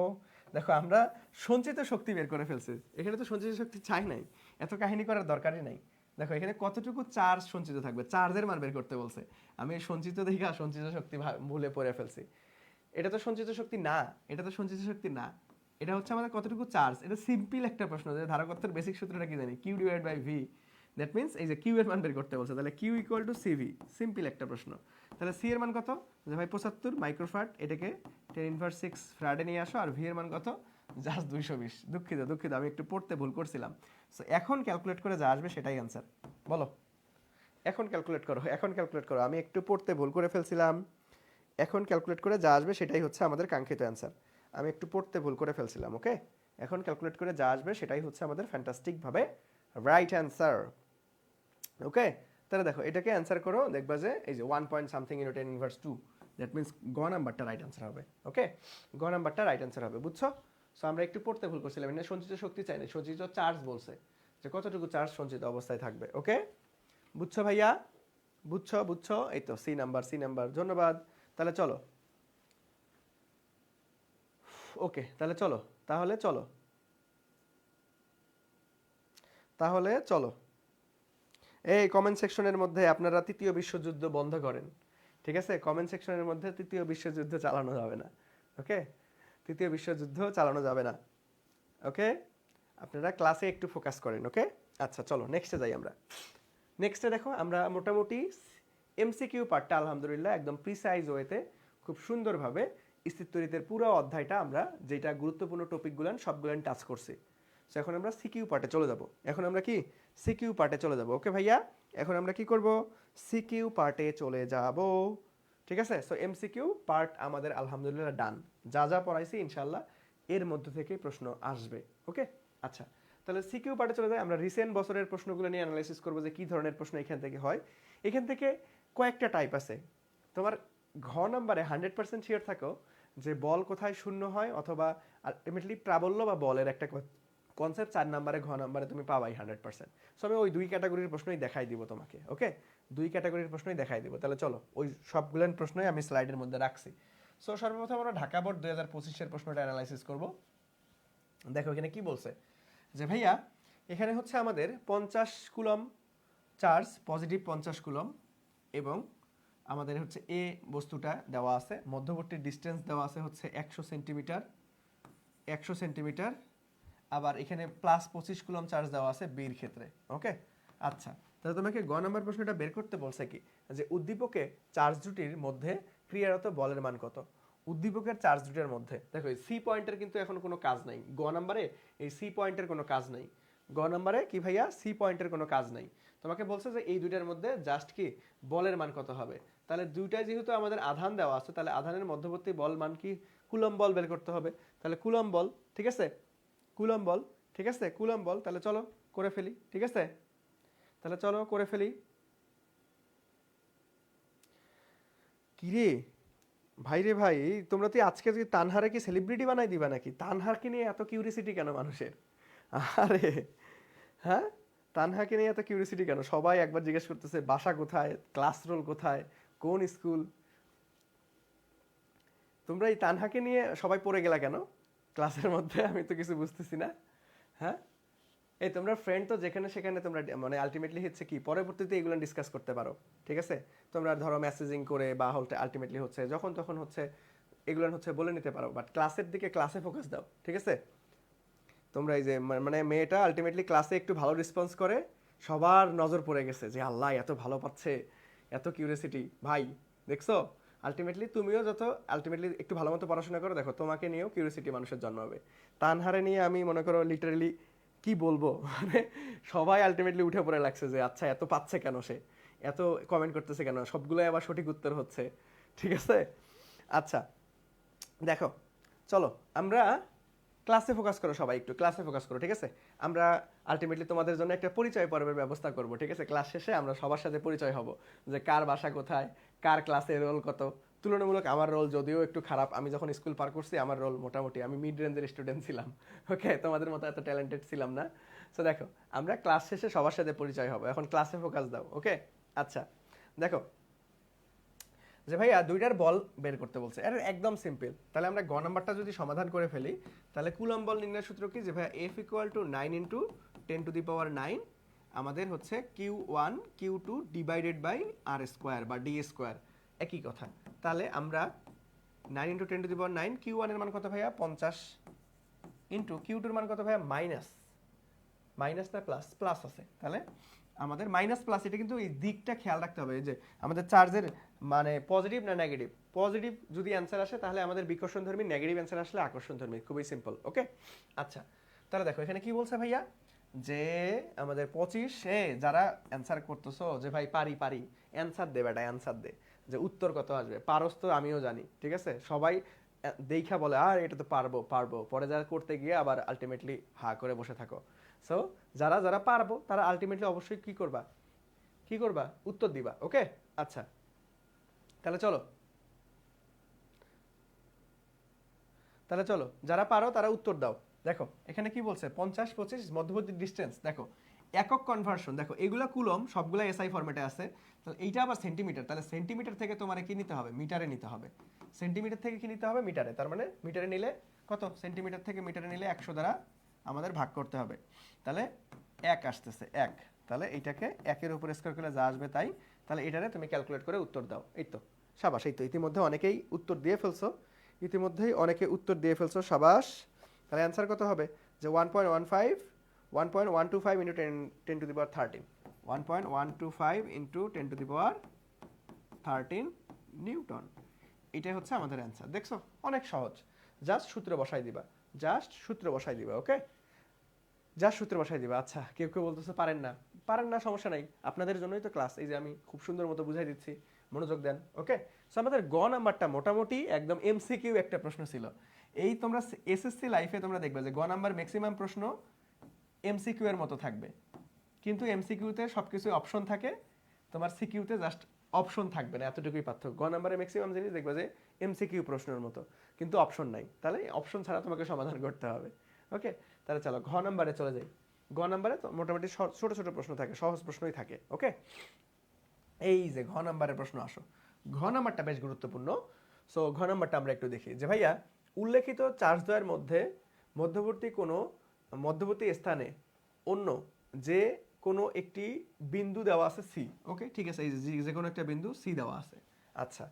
দেখো আমরা সঞ্চিত শক্তি বের করে ফেলছি। এখানে তো সঞ্চিত শক্তি চাই নাই, এত কাহিনী করার দরকারই নাই। দেখো এখানে কতটুকু চার্জ সঞ্চিত থাকবে, চার্জের মান বের করতে বলছে। আমি সঞ্চিত দেখা সঞ্চিত শক্তি ভুলে পড়ে ফেলছি। এটা তো সঞ্চিত শক্তি না, এটা তো সঞ্চিত শক্তি না, এটা হচ্ছে আমাদের কতটুকু চার্জ। এটা সিম্পল একটা প্রশ্ন, যে ধারকত্বের বেসিক সূত্রটা কি জানি, Q divide by V. That means এই যে কিউ এর মান বের করতে বলছে, তাহলে Q equal to CV. Simple একটা প্রশ্ন। তাহলে সি এর মান কত? যে ভাই 75 মাইক্রোফ্রাড, এটাকে 10^6 ফ্রাডে নিয়ে আসো। আর ভি এর মান কত? জাস্ট 220। দুঃখিত আমি একটু পড়তে ভুল করছিলাম। সো এখন ক্যালকুলেট করে যা আসবে সেটাই অ্যান্সার। বলো এখন ক্যালকুলেট করো, এখন ক্যালকুলেট করো। আমি একটু পড়তে ভুল করে ফেলছিলাম, এখন ক্যালকুলেট করে যা আসবে সেটাই হচ্ছে আমাদের কাঙ্ক্ষিত অ্যান্সার। আমি একটু পড়তে ভুল করে ফেলছিলাম। ওকে, এখন ক্যালকুলেট করে যা আসবে সেটাই হচ্ছে আমাদের ফ্যান্টাস্টিকভাবে রাইট অ্যান্সার। ওকে, তাহলে দেখো এটাকে অ্যান্সার করো, দেখবা যে এই যে 1 point something into 10^2, that means গ নাম্বারটা রাইট অ্যান্সার হবে। ওকে, গ নাম্বারটা রাইট অ্যান্সার হবে। বুঝছো? সো আমরা একটু পড়তে ভুল করছিলাম, এটা সঞ্চিত শক্তি চাই না, সঞ্চিত চার্জ বলছে, যে কতটুকু চার্জ সঞ্চিত অবস্থায় থাকবে। ওকে, বুঝছো ভাইয়া? বুঝছো? এই তো সি নাম্বার, ধন্যবাদ। তাহলে চলো, ওকে তাহলে চলো, তাহলে চলো এই কমেন্ট সেকশনের মধ্যে আপনারা তৃতীয় বিশ্বযুদ্ধ বন্ধ করেন। ঠিক আছে, কমেন্ট সেকশনের মধ্যে তৃতীয় বিশ্বযুদ্ধ চালানো যাবে না। ওকে, তৃতীয় বিশ্বযুদ্ধ চালানো যাবে না। ওকে, আপনারা ক্লাসে একটু ফোকাস করেন। ওকে, আচ্ছা চলো নেক্সটে যাই আমরা। নেক্সটে দেখো আমরা মোটামুটি এমসিকিউ পার্টটা আলহামদুলিল্লাহ একদম প্রিসাইজ ওয়েতে খুব সুন্দরভাবে স্থিরতরিতের পুরো অধ্যায়টা আমরা যেটা গুরুত্বপূর্ণ টপিকগুলো সবগুলো টাচ করছি। সো এখন আমরা সিকিউ পার্টে চলে যাব। সিকিউ পার্টে চলে যাব। ওকে ভাইয়া, এখন আমরা কি করব? সিকিউ পার্টে চলে যাব। ঠিক আছে, সো এমসিকিউ পার্ট আমাদের আলহামদুলিল্লাহ ডান। যা যা পড়াইছি ইনশাল্লাহ এর মধ্যে থেকে প্রশ্ন আসবে। ওকে, আচ্ছা তাহলে সিকিউ পার্টে চলে যাই। আমরা রিসেন্ট বছরের প্রশ্নগুলো নিয়ে অ্যানালাইসিস করবো যে কী ধরনের প্রশ্ন এখান থেকে হয়। এখান থেকে কয়েকটা টাইপ আছে। তোমার ঘ নাম্বারে 100% শিওর থাকো যে বল কোথায় শূন্য হয়, অথবা আলটিমেটলি প্রাবল্য বা বলের একটা কনসেপ্ট 4 নাম্বারে ঘ নাম্বারে তুমি পাবাই 100%। সো আমি ওই দুই ক্যাটাগরির প্রশ্নই দেখাই দিব তোমাকে। ওকে, দুই ক্যাটাগরির প্রশ্নই দেখাই দিব। তাহলে চলো ওই সবগুলো প্রশ্নই আমি স্লাইডের মধ্যে রাখছি। সো সর্বপ্রথম আমরা ঢাকা বোর্ড 2025-এর প্রশ্নটা অ্যানালাইসিস করব। দেখো এখানে কি বলছে, যে ভাইয়া এখানে হচ্ছে আমাদের 50 কুলম চার্জ, পজিটিভ 50 কুলম, এবং আমাদের হচ্ছে এ বস্তুটা দেওয়া আছে, মধ্যবর্তী ডিস্টেন্স দেওয়া আছে হচ্ছে 100 সেন্টিমিটার, আবার এখানে প্লাস 25 কুলম চার্জ দেওয়া আছে বির ক্ষেত্রে। ওকে, আচ্ছা তাহলে তোমাকে গ নাম্বার প্রশ্নটা বের করতে বলছে কি, যে উদ্দীপকে চার্জ দুটির মধ্যে ক্রিয়ারত বলের মান কত। উদ্দীপকের চার্জ দুটির মধ্যে দেখো সি পয়েন্টের কিন্তু এখন কোনো কাজ নাই গ নাম্বারে, এই সি পয়েন্টের কোনো কাজ নাই গ নাম্বারে। কি ভাইয়া? সি পয়েন্টের কোনো কাজ নাই। তোমাকে বলছে যে এই দুইটার মধ্যে জাস্ট কি বলের মান কত হবে। তাহলে দুইটাই যেহেতু আমাদের আধান দেওয়া আছে, তাহলে আধানের মধ্যবর্তী বল মান কি কুলম বল বের করতে হবে। তাহলে কুলম বল, ঠিক আছে, কুলম বল ঠিক আছে, কুলম্ব বল। তাহলে চলো করে ফেলি, ঠিক আছে, তাহলে চলো করে ফেলি। কিরে ভাই রে ভাই, তোমরা তো আজকে কি তানহারে কি সেলিব্রিটি বানাই দিবা নাকি? তানহারকে নিয়ে এত কিউরিসিটি কেন মানুষের? আরে হ্যাঁ, তানহাকে নিয়ে এত কিউরিসিটি কেন? সবাই একবার জিজ্ঞেস করতেছে বাসা কোথায়, ক্লাস রোল কোথায়, কোন স্কুল। তোমরা এই তানহাকে নিয়ে সবাই পড়ে গেলা কেন ক্লাসের মধ্যে? আমি তো কিছু বুঝতেছি না। হ্যাঁ, এই তোমরা ফ্রেন্ড তো যেখানে সেখানে তোমরা মানে আলটিমেটলি হচ্ছে কি পরবর্তীতে এগুলো ডিসকাস করতে পারো, ঠিক আছে। তোমরা ধরো মেসেজিং করে বা আলটিমেটলি হচ্ছে যখন তখন হচ্ছে এগুলো হচ্ছে বলে নিতে পারো, বাট ক্লাসের দিকে ক্লাসে ফোকাস দাও, ঠিক আছে। তোমরা এই যে মানে মেয়েটা আলটিমেটলি ক্লাসে একটু ভালো রেসপন্স করে, সবার নজর পড়ে গেছে যে আল্লাহ এত ভালো পাচ্ছে, এত কিউরিয়াসিটি। ভাই দেখছো, আলটিমেটলি তুমিও যত আলটিমেটলি একটু ভালো মতো পড়াশোনা করো, দেখো তোমাকে নিয়েও কিউরিয়াসিটি মানুষের জন্মাবে। তানহারে নিয়ে আমি মনে করো লিটারেলি কি বলবো, মানে সবাই আলটিমেটলি উঠে পড়ে লাগছে যে আচ্ছা এত পাচ্ছে কেন সে, এত কমেন্ট করতেছে কেন, সবগুলোই আবার সঠিক উত্তর হচ্ছে, ঠিক আছে। আচ্ছা দেখো, চলো আমরা ক্লাসে ফোকাস করো, সবাই একটু ক্লাসে ফোকাস করো, ঠিক আছে। আমরা আলটিমেটলি তোমাদের জন্য একটা পরিচয় পর্বের ব্যবস্থা করব, ঠিক আছে। ক্লাস শেষে আমরা সবার সাথে পরিচয় হব, যে কার বাসা কোথায়, কার ক্লাসে রোল কত। তুলনামূলক আমার রোল যদিও একটু খারাপ, আমি যখন স্কুল পার করছি আমার রোল মোটামুটি, আমি মিড রেঞ্জের স্টুডেন্ট ছিলাম, ওকে, তোমাদের মতো এত ট্যালেন্টেড ছিলাম না। সো দেখো, আমরা ক্লাস শেষে সবার সাথে পরিচয় হব, এখন ক্লাসে ফোকাস দাও, ওকে। আচ্ছা দেখো, যে ভাইয়া দুইটার বল বের করতে বলছে, এটা একদম সিম্পল। তাহলে আমরা গ নাম্বারটা যদি সমাধান করে ফেলি, তাহলে কুলম্ব বল নির্ণয় সূত্র কি, যে ভাইয়া এফ ইকুয়াল টু 9 ইন্টু 10⁻⁹ আমাদের হচ্ছে Q1 Q2 divided by R square বা ডি স্কোয়ার, একই কথা। তাহলে আমরা 9 ইন্টু 10⁻⁹, Q1 এর মান কত ভাইয়া 50, ইন্টু Q2 এর মান কত ভাইয়া মাইনাস, মাইনাস না প্লাস, প্লাস আছে, তাহলে আমাদের মাইনাস প্লাস, এটা কিন্তু এই দিকটা খেয়াল রাখতে হবে, যে আমাদের চার্জের মানে পজিটিভ না নেগেটিভ। পজিটিভ যদি অ্যান্সার আসে তাহলে আমাদের বিকর্ষণ ধর্মী, নেগেটিভ অ্যান্সার আসলে আকর্ষণ ধর্মী, খুবই সিম্পল, ওকে। আচ্ছা তাহলে দেখো এখানে কি বলছে ভাইয়া, যে আমাদের 25 যারা অ্যান্সার করতেছো যে ভাই পারি পারি, অ্যান্সার দে বেটা, অ্যান্সার দে, যে উত্তর কত আসবে। পারস তো আমিও জানি, ঠিক আছে, সবাই দেখা বলে আর এটা তো পারবো পারবো, পরে যা করতে গিয়ে আবার আলটিমেটলি হা করে বসে থাকো। সো যারা যারা পারবো তারা আলটিমেটলি অবশ্যই কি করবা, কি করবা, উত্তর দিবা, ওকে। আচ্ছা তাহলে চলো, তাহলে চলো যারা পারো তারা উত্তর দাও। দেখো এখানে কি বলছে, 50 25 মধ্যবর্তী ডিস্টেন্স, দেখো একক কনভার্সন, দেখো এগুলা কুলম, সবগুলা এসআই ফরম্যাটে আছে। তাহলে এইটা আবার সেন্টিমিটার, তাহলে সেন্টিমিটার থেকে তোমার কি নিতে হবে, মিটারে নিতে হবে। সেন্টিমিটার থেকে কি নিতে হবে, মিটারে। তার মানে মিটারে নিলে কত, সেন্টিমিটার থেকে মিটারে নিলে 100 দ্বারা আমাদের ভাগ করতে হবে, তাহলে 1 আসতেছে 1। তাহলে এইটাকে 1-এর উপর স্কয়ার করলে যা আসবে তাই। তাহলে এটারে তুমি ক্যালকুলেট করে উত্তর দাও। এই তো সাবাস, এই তো ইতিমধ্যে অনেকেই উত্তর দিয়ে ফেলছো, ইতিমধ্যেই অনেকে উত্তর দিয়ে ফেলছো, সাবাস। তাহলে অ্যান্সার কত হবে, যে 1.15 1.125 ইন্টু 10⁻13, 1.125 ইন্টু 10⁻13 নিউটন। এটাই হচ্ছে আমাদের অ্যান্সার। দেখছো অনেক সহজ, জাস্ট সূত্র বসাই দিবা, জাস্ট সূত্র বসাই দিবা, ওকে, জাস্ট সূত্র বসাই দিবা। আচ্ছা কেউ কেউ বলতেছে পারেন না, পারেন না, সমস্যা নাই, আপনাদের জন্যই তো ক্লাস, এই যে আমি খুব সুন্দর মতো বুঝাই দিচ্ছি, মনোযোগ দেন, ওকে। সো আমাদের গ নাম্বারটা মোটামুটি একদম এমসিকিউ একটা প্রশ্ন ছিল। এই তোমরা এসএসসি লাইফে তোমরা দেখবে যে গ নাম্বার ম্যাক্সিমাম প্রশ্ন এমসিকিউ এর মতো থাকবে, কিন্তু এমসিকিউতে সবকিছু অপশন থাকে, তোমার সিকিউতে জাস্ট অপশন থাকবে না, এতটুকুই পার্থক্য। গ নাম্বারে ম্যাক্সিমাম জিনিস দেখবে যে এমসিকিউ প্রশ্নের মতো, কিন্তু অপশন নাই, তাহলে অপশন ছাড়া তোমাকে সমাধান করতে হবে, ওকে। তাহলে চলো ঘ নাম্বারে চলে যাই। গ নাম্বারে তো মোটামুটি ছোট ছোট প্রশ্ন থাকে, সহজ প্রশ্নই থাকে, ওকে। এই যে ঘ নাম্বারের প্রশ্ন আসো, ঘ নাম্বারটা বেশ গুরুত্বপূর্ণ। সো ঘ নাম্বারটা আমরা একটু দেখি, যে ভাইয়া উল্লেখিত চার্জদ্বয়ের মধ্যে মধ্যবর্তী স্থানে অন্য যে কোনো একটি বিন্দু দেওয়া আছে সি, ওকে ঠিক আছে, এই যে কোনো একটা বিন্দু সি দেওয়া আছে। আচ্ছা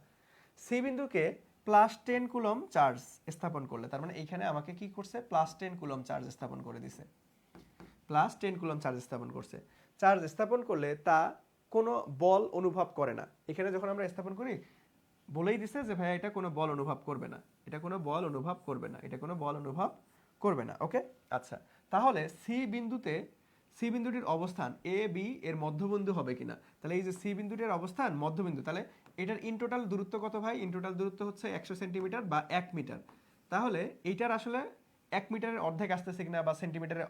সি বিন্দুকে +10 কুলম চার্জ স্থাপন করলে, তার মানে এইখানে আমাকে কি করছে, +10 কুলম চার্জ স্থাপন করে দিছে, +10 কুলম চার্জ স্থাপন করছে। চার্জ স্থাপন করলে তা কোনো বল অনুভব করে না। এখানে যখন আমরা স্থাপন করি বলেই দিছে যে ভাই এটা কোনো বল অনুভব করবে না, এটা কোনো বল অনুভব করবে না, এটা কোনো বল অনুভব করবে না, ওকে। আচ্ছা তাহলে সি বিন্দুটির অবস্থান এ বি এর মধ্যবিন্দু হবে কিনা। তাহলে এই যে সি বিন্দুটির অবস্থান মধ্যবিন্দু, তাহলে এটার ইন টোটাল দূরত্ব কত ভাই, ইন টোটাল দূরত্ব হচ্ছে 100 সেন্টিমিটার বা 1 মিটার। তাহলে এইটার আসলে 1 মিটারের অর্ধেক আসতেছে কিনা, বা সেন্টিমিটারে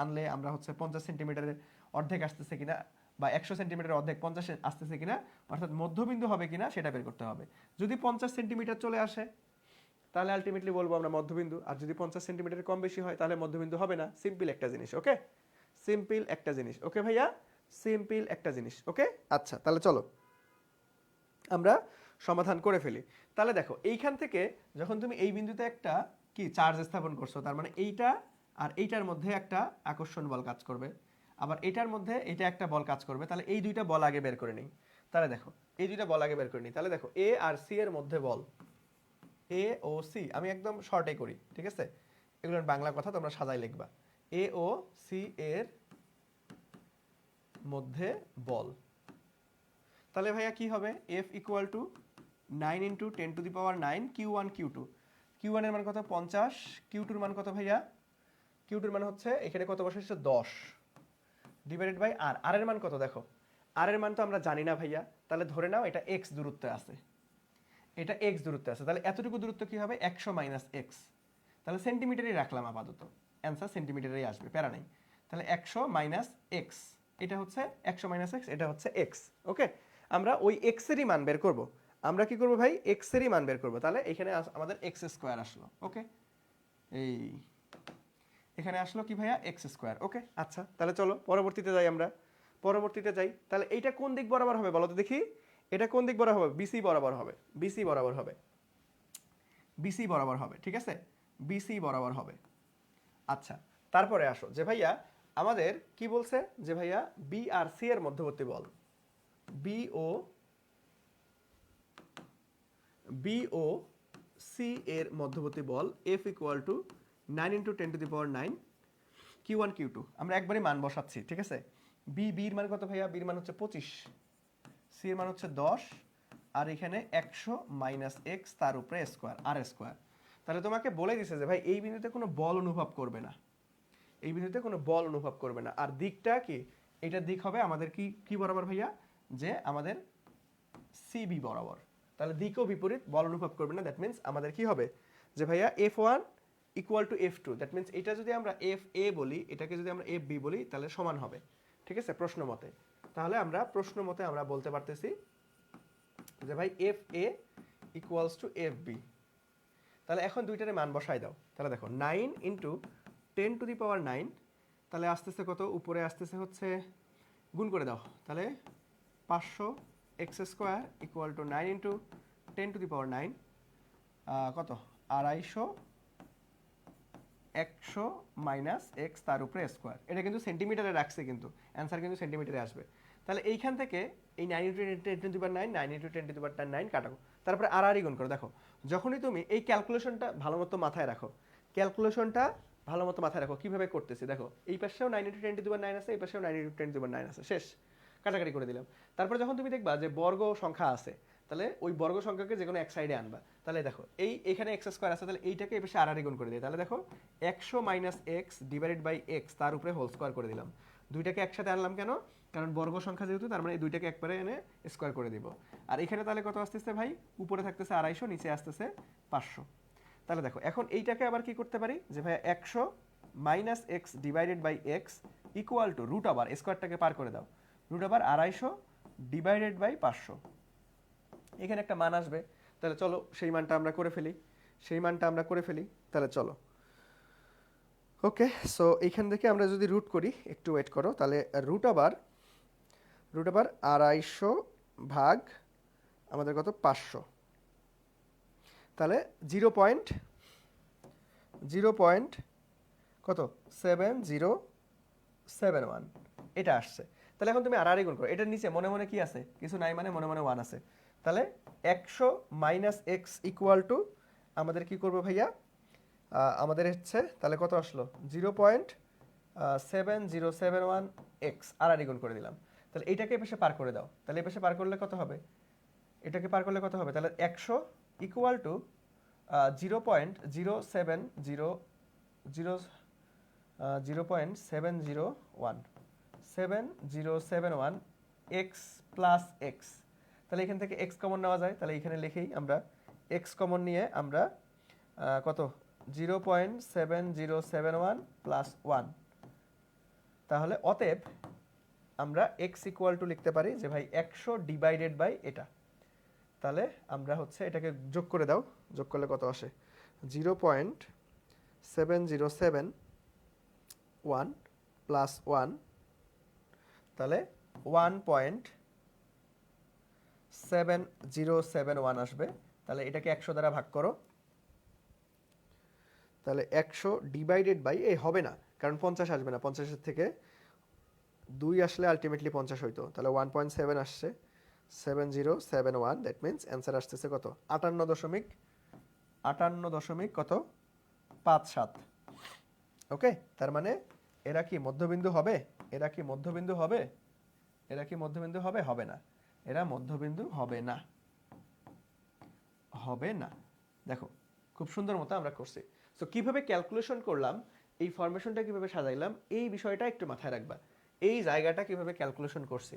আনলে আমরা হচ্ছে 50 সেন্টিমিটারের অর্ধেক আসতেছে কিনা, বা 100 সেন্টিমিটারের অর্ধেক 50 আসতেছে কিনা, অর্থাৎ মধ্যবিন্দু হবে কিনা সেটা বের করতে হবে। যদি 50 সেন্টিমিটার চলে আসে তাহলে আলটিমেটলি বলবো আমরা মধ্যবিন্দু, আর যদি 50 সেন্টিমিটার কম বেশি হয় তাহলে মধ্যবিন্দু হবে না। সিম্পল একটা জিনিস, ওকে? সিম্পল একটা জিনিস, ওকে ভাইয়া? সিম্পল একটা জিনিস, ওকে? আচ্ছা, তাহলে চলো আমরা সমাধান করে ফেলি। তাহলে দেখো এইখান থেকে যখন তুমি এই বিন্দুতে একটা কি চার্জ স্থাপন করছো, তার মানে এইটা আর এইটার মধ্যে একটা আকর্ষণ বল কাজ করবে, আবার এটার মধ্যে এটা একটা বল কাজ করবে। তাহলে এই দুইটা বল আগে বের করে নিই। তাহলে দেখো এই দুইটা বল আগে বের করে নিই। তাহলে দেখো এ আর সি এর মধ্যে বল, এ ও সি, আমি একদম শর্টে করি, ঠিক আছে? এগুলোর বাংলা কথা তোমরা সাজাই লিখবা। এ ও সি এর মধ্যে বল, তাহলে ভাইয়া কি হবে? F equal to 9 into 10⁹9 Q1 Q2। Q1 এর মান কত? 50। Q2 এর মান কত ভাইয়া? Q2 এর মান হচ্ছে এখানে কত বসেছে? 10 ডিভাইডেড বাই আর। আর এর মান কত দেখো? আর এর মান তো আমরা জানি না ভাইয়া, তাহলে ধরে নাও এটা x দূরত্বে আছে, এটা x দূরত্বে আছে। তাহলে এতটুকু দূরত্ব কি হবে? 100 মাইনাস x। তাহলে সেন্টিমিটারই রাখলাম আপাতত, অ্যান্সার সেন্টিমিটারেই আসবে, প্যারা নাই। তাহলে 100 মাইনাস x, এটা হচ্ছে 100 মাইনাস x, এটা হচ্ছে x, ওকে? আমরা ওই x এরই মান বের করব। আমরা কি করব ভাই? x এরই মান বের করব। তাহলে এখানে আমাদের x স্কয়ার আসলো, ওকে? এই এখানে আসলো কি ভাইয়া? x স্কয়ার, ওকে? আচ্ছা, তাহলে চলো পরবর্তীতে যাই আমরা। পরবর্তীতে যাই। তাহলে এইটা কোন দিক বরাবর হবে বলো তো দেখি? এটা কোন দিক বরাবর হবে? BC বরাবর হবে, BC বরাবর হবে, BC বরাবর হবে, ঠিক আছে? BC বরাবর হবে। আচ্ছা, তারপরে আসো যে ভাইয়া আমাদের কি বলছে যে ভাইয়া B আর C এর মধ্যবর্তী বল, B ও C এর মধ্যবর্তী বল F equal to 9 into 10⁹9 Q1 Q2। আমরা একবারই মান বসাচ্ছি, ঠিক আছে? বি এর মান কত ভাইয়া? বি এর মান হচ্ছে 25, সি এর মান হচ্ছে 10, আর এখানে 100 মাইনাস এক্স তার উপরে স্কোয়ার, আর স্কোয়ার। তাহলে তোমাকে বলে দিছে যে ভাই এই বিন্দুতে কোনো বল অনুভব করবে না, এই বিন্দুতে কোনো বল অনুভব করবে না। আর দিকটা কি? এটার দিক হবে আমাদের কি কি বরাবর ভাইয়া? যে আমাদের সিবি বরাবর। তাহলে দিকও বিপরীত, বল অনুভব করবে না। দ্যাট মিন্স আমাদের কি হবে? যে ভাইয়া F1 equal to F2। That means এটা যদি আমরা FA বলি, এটাকে যদি আমরা FB বলি, তাহলে সমান হবে, ঠিক আছে? প্রশ্ন মতে। তাহলে আমরা প্রশ্ন মতে আমরা বলতে পারতেছি যে ভাই FA ইকুয়ালস টু FB। তাহলে এখন দুইটারে মান বসাই দাও। তাহলে দেখো 9 ইন্টু 10⁹9, তাহলে আসতেছে কত? উপরে আসতেছে হচ্ছে, গুণ করে দাও, তাহলে 500 x square equal to 9 into 10⁹9 কত? 250 100 মাইনাস এক্স তার উপরে স্কোয়ার। এটা কিন্তু সেন্টিমিটারে রাখছে, কিন্তু অ্যান্সার কিন্তু সেন্টিমিটারে আসবে। তাহলে এইখান থেকে এই 9 ইন্টু 10⁹9 9 ইন্টু 10⁹9 কাটাবো, তারপরে আর গুণ করো। দেখো যখনই তুমি এই ক্যালকুলেশনটা ভালো মতো মাথায় রাখো, ক্যালকুলেশনটা ভালো মতো মাথায় রাখো কিভাবে করতেছি। দেখো এই পাশেও 9 ইন্টু 10⁹9 আছে, এই পাশেও 9 ইন্টু 10⁹9 আছে, শেষ, কাটাকাটি করে দিলাম। তারপর যখন তুমি দেখবা যে বর্গ সংখ্যা আছে, তাহলে ওই বর্গ সংখ্যাকে যে কোনো এক সাইডে আনবা। তাহলে দেখো এখানে এক্স স্কোয়ার আছে, তাহলে এইটাকে এই পাশে আর গুণ করে দিই। তাহলে দেখো 100 minus x divided by x তার উপরে হোল স্কোয়ার করে দিলাম। দুইটাকে একসাথে আনলাম কেন? কারণ বর্গ সংখ্যা যেহেতু, তার মানে এই দুইটাকে একবারে এনে স্কোয়ার করে দিব। আর এখানে তাহলে কত আসতেছে ভাই? উপরে থাকতেছে 250, নিচে আসতেছে 500। তাহলে দেখো এখন এইটাকে আবার কি করতে পারি যে ভাই 100 minus x divided by X equal to root over, স্কোয়ারটাকে পার করে দাও, রুট ওভার 250 ডিভাইডেড বাই 500। এখানে একটা মান আসবে। তাহলে চলো সেই মানটা আমরা করে ফেলি, সেই মানটা আমরা করে ফেলি। তাহলে চলো, ওকে। সো এইখান থেকে আমরা যদি রুট করি, একটু ওয়েট করো, তাহলে রুট ওভার 250 ভাগ আমাদের কত? 500। তাহলে 0. কত? 7071 এটা আসছে। তাহলে এখন তুমি আর গুণ করো, এটার নিচে মনে মনে কি আছে? কিছু নাই, মানে মনে মনে 1 আছে। তাহলে 100 মাইনাস এক্স ইকুয়াল টু আমাদের কি করবো ভাইয়া? আমাদের হচ্ছে তাহলে কত আসলো? 0.7071 এক্স, আর গুণ করে দিলাম। তাহলে এইটাকে এপাশে পার করে দাও, তাহলে এপাশে পার করলে কত হবে? এটাকে পার করলে কত হবে? তাহলে 100 equal to 0.7071 x plus x. তাহলে এখান থেকে এক্স কমন নেওয়া যায়, তাহলে এখানে লিখেই আমরা এক্স কমন নিয়ে আমরা কত? 0.7071 প্লাস 1। তাহলে অতএব আমরা x ইকুয়াল টু লিখতে পারি যে ভাই 100 ডিভাইডেড বাই এটা। তাহলে আমরা হচ্ছে এটাকে যোগ করে দাও, যোগ করলে কত আসে 0.7071 প্লাস 1, তাহলে 1.7071 আসবে। তাহলে এটাকে 100 দ্বারা ভাগ করো, তাহলে 100 ডিভাইডেড বাই এই হবে না, কারণ 50 আসবে না, 50 থেকে 2 আসলে আলটিমেটলি 50 হইতো। তাহলে 1.7 আসছে 7071, দ্যাট মিনস অ্যান্সার আসতেছে কত 58 দশমিক কত 57। ওকে, তার মানে এরা কি মধ্যবিন্দু হবে? এরা কি মধ্যবিন্দু হবে? এরা কি মধ্যবিন্দু হবে? হবে না, এরা মধ্যবিন্দু হবে না, হবে না। দেখো খুব সুন্দর মতো আমরা করছি। সো কিভাবে ক্যালকুলেশন করলাম, এই ফরমেশনটা কিভাবে সাজাইলাম, এই বিষয়টা একটু মাথায় রাখবা। এই জায়গাটা কিভাবে ক্যালকুলেশন করছি,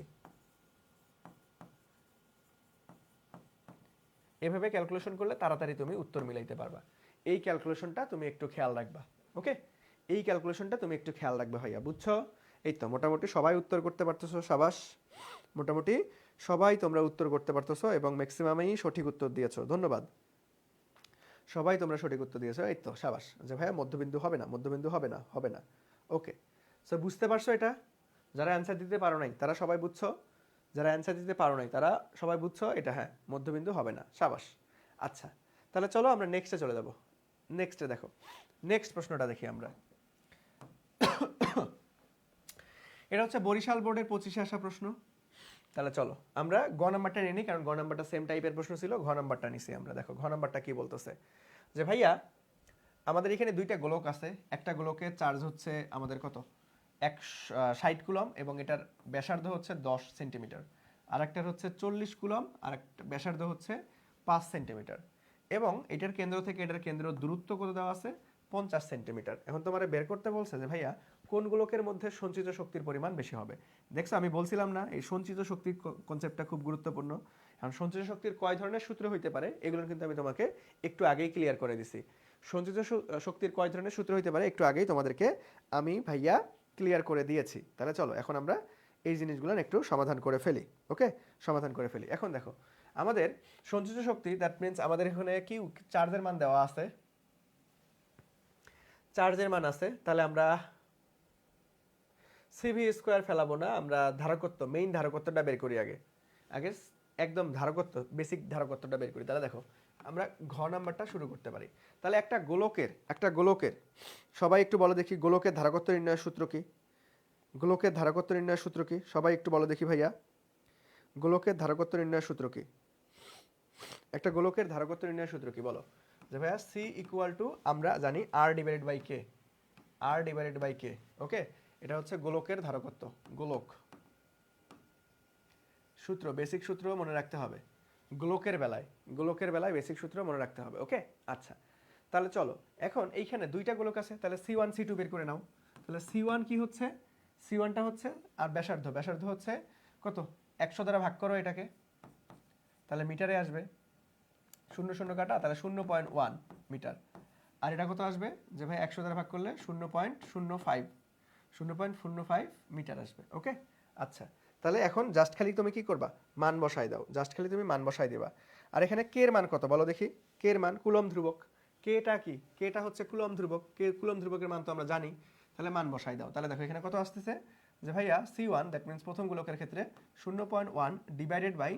এভাবে ক্যালকুলেশন করলে তাড়াতাড়ি তুমি উত্তর মিলাইতে পারবা। এই ক্যালকুলেশনটা তুমি একটু খেয়াল রাখবা। ওকে, এই ক্যালকুলেশনটা তুমি একটু খেয়াল রাখবে ভাইয়া, বুঝছো? এই তো মোটামুটি সবাই উত্তর করতে পারতেছো, সাবাস। মোটামুটি সবাই তোমরা উত্তর করতে পারতেছো এবং ম্যাক্সিমামই সঠিক উত্তর দিয়েছো, ধন্যবাদ। সবাই তোমরা সঠিক উত্তর দিয়েছো, এই তো সাবাস। যে ভাইয়া মধ্যবিন্দু হবে না, মধ্যবিন্দু হবে না, হবে না। ওকে, সো বুঝতে পারছো এটা? যারা অ্যান্সার দিতে পারো নাই তারা সবাই বুঝছো, যারা অ্যান্সার দিতে পারো নাই তারা সবাই বুঝছো এটা, হ্যাঁ মধ্যবিন্দু হবে না, সাবাস। আচ্ছা, তাহলে চলো আমরা নেক্সটে চলে যাব। নেক্সটে দেখো, নেক্সট প্রশ্নটা দেখি আমরা। এটা হচ্ছে বরিশাল বোর্ডের 25-এ আসা প্রশ্ন। তাহলে চলো আমরা গ নাম্বারটা নিয়ে নিই, কারণ গ নাম্বারটা সেম টাইপের প্রশ্ন ছিল, ঘ নাম্বারটা নিছি আমরা। দেখো ঘ নাম্বারটা কি বলতেছে, যে ভাইয়া আমাদের এখানে দুইটা গোলক আছে, একটা গোলকের চার্জ হচ্ছে আমাদের কত 60 কুলম এবং এটার ব্যাসার্ধ হচ্ছে 10 সেন্টিমিটার, আর একটার হচ্ছে 40 কুলম আর একটা ব্যাসার্ধ হচ্ছে 5 সেন্টিমিটার, এবং এটার কেন্দ্র থেকে এটার কেন্দ্র দূরত্ব কত দেওয়া আছে 50 সেন্টিমিটার। এখন তোমার বের করতে বলছে যে ভাইয়া কোন গোলকের মধ্যে সঞ্চিত শক্তির পরিমাণ বেশি হবে। দেখছো আমি বলছিলাম না এই সঞ্চিত শক্তির কনসেপ্টটা খুব গুরুত্বপূর্ণ। কারণ সঞ্চিত শক্তির কয় ধরনের সূত্র হইতে পারে এগুলো কিন্তু আমি তোমাকে একটু আগেই ক্লিয়ার করে দিছি। সঞ্চিত শক্তির কয় ধরনের সূত্র হইতে পারে একটু আগেই তোমাদেরকে আমি ভাইয়া ক্লিয়ার করে দিয়েছি। তাহলে চলো এখন আমরা এই জিনিসগুলো একটু সমাধান করে ফেলি। ওকে, সমাধান করে ফেলি। এখন দেখো আমাদের সঞ্চিত শক্তি, দ্যাট মিনস আমাদের এখানে কি চার্জের মান দেওয়া আছে, চার্জের মান আছে। তাহলে আমরা সিভি স্কোয়ার ফেলাবো না, আমরা ধারকত্ব, মেইন ধারকত্বটা বের করি আগে। আগে একদম ধারকত্ব, বেসিক ধারকত্বটা বের করি। তাহলে দেখো আমরা ঘ নাম্বারটা শুরু করতে পারি। তাহলে একটা গোলকের সবাই একটু বলো দেখি গোলকের ধারকত্ব নির্ণয়ের সূত্র কি? গোলকের ধারকত্ব নির্ণয়ের সূত্র কি? সবাই একটু বলো দেখি ভাইয়া, গোলকের ধারকত্ব নির্ণয়ের সূত্র কি? একটা গোলকের ধারকত্ব নির্ণয়ের সূত্র কি বলো? যে ভাইয়া সি ইকুয়াল টু আমরা জানি r divided by K, r divided by K. Okay, এটা হচ্ছে গোলকের ধারকত্ব, গোলক সূত্র, বেসিক সূত্র মনে রাখতে হবে গোলকের বেলায় বেসিক সূত্র মনে রাখতে হবে। ওকে, আচ্ছা তাহলে চলো এখন এইখানে দুইটা গোলক আছে, তাহলে C1 C2 বের করে নাও। তাহলে C1 কি হচ্ছে, C1টা হচ্ছে আর ব্যাসার্ধ হচ্ছে কত 100 দ্বারা ভাগ করো এটাকে, তাহলে মিটারে আসবে, 0 কাটা, তাহলে 0.1 মিটার। আর এটা কত আসবে যে ভাই 100 দ্বারা ভাগ করলে 0.05 মিটার আসবে। ওকে, আচ্ছা তাহলে এখন জাস্ট খালি তুমি কি করবা, মান বসাই দাও, জাস্ট খালি তুমি মান বসাই দিবা। আর এখানে কে এর মান কত বলো দেখি, কে এর মান কুলম ধ্রুবক, কেটা কি, কেটা হচ্ছে কুলম ধ্রুবক, কে কুলম ধ্রুবকের মান তো আমরা জানি, তাহলে মান বসাই দাও। তাহলে দেখো এখানে কত আসতেছে যে ভাইয়া C1, দ্যাট মিনস প্রথম গোলকের ক্ষেত্রে 0.1 ডিভাইডেড বাই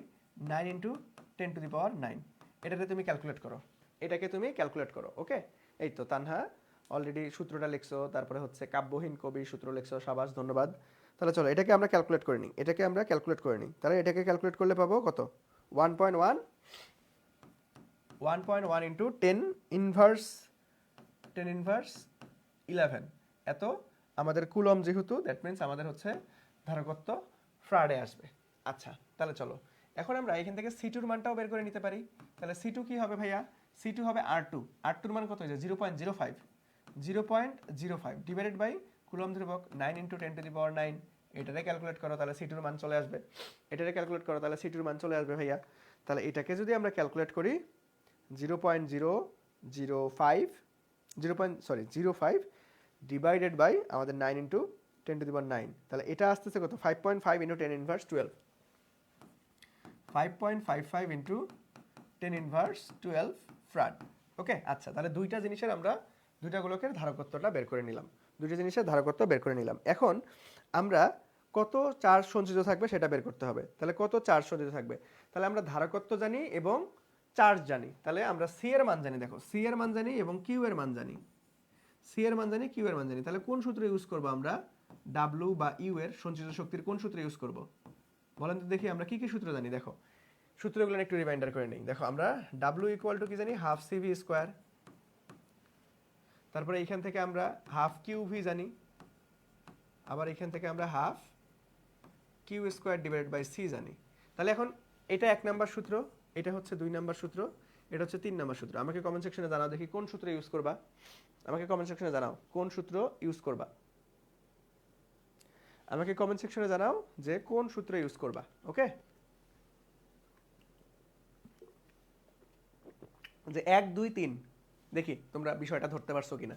9 ইন্টু 10⁹, এটাতে তুমি ক্যালকুলেট করো, এটাকে তুমি ক্যালকুলেট করো। ওকে, এই তো তানহা অলরেডি সূত্রটা লিখছো, তারপরে হচ্ছে কাব্যহীন কবির সূত্র লিখছো, সাবাস, ধন্যবাদ। তাহলে চলো এটাকে আমরা ক্যালকুলেট করে নিই, তাহলে এটাকে ক্যালকুলেট করলে পাবো কত 1.1 ইন্টু 10 ইনভার্স 11, এত আমাদের কুলম যেহেতু, দ্যাট মিনস আমাদের হচ্ছে ধারকত্ব ফ্রাডে আসবে। আচ্ছা তাহলে চলো এখন আমরা এখান থেকে C2 এর মানটাও বের করে নিতে পারি। তাহলে C2 কি হবে ভাইয়া, C2 হবে R2, R2 এর মান কত হয়েছে 0.05 ডিভাইডেড বাই কুলম ধ্রুবক 9 ইন্টু 10⁹, এটারে ক্যালকুলেট করো, তাহলে C2 এর মান চলে আসবে, এটারে ক্যালকুলেট করো, তাহলে C2 এর মান চলে আসবে ভাইয়া। তাহলে এটাকে যদি আমরা ক্যালকুলেট করি 0.005 0.05 ডিভাইডেড বাই আমাদের 9 ইন্টু 10⁻৯। তাহলে এটা আসতেছে কত? 5.5 ইন্টু 10 ইনভার্স 12, 5.55 ইন্টু 10 ইনভার্স 12 ফ্রাড। ওকে, আচ্ছা, তাহলে দুইটা জিনিসের আমরা দুইটা গোলকের ধারকত্বটা বের করে নিলাম, দুইটা জিনিসের ধারকত্ব বের করে নিলাম। এখন আমরা কত চার্জ সঞ্চিত থাকবে সেটা বের করতে হবে। তাহলে কত চার্জ সঞ্চিত থাকবে? তাহলে আমরা ধারকত্ব জানি এবং চার্জ জানি। তাহলে আমরা সি এর মান জানি, দেখো সি এর মান জানি এবং কিউ এর মান জানি, সি এর মান জানি, কিউ এর মান জানি। তাহলে কোন সূত্র ইউজ করব আমরা? ডাব্লিউ বা ইউ এর সঞ্চিত শক্তির কোন সূত্র ইউজ করব বলেন তো দেখি। আমরা কি কি সূত্র জানি? দেখো সূত্রগুলো একটু রিমাইন্ডার করে নেই। দেখো আমরা ডাব্লিউ ইকুয়াল টু কি জানি? Half CV square. তারপরে এইখান থেকে আমরা হাফ কিউ ভি জানি, আবার এখান থেকে আমরা half Q square divided by C জানি। তাহলে এখন এটা 1 নাম্বার সূত্র, এটা হচ্ছে 2 নাম্বার সূত্র, এটা হচ্ছে 3 নাম্বার সূত্র। আমাকে কমেন্ট সেকশনে জানাও দেখি কোন সূত্র ইউজ করবা। আমাকে কমেন্ট সেকশনে জানাও কোন সূত্র ইউজ করবা। আমাকে কমেন্ট সেকশনে জানাও যে কোন সূত্র ইউজ করবা। ওকে, যে 1 2 3 দেখি তোমরা বিষয়টা ধরতে পারছো কিনা।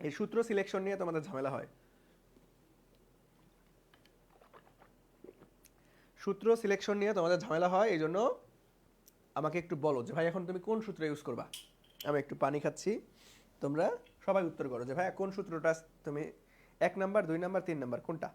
এই সূত্র সিলেকশন নিয়ে তোমাদের ঝামেলা হয়, সূত্র সিলেকশন নিয়ে তোমাদের ঝামেলা হয়। এই জন্য আমাকে একটু বলো যে ভাই এখন তুমি কোন সূত্র ইউজ করবা। আমি একটু পানি খাচ্ছি, তোমরা সবাই উত্তর করো যে ভাই কোন সূত্রটা তুমি 1 নাম্বার 2 নাম্বার 3 নাম্বার কোনটা?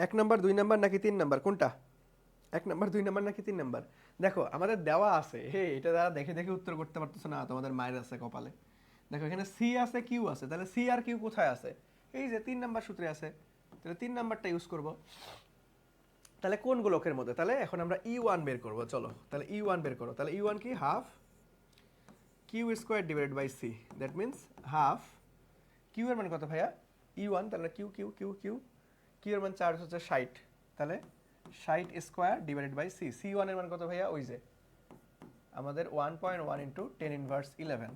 এক নাম্বার 2 নাম্বার নাকি 3 নাম্বার কোনটা? 1 নাম্বার 2 নাম্বার নাকি 3 নাম্বার? দেখো আমাদের দেওয়া আছে, হে এটা যারা দেখে দেখে উত্তর করতে পারতেছো না তোমাদের মায়ের আছে কপালে। দেখো এখানে সি আছে কিউ আছে, তাহলে সি আর কিউ কোথায় আছে? এই যে 3 নাম্বার সূত্রে আছে, তাহলে 3 নাম্বারটা ইউজ করব। তাহলে কোন গোলকের মধ্যে? তাহলে এখন আমরা E1 বের করব। চলো তাহলে E1 বের করো। তাহলে E1 কি? Half Q square divided by C, that means half Q এর মান কত ভাইয়া? E1, তাহলে Q Q Q Q Q এর মান চার্জ হচ্ছে 60, তাহলে 60 square divided by C. C1 এর মান কত ভাইয়া? ওই যে আমাদের 1.1 ইন্টু 10 ইনভার্স 11,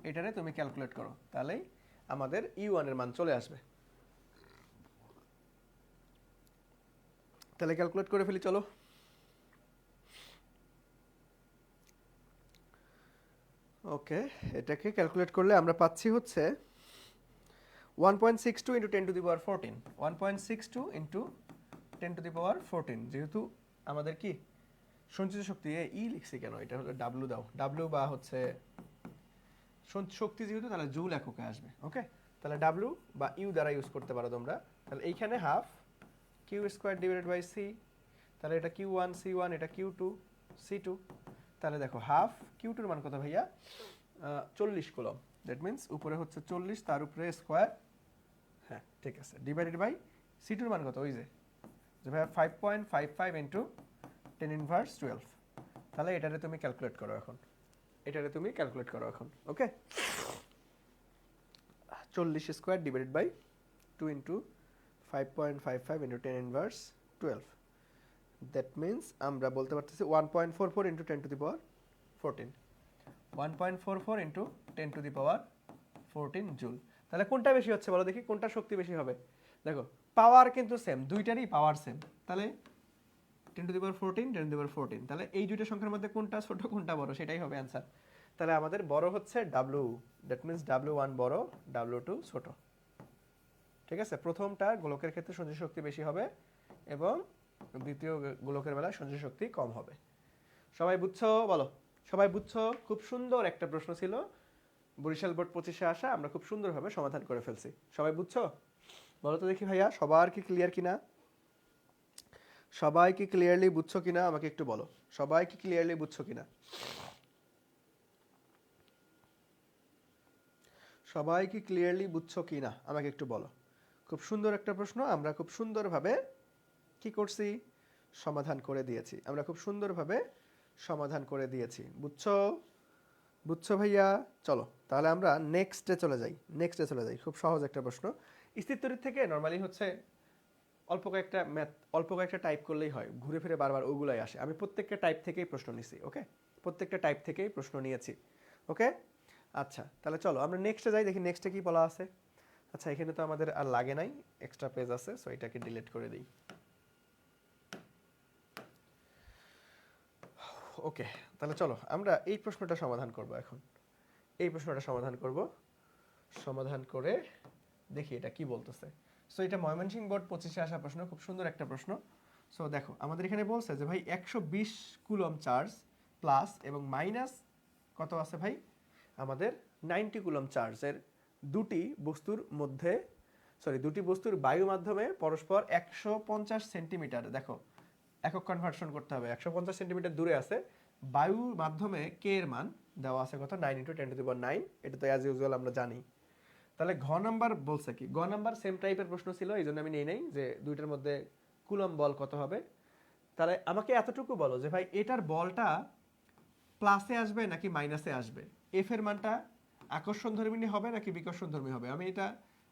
এটারে তুমি ক্যালকুলেট করো, তাহলেই আমাদের E1 এর মান চলে আসবে। তাহলে ক্যালকুলেট করে ফেলি, চলো। ওকে, এটাকে ক্যালকুলেট করলে আমরা পাচ্ছি হচ্ছে 1.62 into 10 to the power 14, 1.62 into 10 to the power 14। যেহেতু আমাদের কি সঞ্চিত শক্তি, ই লিখছি কেন? এটা হলো ডাব্লিউ দাও, ডাব্লিউ বা হচ্ছে শক্তি যেহেতু, তাহলে জুল এককে আসবে। ওকে, তাহলে ডাব্লিউ বা ইউ দ্বারা ইউজ করতে পারো তোমরা। তাহলে এইখানে half Q square divided by C, তাহলে এটা Q1 C1, এটা Q2 C2। তাহলে দেখো হাফ Q2 এর মান কত ভাইয়া? 40 কুলম, দ্যাট মিন্স উপরে হচ্ছে 40, তার উপরে স্কোয়ার, হ্যাঁ ঠিক আছে, ডিভাইডেড বাই C2 এর মান কত? ওই যে ভাইয়া 5.55 ইন্টু 10 ইনভার্স 12। তাহলে এটারে তুমি ক্যালকুলেট করো এখন, এটারে তুমি ক্যালকুলেট করো এখন। Okay, 40 square divided by 2 into 5.55 into 10 inverse 12, that means আমরা বলতে পারতেছি 1.44 into 10 to the power 14, 1.44 into 10 to the power 14 joule. তাহলে কোনটা বেশি হচ্ছে বলো দেখি, কোনটা শক্তি বেশি হবে? দেখো পাওয়ার কিন্তু সেম, দুইটারই পাওয়ার সেম, তাহলে 10 to the power 14 10 to the power 14, তাহলে এই দুইটা সংখ্যার মধ্যে কোনটা ছোট কোনটা বড় সেটাই হবে অ্যান্সার। তাহলে আমাদের বড় হচ্ছে ডাব্লিউ, দ্যাট মিন্স W1 বড়, W2 ছোট। ঠিক আছে, প্রথমটা গোলকের ক্ষেত্রে সঞ্চিত শক্তি বেশি হবে এবং দ্বিতীয় গোলকের বেলায় সঞ্চিত শক্তি কম হবে। সবাই বুঝছো? বলো সবাই বুঝছো? খুব সুন্দর একটা প্রশ্ন ছিল, বরিশাল বোর্ড 25-এ আসা, আমরা খুব সুন্দরভাবে সমাধান করে ফেলছি। সবাই বুঝছো? বলো তো দেখি ভাইয়া, সবার কি ক্লিয়ার কিনা? সবাই কি ক্লিয়ারলি বুঝছো কিনা আমাকে একটু বলো, সবাই কি ক্লিয়ারলি বুঝছো কিনা? সবাই কি ক্লিয়ারলি বুঝছো কিনা আমাকে একটু বলো। খুব সুন্দর একটা প্রশ্ন, আমরা খুব সুন্দরভাবে কি করছি? সমাধান করে দিয়েছি, আমরা খুব সুন্দরভাবে সমাধান করে দিয়েছি। বুঝছো? বুঝছো ভাইয়া? চলো তাহলে আমরা নেক্সটে চলে যাই, নেক্সটে চলে যাই। খুব সহজ একটা প্রশ্ন, স্থিরতরিৎ থেকে নর্মালি হচ্ছে অল্প কয়েকটা ম্যাথ, অল্প কয়েকটা টাইপ করলেই হয়, ঘুরে ফিরে বারবার ওগুলাই আসে। আমি প্রত্যেকটা টাইপ থেকেই প্রশ্ন নিছি। ওকে, প্রত্যেকটা টাইপ থেকেই প্রশ্ন নিয়েছি। ওকে, আচ্ছা, তাহলে চলো আমরা নেক্সটে যাই, দেখি নেক্সটে কি বলা আছে। আচ্ছা, এখানে তো আমাদের আর লাগে নাই, এক্সট্রা পেজ আছে, সো এটাকে ডিলিট করে দিই। ওকে, তাহলে চলো আমরা এই প্রশ্নটা সমাধান করব এখন। এই প্রশ্নটা সমাধান করব, সমাধান করে দেখি এটা কি বলতেছে। সো এটা ময়মনসিংহ বোর্ড 25-এ আসা প্রশ্ন, খুব সুন্দর একটা প্রশ্ন। সো দেখো আমাদের এখানে বলছে যে ভাই 120 কুলম চার্জ প্লাস এবং মাইনাস কত আছে ভাই, আমাদের 90 কুলম চার্জের দুটি বস্তুর মধ্যে, দুটি বস্তুর বায়ু মাধ্যমে পরস্পর 150 সেন্টিমিটার, দেখো একক কনভার্সন করতে হবে, 150 সেন্টিমিটার দূরে আছে, বায়ু মাধ্যমে কে এর মান দেওয়া আছে কত, 9 × 10⁹, এটা তো অ্যাজ ইউজুয়াল আমরা জানি। তাহলে ঘ নাম্বার বলছে কি, গ নাম্বার সেম টাইপের প্রশ্ন ছিল, এই জন্য আমি নেই নাই যে দুইটার মধ্যে কুলম বল কত হবে। তাহলে আমাকে এতটুকু বলো যে ভাই এটার বলটা প্লাসে আসবে নাকি মাইনাসে আসবে, এফ এর মানটা আকর্ষণধর্মী হবে নাকি বিকর্ষণধর্মী হবে। আমি এটা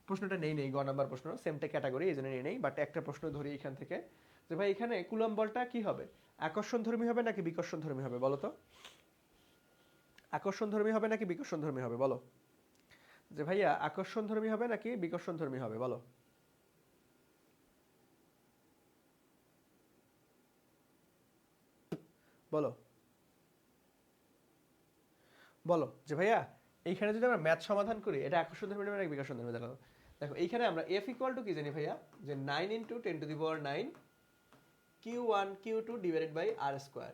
প্রশ্নটা নেই গ নাম্বার প্রশ্ন, সেমটা ক্যাটাগরি, এই জন্য নেই, বাট একটা প্রশ্ন ধরি এখান থেকে যে ভাই এখানে কুলম বলটা কি হবে, আকর্ষণধর্মী হবে নাকি বিকর্ষণধর্মী হবে বলো তো, আকর্ষণধর্মী হবে নাকি বিকর্ষণধর্মী হবে বলো, যে ভাইয়া আকর্ষণধর্মী হবে নাকি বিকর্ষণধর্মী হবে বলো। বলো বলো যে ভাইয়া এইখানে যদি আমরা ম্যাথ সমাধান করি এটা আকর্ষণধর্মী হবে নাকি বিকর্ষণধর্মী। দেখো দেখো এইখানে আমরা এফ ইকুয়াল টু কি জানি ভাইয়া, যে 9 × 10⁹ Q1 Q2 divided by R square.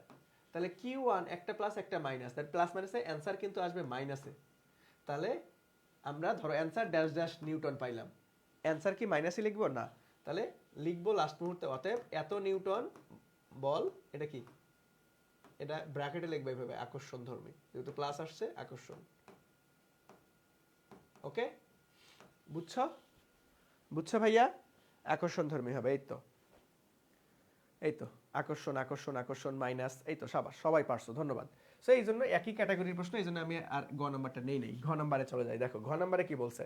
তাহলে Q1 একটা প্লাস একটা মাইনাস, তাহলে প্লাস মাইনাসে অ্যান্সার কিন্তু আসবে মাইনাসে। তাহলে আমরা ধরো অ্যান্সার ড্যাশ ড্যাশ নিউটন পাইলাম, অ্যান্সার কি মাইনাসে লিখবো না, তাহলে লিখবো লাস্ট মুহূর্তে অতএব এত নিউটন বল, এটা কি, এটা ব্র্যাকেটে লিখবে এইভাবে আকর্ষণধর্মী, যেহেতু প্লাস আসছে আকর্ষণ। ওকে, বুঝছো বুঝছো ভাইয়া, আকর্ষণধর্মী হবে, এই তো এই তো আকর্ষণ আকর্ষণ আকর্ষণ মাইনাস, এই তো সাবাস, সবাই পারছো, ধন্যবাদ। সো এই জন্য একই ক্যাটাগরির প্রশ্ন, এই জন্য আমি আর গ নাম্বারটা নেই, ঘ নাম্বারে চলে যাই। দেখো ঘ নাম্বারে কি বলছে,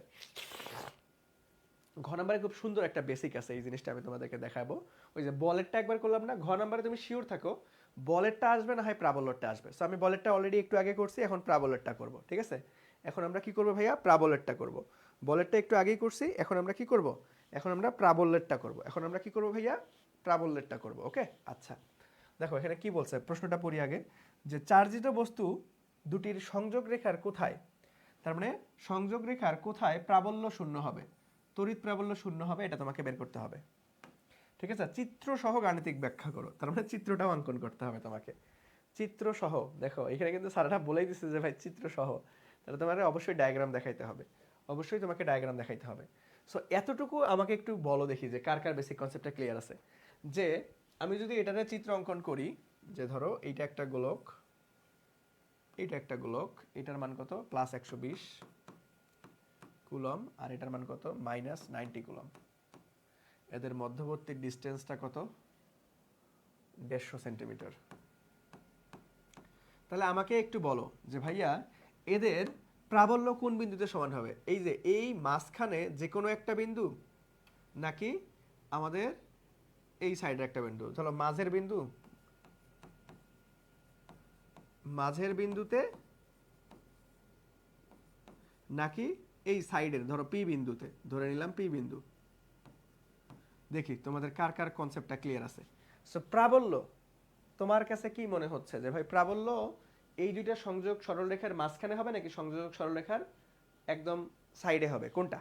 ঘ নাম্বারে খুব সুন্দর একটা বেসিক আছে, এই জিনিসটা আমি তোমাদেরকে দেখাবো। ওই যে বলেরটা একবার করলাম না, ঘ নাম্বারে তুমি শিওর থাকো বলেরটা আসবে না হয় প্রাবল্যটা আসবে। সো আমি বলেরটা অলরেডি একটু আগে করছি, এখন প্রাবল্যটা করব, ঠিক আছে। এখন আমরা কি করব ভাইয়া, প্রাবল্যটা করব। বলেরটা একটু আগেই করছি, এখন আমরা কি করব, এখন আমরা প্রাবল্যটা করব। এখন আমরা কি করব ভাইয়া, প্রাবল্যটা করব। ওকে, আচ্ছা দেখো এখানে কি বলছে, প্রশ্নটা পড়ি আগে, যে চার্জিত বস্তু দুটির সংযোগ রেখার কোথায়, তার মানে সংযোগ রেখার কোথায় প্রাবল্য শূন্য হবে, তড়িৎ প্রাবল্য শূন্য হবে, এটা তোমাকে বের করতে হবে, ঠিক আছে। চিত্র সহ গাণিতিক ব্যাখ্যা করো, তার মানে চিত্রটাও অঙ্কন করতে হবে তোমাকে, চিত্র সহ। দেখো এখানে কিন্তু স্যারটা বলেই দিচ্ছে যে ভাই চিত্র সহ, তাহলে তোমার অবশ্যই ডায়াগ্রাম দেখাইতে হবে, অবশ্যই তোমাকে ডায়াগ্রাম দেখাইতে হবে। সো এতটুকু আমাকে একটু বলো দেখি যে কার কার বেসিক কনসেপ্টটা ক্লিয়ার আছে, যে আমি যদি এটাতে চিত্র অঙ্কন করি, যে ধরো এইটা একটা গোলক, এইটা একটা গোলক, এটার মান কত প্লাস 120 কুলম, আর এটার মান কত মাইনাস 90 কুলম, এদের মধ্যবর্তী ডিস্টেন্সটা কত 150 সেন্টিমিটার। তাহলে আমাকে একটু বলো যে ভাইয়া এদের প্রাবল্য কোন বিন্দুতে সমান হবে, এই যে এই মাঝখানে যে কোনো একটা বিন্দু, নাকি আমাদের এই সাইডে একটা বিন্দু, চলো মাঝের বিন্দু, মাঝের বিন্দুতে, নাকি এই সাইডের ধরো পি বিন্দুতে, ধরে নিলাম পি বিন্দু। দেখি তোমাদের কার কার কনসেপ্টটা ক্লিয়ার আছে। সো প্রাবল্য তোমার কাছে কি মনে হচ্ছে যে ভাই প্রাবল্য এই দুইটা সংযোগ সরলরেখার মাঝখানে হবে নাকি সংযোগ সরলরেখার একদম সাইডে হবে, কোনটা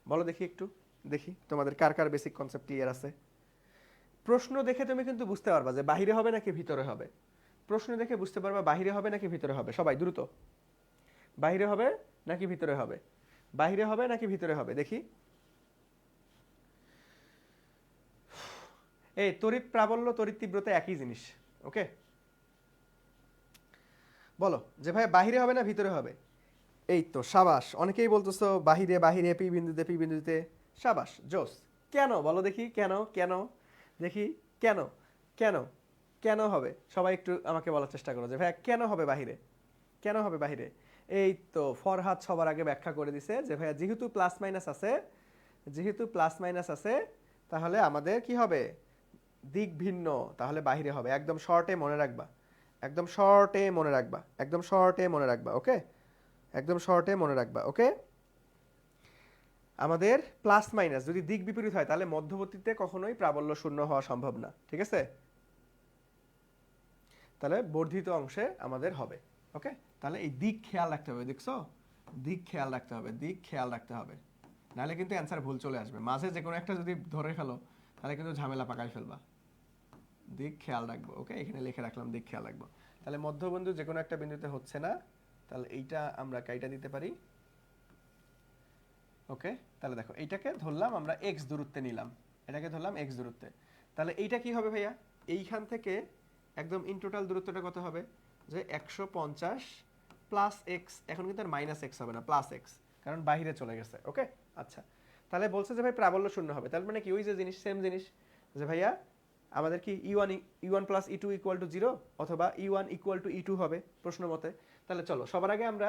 বলো দেখি একটু, দেখি তোমাদের কার কার বেসিক কনসেপ্ট ক্লিয়ার আছে। প্রশ্ন দেখে তুমি কিন্তু বুঝতে পারবা যে বাহিরে হবে নাকি ভিতরে হবে, প্রশ্ন দেখে বুঝতে পারবা বাহিরে হবে নাকি ভিতরে হবে। সবাই দ্রুত, বাহিরে হবে নাকি ভিতরে হবে, বাহিরে হবে নাকি ভিতরে হবে দেখি। এই তড়িৎ প্রাবল্য তড়িৎ তীব্রতা একই জিনিস, ওকে। বলো যে ভাই বাহিরে হবে না ভিতরে হবে। এই তো সাবাস, অনেকেই বলতেছো বাহিরে বাহিরে পি বিন্দুতে পি বিন্দুতে, সাবাস জোস। কেন বলো দেখি, কেন কেন দেখি, কেন কেন কেন হবে, সবাই একটু আমাকে বলার চেষ্টা করো যে ভাই কেন হবে বাহিরে, কেন হবে বাহিরে। এই তো ফরহাদ সবার আগে ব্যাখ্যা করে দিছে যে ভাইয়া যেহেতু প্লাস মাইনাস আছে, যেহেতু প্লাস মাইনাস আছে, তাহলে আমাদের কি হবে দিক ভিন্ন, তাহলে বাহিরে হবে। একদম শর্টে মনে রাখবা, একদম শর্টে মনে রাখবা, একদম শর্টে মনে রাখবা, ওকে একদম শর্টে মনে রাখবা, ওকে? আমাদের প্লাস মাইনাস যদি দিক বিপরীত হয় তাহলে মধ্যবর্তীতে কখনোই প্রাবল্য শূন্য হওয়া সম্ভব না, ঠিক আছে? তাহলে বর্ধিত অংশে আমাদের হবে, ওকে? তাহলে এই দিক খেয়াল রাখতে হবে, দেখছো? দিক খেয়াল রাখতে হবে, দিক খেয়াল রাখতে হবে, নাহলে কিন্তু অ্যান্সার ভুল চলে আসবে। মাঝে যে কোনো একটা যদি ধরে ফেলো তাহলে কিন্তু ঝামেলা পাকাই ফেলবা। দিক খেয়াল রাখবো, ওকে? এখানে লিখে রাখলাম দিক খেয়াল রাখবো। তাহলে মধ্যবিন্দু যে কোনো একটা বিন্দুতে হচ্ছে না, তাহলে এইটা আমরা কাইটা দিতে পারি, ওকে? তাহলে দেখো এইটাকে ধরলাম আমরা এক্স দূরত্বে নিলাম, এটাকে ধরলাম এক্স দূরত্বে। তাহলে এইটা কি হবে ভাইয়া? এইখান থেকে একদম ইন টোটাল দূরত্বটা কত হবে? যে 150 প্লাস এক্স, এখন কিন্তু আর মাইনাস এক্স হবে না, প্লাস এক্স, কারণ বাইরে চলে গেছে, ওকে? আচ্ছা, তাহলে বলছে যে ভাই প্রাবল্য শূন্য হবে, তার মানে কি ওই যে জিনিস, সেম জিনিস, যে ভাইয়া আমাদের কি ই1 প্লাস ই2 ইকুয়াল টু 0 অথবা ই1 ইকুয়াল টু ই2 হবে প্রশ্ন মতে। তাহলে চলো সবার আগে আমরা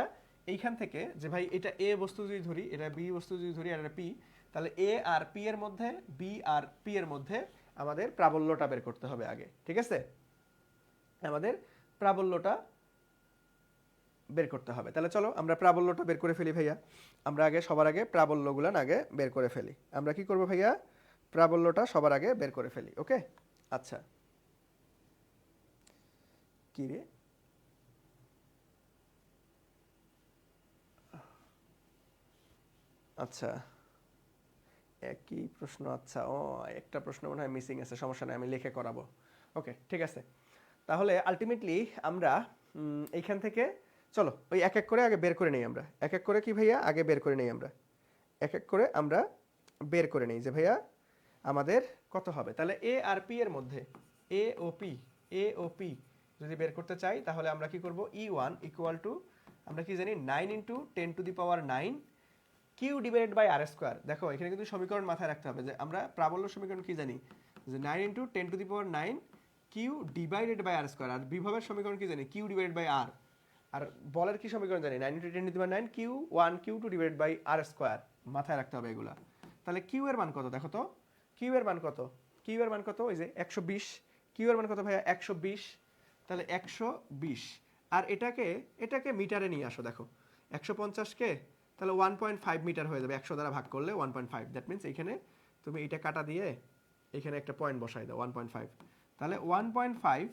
এইখান থেকে যে ভাই এটা এ বস্তু যদি ধরি, এটা বি বস্তু যদি ধরি, আর এটা পি, তাহলে এ আর পি এর মধ্যে, বি আর পি এর মধ্যে আমাদের প্রাবল্যটা বের করতে হবে আগে, ঠিক আছে? আমাদের প্রাবল্যটা বের করতে হবে। তাহলে চলো আমরা প্রাবল্যটা বের করে ফেলি ভাইয়া। আমরা আগে সবার আগে প্রাবল্যগুলান আগে বের করে ফেলি। আমরা কি করব ভাইয়া? প্রাবল্যটা সবার আগে বের করে ফেলি, ওকে? আচ্ছা, কি রে, আচ্ছা একই প্রশ্ন, আচ্ছা ও একটা প্রশ্ন মনে হয় মিসিং আছে, সমস্যা নাই, আমি লিখে করাবো, ওকে ঠিক আছে। তাহলে আলটিমেটলি আমরা এইখান থেকে চলো ওই এক এক করে আগে বের করে নেই, আমরা এক এক করে কি ভাইয়া আগে বের করে নেই, আমরা এক এক করে আমরা বের করে নেই যে ভাইয়া আমাদের কত হবে। তাহলে এ আর পি এর মধ্যে এ ও পি যদি বের করতে চাই তাহলে আমরা কি করব? ই1 ইকুয়াল টু আমরা কি জানি 9 × 10⁹ Q divided by R square. দেখো এখানে কিন্তু সমীকরণ মাথায় রাখতে হবে যে আমরা প্রাবল্য সমীকরণ কি জানি, যে 9 × 10⁹ Q divided by R square, আর বিভবের সমীকরণ কি জানি, কিউ ডিভাইডেড বাই আর। আর বলের কি সমীকরণ জানি, 9 × 10⁹ q one q two divided by R square. মাথায় রাখতে হবে এগুলা। তাহলে কিউ এর মান কত দেখো তো, কিউ এর মান কত, কিউ এর মান কত, ওই যে 120, কিউ এর মান কত ভাইয়া 120, তাহলে 120। আর এটাকে মিটারে নিয়ে আসো, দেখো 150কে তাহলে 1.5 মিটার হয়ে যাবে, 100 দ্বারা ভাগ করলে 1.5, দ্যাট মিনস এইখানে তুমি এটা কাটা দিয়ে এখানে একটা পয়েন্ট বসাই দাও 1.5, তাহলে 1.5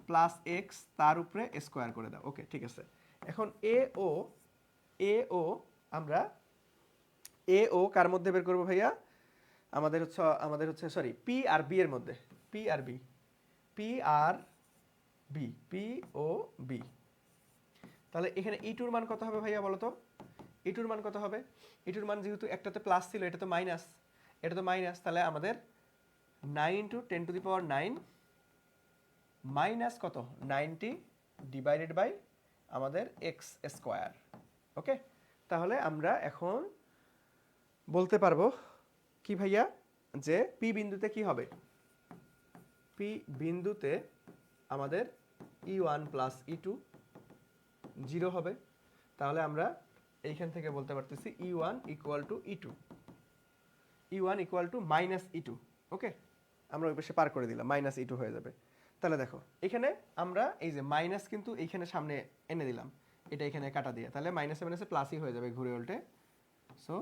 প্লাস এক্স তার উপরে স্কোয়ার করে দাও, ওকে ঠিক আছে। এখন এ ও আমরা কার মধ্যে বের করবো ভাইয়া? আমাদের হচ্ছে সরি পি আর বি এর মধ্যে, পি আর বি। তাহলে এখানে ইটুর মান কত হবে ভাইয়া বলো তো? ইটুর মান কত হবে? ইটুর মান যেহেতু একটাতে প্লাস ছিল, এটা তো মাইনাস, তাহলে আমাদের 9 × 10⁹ মাইনাস কত 90 ডিভাইডেড বাই আমাদের এক্স স্কোয়ার, ওকে? তাহলে আমরা এখন বলতে পারবো কি ভাইয়া, যে পি বিন্দুতে কি হবে? পি বিন্দুতে আমাদের ই1 প্লাস ই2 0 হবে। তাহলে আমরা এইখান থেকে বলতে পারতেছি e one equal to e two, e one equal to minus e two, okay? আমরা ওই পাশে পার করে দিলাম, মাইনাস ই2 হয়ে যাবে। তাহলে দেখো এখানে আমরা এই যে মাইনাস কিন্তু এইখানে সামনে এনে দিলাম, এটা এখানে কাটা দিয়ে, তাহলে মাইনাসে মাইনাসে প্লাসই হয়ে যাবে ঘুরে উল্টে, সো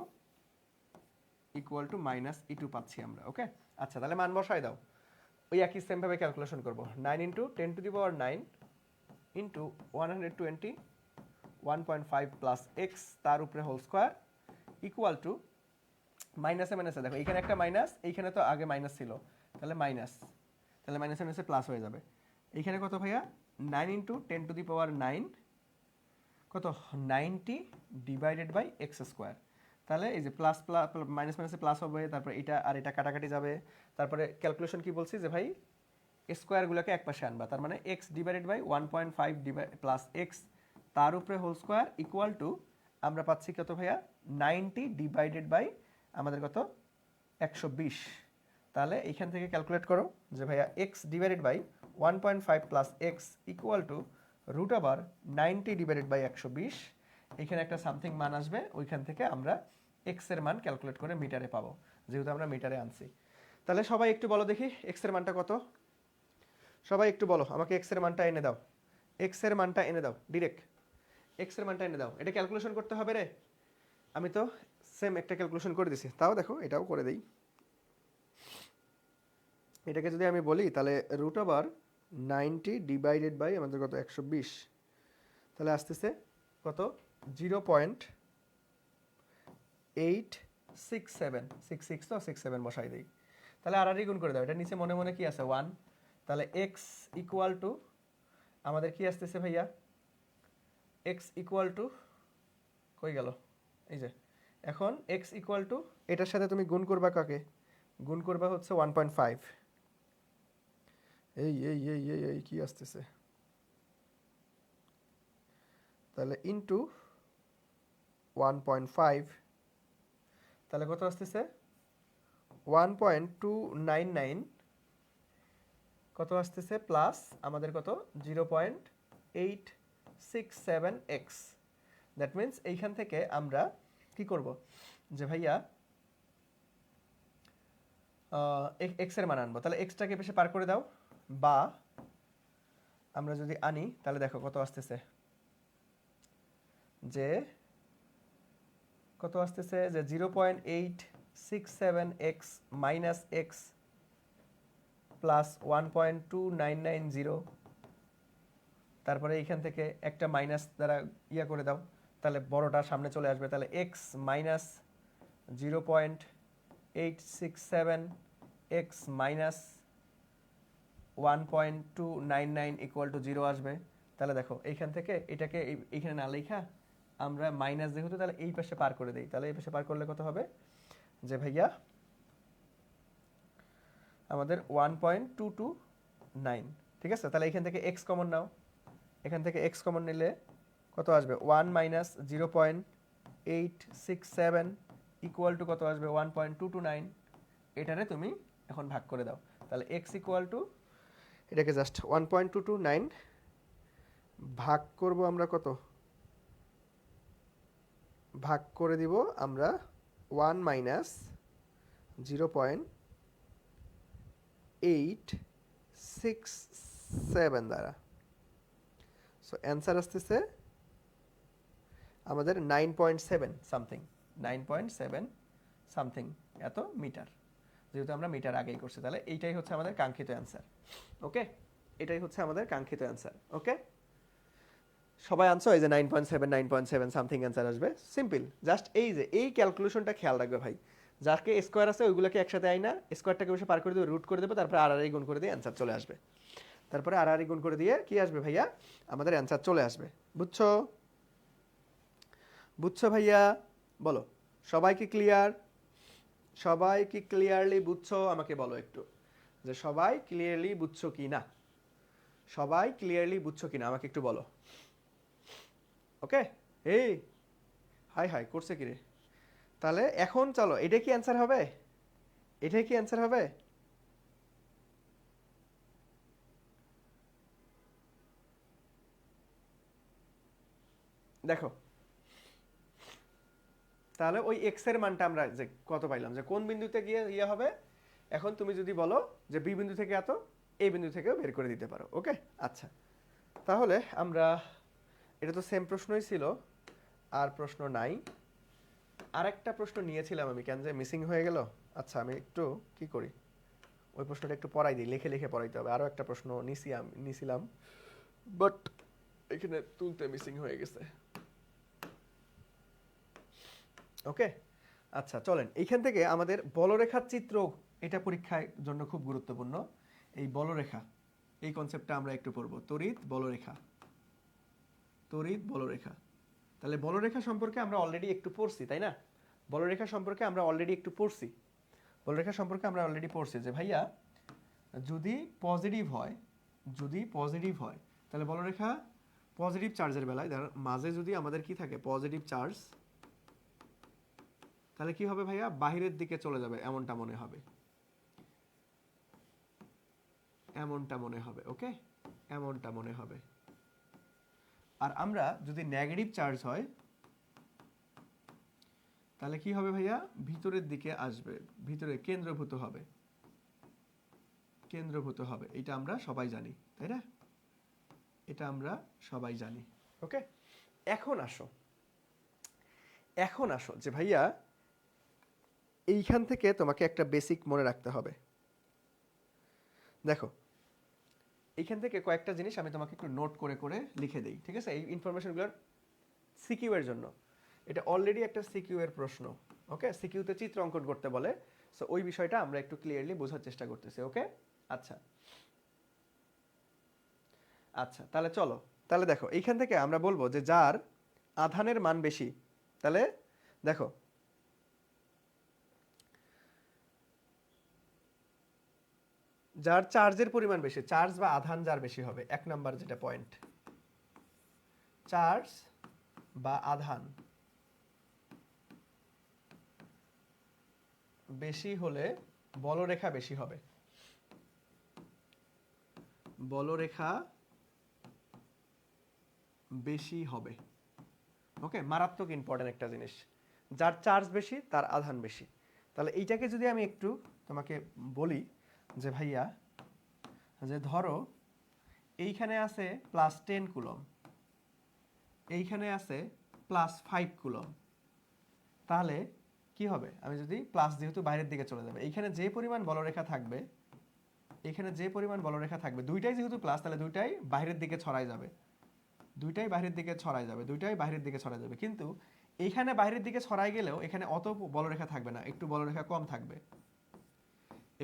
ইকুয়াল টু মাইনাস ই2 পাচ্ছি আমরা, ওকে? আচ্ছা তাহলে মান বসাই দাও, ওই একই সেম ভাবে ক্যালকুলেশন করব। 9 × 10⁹ ইন্টু 120 1.5 প্লাস এক্স তার উপরে হোল স্কোয়ার ইকুয়াল টু মাইনাসে মাইনাসে দেখো এইখানে একটা মাইনাস, এইখানে তো আগে মাইনাস ছিল, তাহলে মাইনাস, তাহলে মাইনাসে মাইনাসে প্লাস হয়ে যাবে। এইখানে কত ভাইয়া? 9 × 10⁹ কত 90 ডিভাইডেড বাই এক্স স্কোয়ার। তাহলে এই যে প্লাস প্লাস মাইনাস মাইনাসে প্লাস হবে, তারপরে এটা আর এটা কাটাকাটি যাবে, তারপরে ক্যালকুলেশন কি বলছি যে ভাই স্কোয়ারগুলোকে এক পাশে আনবা, তার মানে x divided by 1.5 plus x তার উপরে হোল স্কোয়ার ইকুয়াল টু আমরা পাচ্ছি কত ভাইয়া? 90 ডিভাইডেড বাই আমাদের কত 120। তাহলে এইখান থেকে ক্যালকুলেট করো যে ভাইয়া x divided by 1.5 plus x equal to root over 90 divided by 120। এখানে একটা সামথিং মান আসবে, ওইখান থেকে আমরা এক্স এর মান ক্যালকুলেট করে মিটারে পাবো, যেহেতু আমরা মিটারে আনছি। তাহলে সবাই একটু বলো দেখি এক্স এর মানটা কত? সবাই একটু বলো আমাকে এক্স এর মানটা এনে দাও, এক্স এর মানটা এনে দাও ডিরেক্ট। এক্স এর মানটা এনে দাও। এটা ক্যালকুলেশন করতে হবে রে, আমি তো সেম একটা ক্যালকুলেশন করে দিছি, তাও দেখো এটাও করে দেই। এটাকে যদি আমি বলি তাহলে রুট ওভার 90 ডিভাইডেড বাই আমাদের কত 120, তাহলে আসতেছে কত 0.867, 6 তো 67 বসাই দিই, তাহলে আর গুণ করে দাও। এটা নিচে মনে মনে কি আছে 1, তাহলে এক্স ইকুয়াল টু আমাদের কি আসতেছে ভাইয়া, এক্স ইকুয়াল টু কই গেল, এই যে এখন এক্স ইকুয়াল টু এটার সাথে তুমি গুণ করবা কাকে, গুণ করবা হচ্ছে 1.5, এই এই এই এই এই কি আসতেছে, তাহলে ইনটু 1.5, তাহলে কত আসতেছে 1.299, কত আসতেছে প্লাস আমাদের কত 0.867x। দ্যাট মিনস এইখান থেকে আমরা কি করব যে ভাইয়া এক্স এর মান আনবো, তাহলে এক্সটাকে পেশে পার করে দাও, বা আমরা যদি আনি তাহলে দেখো কত আসতেছে, যে কত আসতেছে যে 0.867x মাইনাস এক্স প্লাস 1.2990, তারপরে এইখান থেকে একটা মাইনাস দ্বারা ইয়া করে দাও, তাহলে বড়টা সামনে চলে আসবে, তাহলে x minus 0.867x minus 1.299 equal to 0 আসবে। তাহলে দেখো এইখান থেকে এটাকে এইখানে না লেখা আমরা মাইনাস যেহেতু তাহলে এই পাশে পার করে দেই, তাহলে এই পাশে পার করলে কত হবে যে ভাইয়া আমাদের 1.229, ঠিক আছে। তাহলে এখান থেকে এক্স কমন নাও, এখান থেকে এক্স কমন নিলে কত আসবে 1 মাইনাস 0.867 ইকুয়াল টু কত আসবে 1.229, এটারে তুমি এখন ভাগ করে দাও, তাহলে এক্স ইকুয়াল টু এটাকে জাস্ট 1.229 ভাগ করব আমরা কত, ভাগ করে দিব আমরা 1 মাইনাস 0.867 দ্বারা। সো অ্যান্সার আসতেছে আমাদের 9.7 সামথিং, 9.7 সামথিং এত মিটার, যেহেতু আমরা মিটার আগেই করছি, তাহলে এইটাই হচ্ছে আমাদের কাঙ্ক্ষিত অ্যান্সার। ওকে, এটাই হচ্ছে আমাদের কাঙ্ক্ষিত অ্যান্সার। ওকে, সবাই আনছো এই যে 9.7 9.7 সামথিং অ্যান্সার আসবে, সিম্পল। জাস্ট এই যে এই ক্যালকুলেশনটা খেয়াল রাখবে ভাই, যাকে স্কোয়ার আছে ওইগুলোকে একসাথে আই না, স্কোয়ারটাকে বসে পার করে দেবে, রুট করে দেবে, তারপরে আর গুণ করে দিয়ে অ্যান্সার চলে আসবে, তারপরে আর গুণ করে দিয়ে কি আসবে ভাইয়া আমাদের অ্যান্সার চলে আসবে। বুঝছো, বুঝছো ভাইয়া, বলো সবাই কি ক্লিয়ার, সবাই কি ক্লিয়ারলি বুঝছো, আমাকে বলো একটু যে সবাই ক্লিয়ারলি বুঝছো কি না, সবাই ক্লিয়ারলি বুঝছো কি না আমাকে একটু বলো। ওকে, এই হাই হাই করছে কি রে, তাহলে এখন চলো এটা কি অ্যান্সার হবে, এটাই কি অ্যান্সার হবে, দেখো তাহলে ওই এক্স এর মানটা আমরা যে কত পাইলাম, যে কোন বিন্দুতে গিয়ে ইয়ে হবে, এখন তুমি যদি বলো যে বি বিন্দু থেকে এত, এই বিন্দু থেকেও বের করে দিতে পারো। ওকে, আচ্ছা তাহলে আমরা, এটা তো সেম প্রশ্নই ছিল, আর প্রশ্ন নাই, আর একটা প্রশ্ন নিয়েছিলাম আমি, কেন যে মিসিং হয়ে গেল। আচ্ছা আমি একটু কি করি, ওই প্রশ্নটা একটু পড়াই দিই, লিখে লিখে পড়াইতে হবে। আরও একটা প্রশ্ন নিছিলাম, বাট এখানে তুলতে মিসিং হয়ে গেছে। ওকে, আচ্ছা চলেন এইখান থেকে আমাদের বলরেখার চিত্র, এটা পরীক্ষার জন্য খুব গুরুত্বপূর্ণ। এই বলরেখা, এই কনসেপ্টটা আমরা একটু পড়বো, তড়িৎ বলরেখা, তড়িৎ বলরেখা। তাহলে বলরেখা সম্পর্কে আমরা অলরেডি একটু পড়ছি, তাই না? বলরেখা সম্পর্কে আমরা অলরেডি একটু পড়ছি, বলরেখা সম্পর্কে আমরা অলরেডি পড়ছি যে ভাইয়া যদি পজিটিভ হয়, যদি পজিটিভ হয় তাহলে বলরেখা পজিটিভ চার্জের বেলায় মাঝে যদি আমাদের কি থাকে পজিটিভ চার্জ, তাহলে কি হবে ভাইয়া বাহিরের দিকে চলে যাবে, এমনটা মনে হবে, এমনটা মনে হবে। ওকে, এমনটা মনে হবে। আর আমরা যদি নেগেটিভ চার্জ হয় তাহলে কি হবে ভাইয়া ভিতরের দিকে আসবে, ভিতরে কেন্দ্রভূত হবে, কেন্দ্রভূত হবে, এটা আমরা সবাই জানি, তাই না? এটা আমরা সবাই জানি। ওকে, এখন আসো যে ভাইয়া এইখান থেকে তোমাকে একটা বেসিক মনে রাখতে হবে। দেখো এইখান থেকে কয়েকটা জিনিস আমি তোমাকে একটু নোট করে করে লিখে দেই, ঠিক আছে? এই ইনফরমেশনগুলোর সিকিউ এর জন্য। এটা অলরেডি একটা সিকিউ এর প্রশ্ন, ওকে? সিকিউতে চিত্র অঙ্কন করতে বলে, সো ওই বিষয়টা আমরা একটু ক্লিয়ারলি বোঝার চেষ্টা করতেছি, ওকে? আচ্ছা আচ্ছা, তাহলে চলো, তাহলে দেখো এইখান থেকে আমরা বলবো যে যার আধানের মান বেশি, তাহলে দেখো যার চার্জের পরিমাণ বেশি, চার্জ বা আধান যার বেশি হবে, এক নাম্বার যেটা পয়েন্ট, চার্জ বা আধান বেশি হলে বলরেখা বেশি হবে। বলরেখা বেশি হবে, ওকে? মারাত্মক ইম্পর্টেন্ট একটা জিনিস, যার চার্জ বেশি তার আধান বেশি। তাহলে এইটাকে যদি আমি একটু তোমাকে বলি যে ভাইয়া, যে ধরো এইখানে আছে +10 কুলম, এইখানে আছে +5 কুলম, তাহলে কি হবে? আমি যদি প্লাস, যেহেতু বাইরের দিকে চলে যাবে, এইখানে যে পরিমাণ বলরেখা থাকবে, এখানে যে পরিমাণ বলরেখা থাকবে, দুইটাই যেহেতু প্লাস, তাহলে দুইটাই বাইরের দিকে ছড়াই যাবে, দুইটাই বাইরের দিকে ছড়াই যাবে, দুইটাই বাইরের দিকে ছড়াই যাবে। কিন্তু এইখানে বাইরের দিকে ছড়াই গেলেও এখানে অত বলরেখা থাকবে না, একটু বলরেখা কম থাকবে,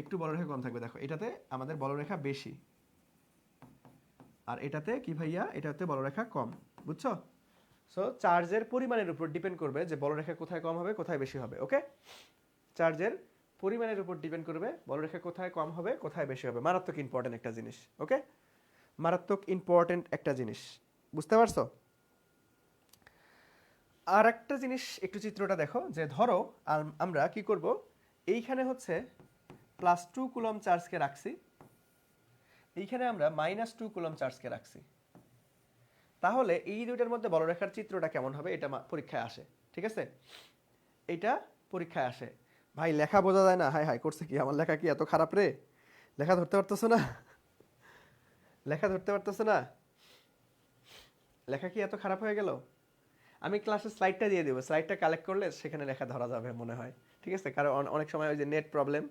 একটু বলরেখা কম থাকবে। দেখো এটাতে আমাদের বলরেখা বেশি, আর এটাতে কি ভাইয়া, এটাতে বলরেখা কম, বুঝছো? সো চার্জের পরিমাণের উপর ডিপেন্ড করবে যে বলরেখা কোথায় কম হবে কোথায় বেশি হবে, ওকে? চার্জের পরিমাণের উপর ডিপেন্ড করবে বলরেখা কোথায় কম হবে কোথায় বেশি হবে। মারাত্মক ইম্পর্টেন্ট একটা জিনিস, ওকে? মারাত্মক ইম্পর্টেন্ট একটা জিনিস, বুঝতে পারছো? আর একটা জিনিস, একটু চিত্রটা দেখো, যে ধরো আমরা কি করব, এইখানে হচ্ছে +2 কুলম চার্জকে রাখছি, এইখানে আমরা -2 কুলম চার্জকে রাখছি। তাহলে এই দুইটার মধ্যে বলরেখার চিত্রটা কেমন হবে, এটা পরীক্ষায় আসে, ঠিক আছে? এটা পরীক্ষায় আসে। ভাই লেখা বোঝা যায় না, হাই হাই করছে কি, আমার লেখা কি এত খারাপ রে? লেখা ধরতে পারতেছো না? লেখা ধরতে পারতেছো না? লেখা কি এত খারাপ হয়ে গেল? আমি ক্লাসের স্লাইডটা দিয়ে দেবো, স্লাইডটা কালেক্ট করলে সেখানে লেখা ধরা যাবে মনে হয়, ঠিক আছে? কারণ অনেক সময় ওই যে নেট প্রবলেম,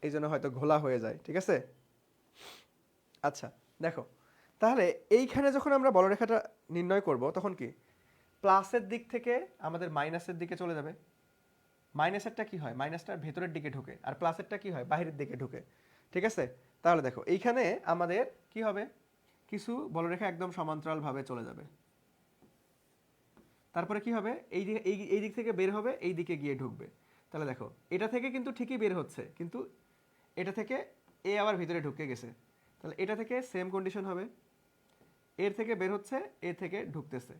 এই জন্য হয়তো ঘোলা হয়ে যায়, ঠিক আছে? আচ্ছা দেখো, তাহলে এইখানে যখন আমরা বলরেখাটা নির্ণয় করব, তখন কি প্লাসের দিক থেকে আমাদের মাইনাসের দিকে চলে যাবে। মাইনাসেরটা কি হয়, মাইনাসটার ভেতরের দিকে ঢুকে, আর প্লাসেরটা কি হয়, বাইরের দিকে ঢুকে, ঠিক আছে? তাহলে দেখো এইখানে আমাদের কি হবে, কিছু বলরেখা একদম সমান্তরাল ভাবে চলে যাবে, তারপরে কি হবে, এই দিক থেকে বের হবে, এই দিকে গিয়ে ঢুকবে। তাহলে দেখো এটা থেকে কিন্তু ঠিকই বের হচ্ছে, কিন্তু এটা থেকে এ আবার ভিতরে ঢুকে গেছে, তাহলে এটা থেকে সেম কন্ডিশন হবে, এর থেকে বের হচ্ছে, এ থেকে ঢুকতেছে,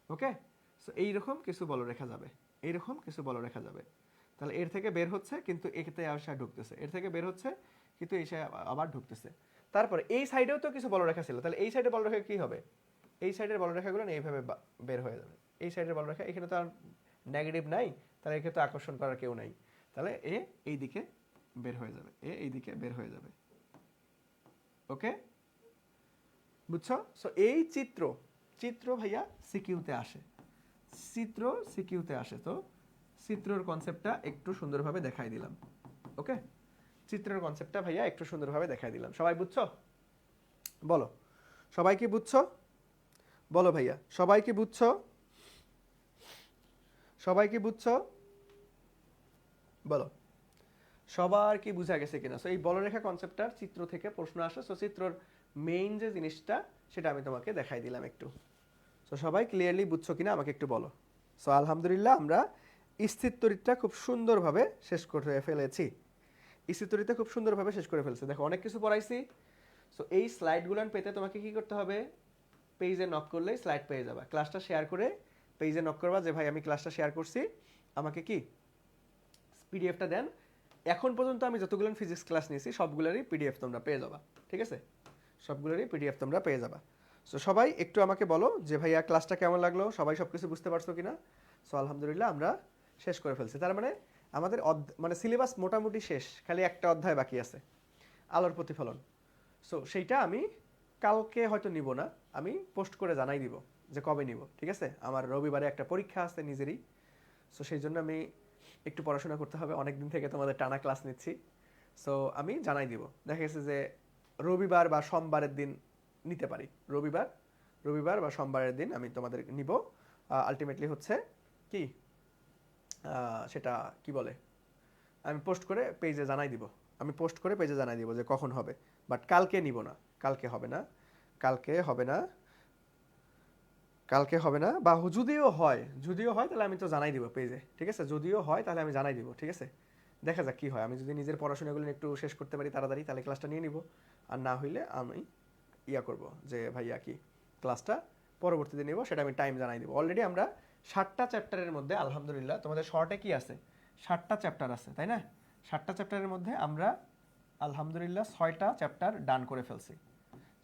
ওকে? সো এইরকম কিছু বলরেখা যাবে, এইরকম কিছু বলরেখা যাবে। তাহলে এর থেকে বের হচ্ছে কিন্তু এতে আসা ঢুকতেছে, এর থেকে বের হচ্ছে কিন্তু এসে আবার ঢুকতেছে। তারপরে এই সাইডেও তো কিছু বলরেখা ছিল, তাহলে এই সাইডে বলরেখা কি হবে, এই সাইডের বলরেখাগুলো এইভাবে বের হয়ে যাবে। এই সাইডের বলরেখা, এখানে তো আর নেগেটিভ নাই, তাহলে একে তো আকর্ষণ করার কেউ নাই, তাহলে এ এই দিকে বের হয়ে যাবে, এ এই দিকে বের হয়ে যাবে, ওকে? বুঝছো? সো এই চিত্র, চিত্র ভাইয়া সিকিউতে আসে, চিত্র সিকিউতে আসে। তো চিত্রর কনসেপ্টটা একটু সুন্দরভাবে দেখাই দিলাম, ওকে? চিত্রের কনসেপ্টটা ভাইয়া একটু সুন্দরভাবে দেখাই দিলাম, সবাই বুঝছো? বলো সবাই কি বুঝছো? বলো ভাইয়া সবাই কি বুঝছো? সবাই কি বুঝছো? বলো সবার কি বুঝা গেছে কিনা? সো এই বলরেখা কনসেপ্টটার চিত্র থেকে প্রশ্ন আসে, সো চিত্রর মেইন যে জিনিসটা সেটা আমি তোমাকে দেখাই দিলাম একটু। সো সবাই ক্লিয়ারলি বুঝছো কিনা আমাকে একটু বলো। সো আলহামদুলিল্লাহ আমরা স্থির তড়িৎটা খুব সুন্দরভাবে শেষ করে ফেলেছি, স্থির তড়িৎটা খুব সুন্দরভাবে শেষ করে ফেলছি। দেখো অনেক কিছু পড়াইছি। সো এই স্লাইডগুলো পেতে তোমাকে কি করতে হবে, পেজে নক করলেই স্লাইড পেয়ে যাবা। ক্লাসটা শেয়ার করে পেজে নক করবা যে ভাই আমি ক্লাসটা শেয়ার করছি, আমাকে কি পিডিএফটা দেন। এখন পর্যন্ত আমি যতগুলো ফিজিক্স ক্লাস নিয়েছি সবগুলোরই পিডিএফ তোমরা পেয়ে যাবা, ঠিক আছে? সবগুলোরই পিডিএফ তোমরা পেয়ে যাবা। সো সবাই একটু আমাকে বলো যে ভাইয়া ক্লাসটা কেমন লাগলো, সবাই সবকিছু বুঝতে পারছো কিনা? সো আলহামদুলিল্লাহ আমরা শেষ করে ফেলছি, তার মানে আমাদের মানে সিলেবাস মোটামুটি শেষ, খালি একটা অধ্যায় বাকি আছে, আলোর প্রতিফলন। সো সেইটা আমি কালকে হয়তো নিব না, আমি পোস্ট করে জানাই দিব যে কবে নিব, ঠিক আছে? আমার রবিবারে একটা পরীক্ষা আছে নিজেরই, সো সেই জন্য আমি একটু পড়াশোনা করতে হবে, অনেক দিন থেকে তোমাদের টানা ক্লাস নিচ্ছি। সো আমি জানাই দিব, দেখা গেছে যে রবিবার বা সোমবারের দিন নিতে পারি, রবিবার বা সোমবারের দিন আমি তোমাদের নিব। আলটিমেটলি হচ্ছে কি সেটা কি বলে, আমি পোস্ট করে পেজে জানাই দিব, যে কখন হবে। বাট কালকে নিব না, কালকে হবে না, কালকে হবে না, কালকে হবে না, বা যদিও হয় তাহলে আমি তো জানাই দিব পেজে, ঠিক আছে? যদিও হয় তাহলে আমি জানাই দিব, ঠিক আছে? দেখা যাক কি হয়, আমি যদি নিজের পড়াশোনাগুলো একটু শেষ করতে পারি তাড়াতাড়ি তাহলে ক্লাসটা নিয়ে নিব, আর না হইলে আমি করব যে ভাইয়া কি ক্লাসটা পরবর্তীতে নিব, সেটা আমি টাইম জানাই দিব। অলরেডি আমরা 7টা চ্যাপ্টারের মধ্যে আলহামদুলিল্লাহ, তোমাদের শর্টে কি আছে, 7টা চ্যাপ্টার আছে তাই না? 7টা চ্যাপ্টারের মধ্যে আমরা আলহামদুলিল্লাহ 6টা চ্যাপ্টার ডান করে ফেলছি,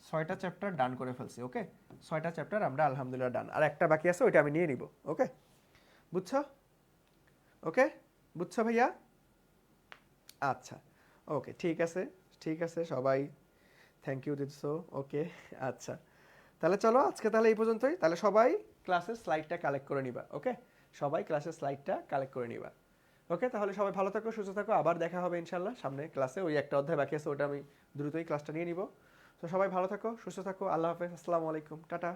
6টা চ্যাপ্টার ডান করে ফেলছি। ওকে, 6টা চ্যাপ্টার আমরা আলহামদুলিল্লাহ ডান, আর একটা বাকি আছে, ওইটা আমি নিয়ে নিব। ওকে, বুঝছো? ওকে, বুঝছো ভাইয়া? আচ্ছা, ওকে, ঠিক আছে সবাই, থ্যাংক ইউ দিচ্ছো। ওকে, আচ্ছা, তাহলে চলো আজকে তাহলে এই পর্যন্তই। তাহলে সবাই ক্লাসের স্লাইডটা কালেক্ট করে নিবা। ওকে, সবাই ক্লাসের স্লাইডটা কালেক্ট করে নিবা। ওকে, তাহলে সবাই ভালো থাকো, সুস্থ থাকো, আবার দেখা হবে ইনশাল্লাহ সামনে ক্লাসে। ওই একটা অধ্যায় বাকি আছে, ওটা আমি দ্রুতই ক্লাসটা নিয়ে নিব। তো সবাই ভালো থাকো, সুস্থ থাকো, আল্লাহ হাফেজ, আসসালামু আলাইকুম, টাটা।